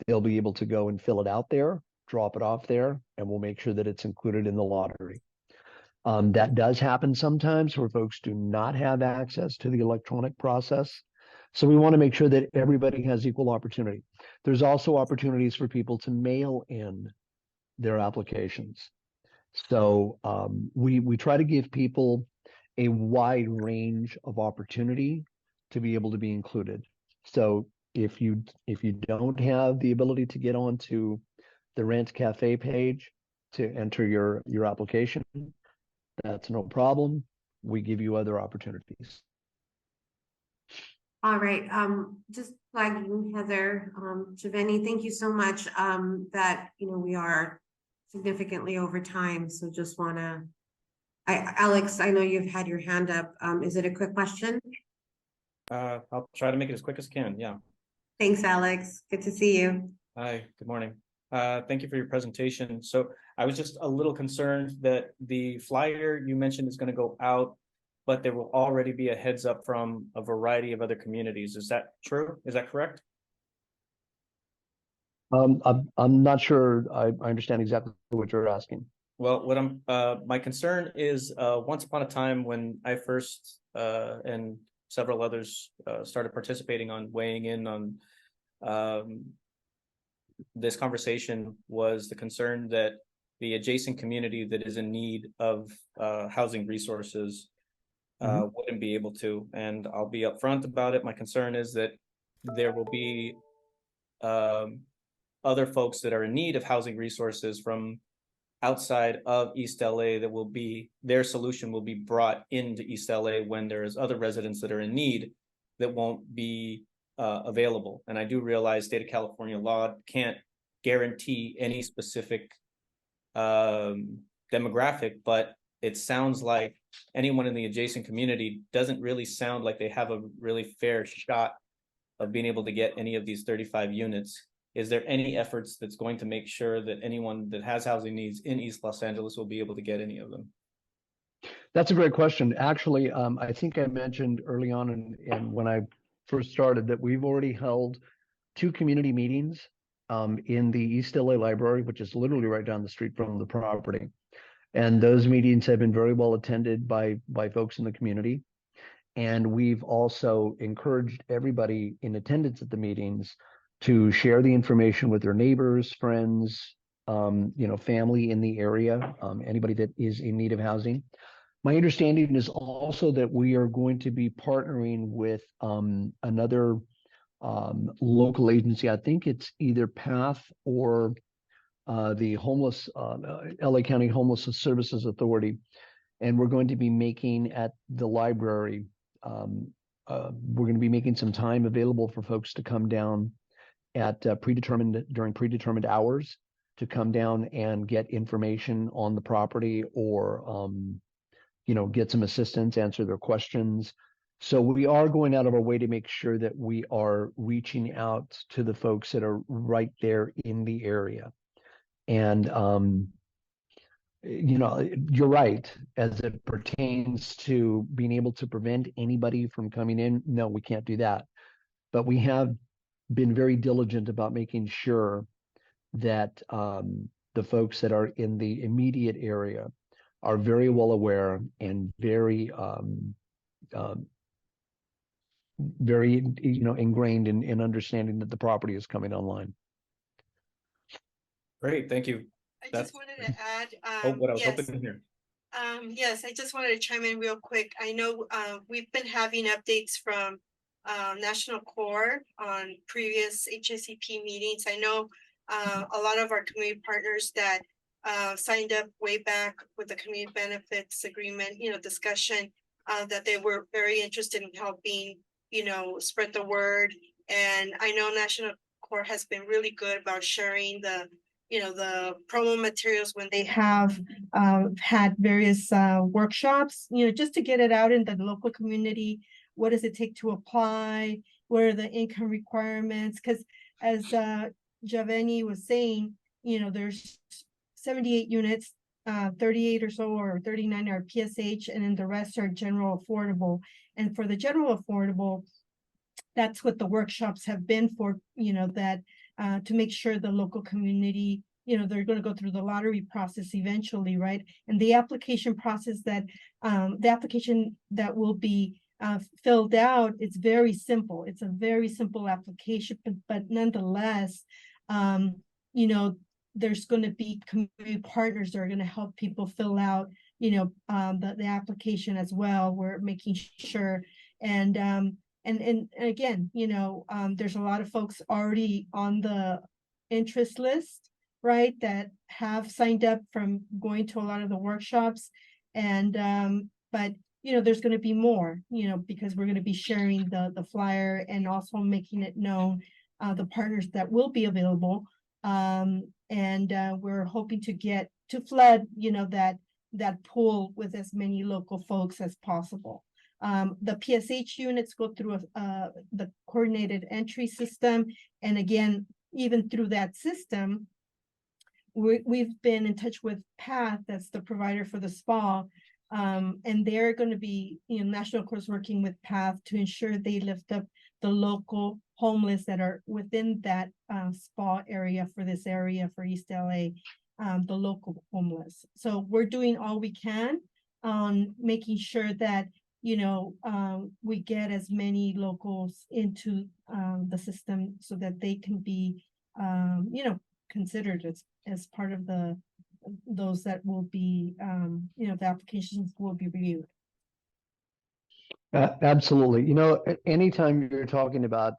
They'll be able to go and fill it out there, drop it off there, and we'll make sure that it's included in the lottery. That does happen sometimes where folks do not have access to the electronic process. So we want to make sure that everybody has equal opportunity. There's also opportunities for people to mail in their applications. So we try to give people a wide range of opportunity to be able to be included. So if you don't have the ability to get onto the Rent Cafe page to enter your application, that's no problem. We give you other opportunities. All right, just flagging Heather, Giovanni, thank you so much. That, we are significantly over time, so just wanna, Alex, I know you've had your hand up. Is it a quick question? I'll try to make it as quick as I can, yeah. Thanks, Alex. Good to see you. Hi, good morning. Thank you for your presentation. So I was just a little concerned that the flyer you mentioned is going to go out, but there will already be a heads up from a variety of other communities. Is that true? Is that correct? I'm not sure I understand exactly what you're asking. Well, my concern is once upon a time when I first and several others started participating on weighing in on this conversation, was the concern that the adjacent community that is in need of housing resources wouldn't be able to. And I'll be upfront about it. My concern is that there will be other folks that are in need of housing resources from outside of East LA that will be, their solution will be brought into East LA when there's other residents that are in need that won't be available. And I do realize state of California law can't guarantee any specific demographic, but it sounds like anyone in the adjacent community doesn't really sound like they have a really fair shot of being able to get any of these 35 units. Is there any efforts that's going to make sure that anyone that has housing needs in East Los Angeles will be able to get any of them? That's a great question. Actually, I think I mentioned early on and when I first started that we've already held 2 community meetings in the East LA Library, which is literally right down the street from the property. And those meetings have been very well attended by folks in the community. And we've also encouraged everybody in attendance at the meetings to share the information with their neighbors, friends, family in the area, anybody that is in need of housing. My understanding is also that we are going to be partnering with another local agency. I think it's either PATH or the homeless LA County Homeless Services Authority, and we're going to be making at the library. We're going to be making some time available for folks to come down at during predetermined hours to come down and get information on the property or get some assistance, answer their questions. So we are going out of our way to make sure that we are reaching out to the folks that are right there in the area. And you're right, as it pertains to being able to prevent anybody from coming in. No, we can't do that. But we have been very diligent about making sure that the folks that are in the immediate area are very well aware and very very ingrained in understanding that the property is coming online. Great, thank you. I That's just wanted to add, what I was yes. hoping to hear. Yes, I just wanted to chime in real quick. I know we've been having updates from National Core on previous HICP meetings. I know a lot of our community partners that signed up way back with the community benefits agreement, discussion, that they were very interested in helping, spread the word. And I know National Core has been really good about sharing the promo materials when they have had various workshops, just to get it out in the local community. What does it take to apply? What are the income requirements? Because as Javeni was saying, there's 78 units, 38 or so, or 39 are PSH, and then the rest are general affordable. And for the general affordable, that's what the workshops have been for, that to make sure the local community, they're going to go through the lottery process eventually, right? And the application process that will be filled out, it's very simple. It's a very simple application, but nonetheless, there's going to be community partners that are going to help people fill out, the application as well. We're making sure, and again, there's a lot of folks already on the interest list, right, that have signed up from going to a lot of the workshops. And but there's going to be more, because we're going to be sharing the flyer and also making it known the partners that will be available. And we're hoping to flood that pool with as many local folks as possible. The PSH units go through the coordinated entry system. And again, even through that system, we've been in touch with PATH, that's the provider for the spa. And they're going to be, National Core's working with PATH to ensure they lift up the local homeless that are within that spa area for this area for East LA, the local homeless. So we're doing all we can on making sure that we get as many locals into the system so that they can be, considered as part of those that will be, the applications will be reviewed. Absolutely. Anytime you're talking about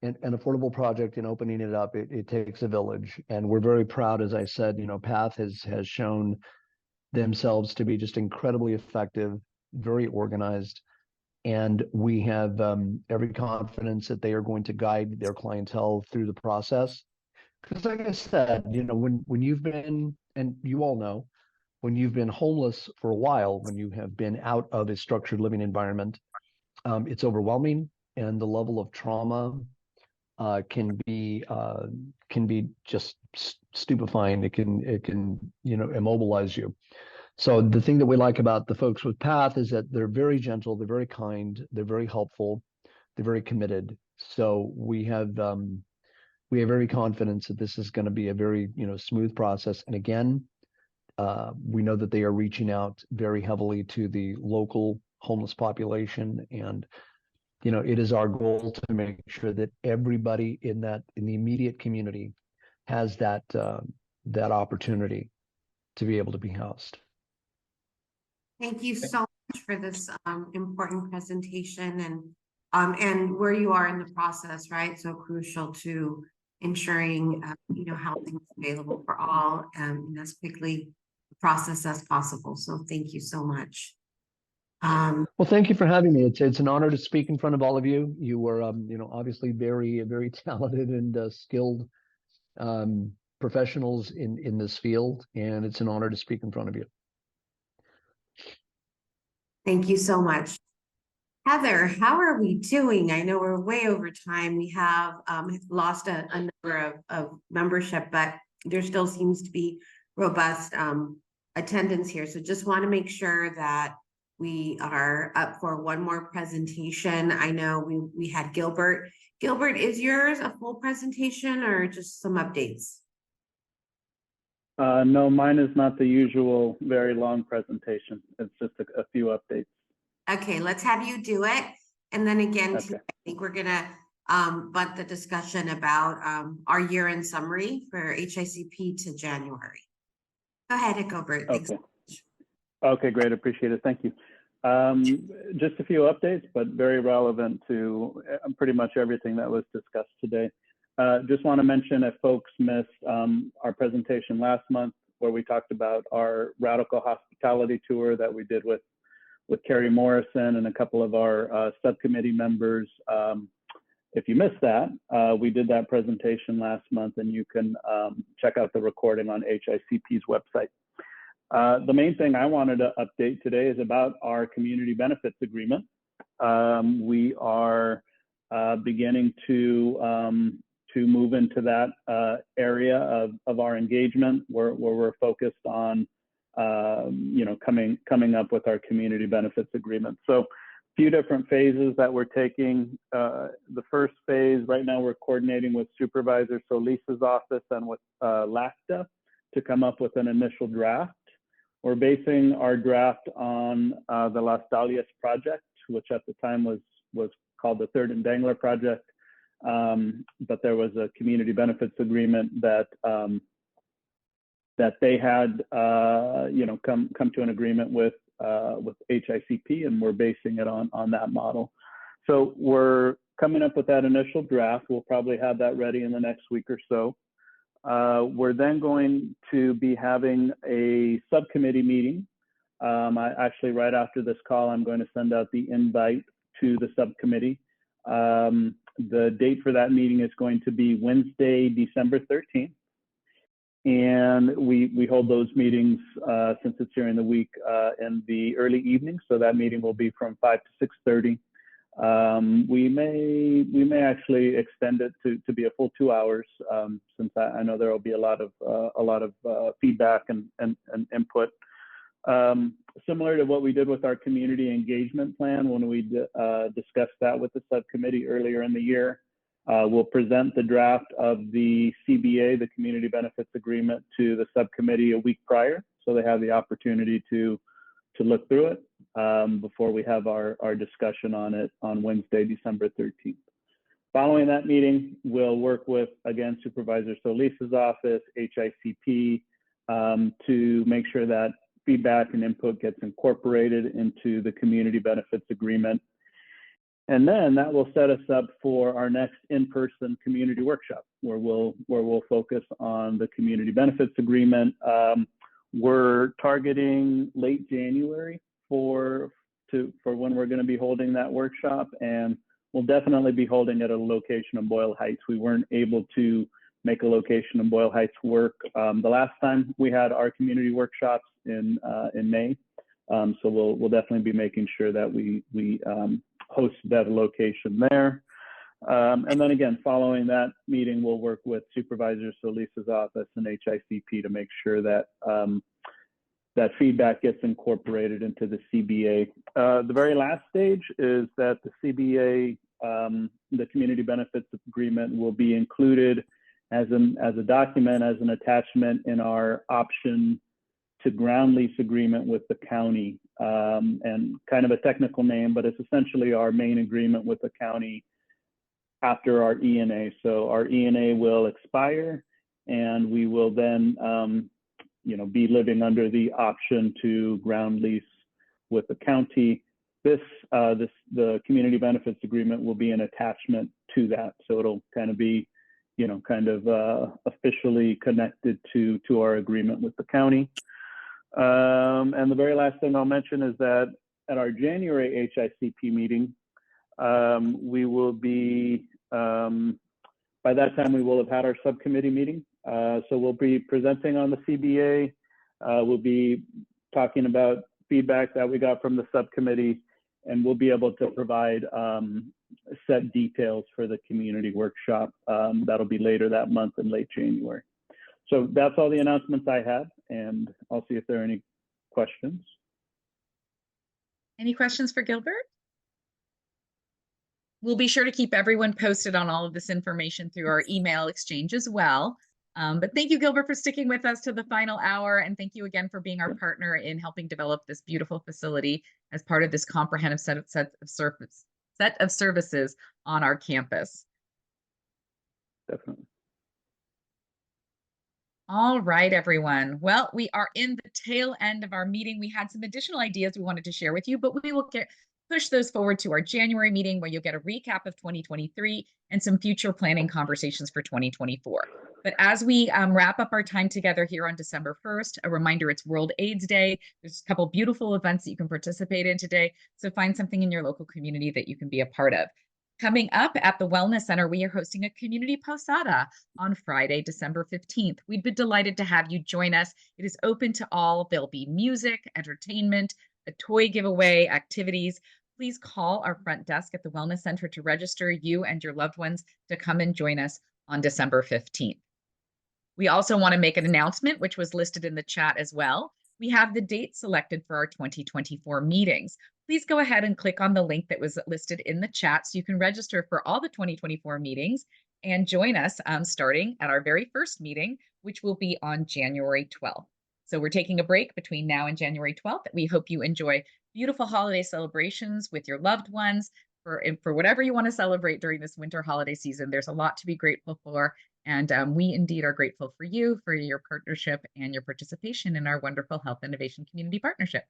an affordable project and opening it up, it takes a village. And we're very proud, as I said, PATH has shown themselves to be just incredibly effective, very organized. And we have every confidence that they are going to guide their clientele through the process. Because like I said, when you've been, and you all know, when you've been homeless for a while, when you have been out of a structured living environment, it's overwhelming, and the level of trauma can be just stupefying. It can immobilize you. So the thing that we like about the folks with PATH is that they're very gentle, they're very kind, they're very helpful, they're very committed. So we have every confidence that this is going to be a very smooth process. And again, we know that they are reaching out very heavily to the local homeless population, and it is our goal to make sure that everybody in the immediate community has that opportunity to be able to be housed. Thank you so much for this important presentation and where you are in the process, right? So crucial to ensuring housing is available for all and as quickly the process as possible. So thank you so much. Well, thank you for having me. It's an honor to speak in front of all of you. You were obviously very, very talented and skilled professionals in this field, and it's an honor to speak in front of you. Thank you so much. Heather, how are we doing? I know we're way over time. We have lost a number of membership, but there still seems to be robust attendance here. So just want to make sure that we are up for one more presentation. I know we had Gilbert. Gilbert, is yours a full presentation or just some updates? No, mine is not the usual very long presentation. It's just a few updates. Okay, let's have you do it. And then again, Okay. I think we're gonna butt the discussion about our year-end summary for HICP to January. Go ahead, Hickover. Thanks. Okay. Okay, great. Appreciate it. Thank you. Just a few updates, but very relevant to pretty much everything that was discussed today. Just want to mention if folks missed our presentation last month where we talked about our radical hospitality tour that we did with Carrie Morrison and a couple of our subcommittee members. If you missed that, we did that presentation last month, and you can check out the recording on HICP's website. The main thing I wanted to update today is about our community benefits agreement. We are beginning to move into that area of our engagement where we're focused on coming up with our community benefits agreement. So a few different phases that we're taking. The first phase, right now we're coordinating with Supervisor Solis's office and with LACTA to come up with an initial draft. We're basing our draft on the Las Dalias project, which at the time was called the Third and Dangler project. But there was a community benefits agreement that they had come to an agreement with HICP, and we're basing it on that model. So we're coming up with that initial draft. We'll probably have that ready in the next week or so. We're then going to be having a subcommittee meeting. Actually, right after this call, I'm going to send out the invite to the subcommittee. The date for that meeting is going to be Wednesday, December 13th. And we hold those meetings, since it's during the week, in the early evening. So that meeting will be from 5 to 6:30. We may actually extend it to be a full 2 hours, since I know there will be a lot of feedback and input. Similar to what we did with our community engagement plan when we discussed that with the subcommittee earlier in the year. We'll present the draft of the CBA, the Community Benefits Agreement, to the subcommittee a week prior, so they have the opportunity to look through it before we have our discussion on it on Wednesday, December 13th. Following that meeting, we'll work with, again, Supervisor Solis's office, HICP, to make sure that feedback and input gets incorporated into the Community Benefits Agreement. And then that will set us up for our next in-person community workshop, where we'll focus on the Community Benefits Agreement. We're targeting late January for when we're going to be holding that workshop, and we'll definitely be holding it at a location in Boyle Heights. We weren't able to make a location in Boyle Heights work the last time we had our community workshops in May. So we'll definitely be making sure that we host that location there. And then again, following that meeting, we'll work with Supervisor Solis's office and HICP to make sure that that feedback gets incorporated into the CBA. The very last stage is that the CBA, the Community Benefits Agreement, will be included as a document, as an attachment in our option to ground lease agreement with the county, and kind of a technical name, but it's essentially our main agreement with the county after our ENA. So our ENA will expire, and we will then be living under the option to ground lease with the county. The Community Benefits Agreement will be an attachment to that. So it'll kind of be, officially connected to our agreement with the county. And the very last thing I'll mention is that at our January HICP meeting, we will be, by that time, we will have had our subcommittee meeting. So we'll be presenting on the CBA. We'll be talking about feedback that we got from the subcommittee, and we'll be able to provide set details for the community workshop. That'll be later that month in late January. So that's all the announcements I had, and I'll see if there are any questions. Any questions for Gilbert? We'll be sure to keep everyone posted on all of this information through our email exchange as well. But thank you, Gilbert, for sticking with us to the final hour. And thank you again for being our partner in helping develop this beautiful facility as part of this comprehensive set of services on our campus. Definitely. All right, everyone. Well, we are in the tail end of our meeting. We had some additional ideas we wanted to share with you, but we will push those forward to our January meeting where you'll get a recap of 2023 and some future planning conversations for 2024. But as we wrap up our time together here on December 1st, a reminder, it's World AIDS Day. There's a couple beautiful events that you can participate in today. So find something in your local community that you can be a part of. Coming up at the Wellness Center, we are hosting a community posada on Friday, December 15th. We'd be delighted to have you join us. It is open to all. There'll be music, entertainment, a toy giveaway, activities. Please call our front desk at the Wellness Center to register you and your loved ones to come and join us on December 15th. We also want to make an announcement, which was listed in the chat as well. We have the date selected for our 2024 meetings. Please go ahead and click on the link that was listed in the chat so you can register for all the 2024 meetings and join us starting at our very first meeting, which will be on January 12th. So we're taking a break between now and January 12th. We hope you enjoy beautiful holiday celebrations with your loved ones for whatever you want to celebrate during this winter holiday season. There's a lot to be grateful for. And we indeed are grateful for you, for your partnership and your participation in our wonderful Health Innovation Community Partnership.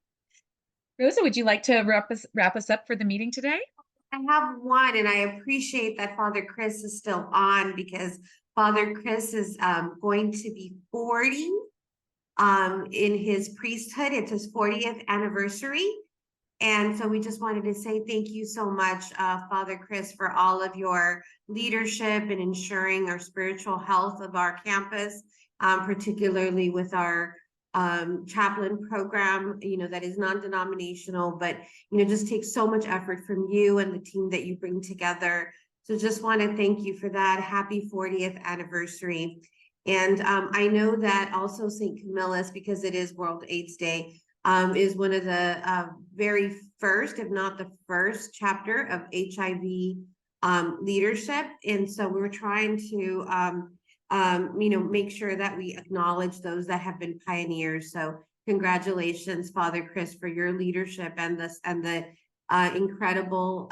Rosa, would you like to wrap us up for the meeting today? I have one, and I appreciate that Father Chris is still on because Father Chris is going to be 40 in his priesthood. It's his 40th anniversary. And so we just wanted to say thank you so much, Father Chris, for all of your leadership and ensuring our spiritual health of our campus, particularly with our chaplain program, that is non-denominational, but, just takes so much effort from you and the team that you bring together. So just want to thank you for that. Happy 40th anniversary. And I know that also St. Camillus, because it is World AIDS Day, is one of the very first, if not the first chapter of HIV leadership. And so we're trying to, make sure that we acknowledge those that have been pioneers. So congratulations, Father Chris, for your leadership and the incredible,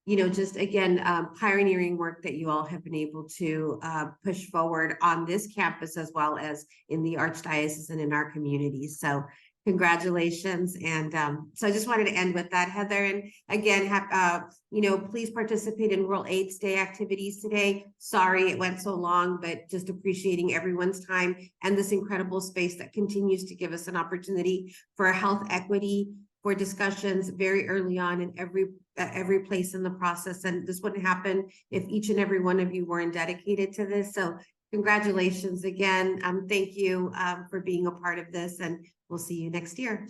just again, pioneering work that you all have been able to push forward on this campus as well as in the Archdiocese and in our communities. So congratulations. And so I just wanted to end with that, Heather. And again, please participate in World AIDS Day activities today. Sorry it went so long, but just appreciating everyone's time and this incredible space that continues to give us an opportunity for health equity, for discussions very early on in every place in the process. And this wouldn't happen if each and every one of you weren't dedicated to this. So congratulations again. Thank you for being a part of this, and we'll see you next year.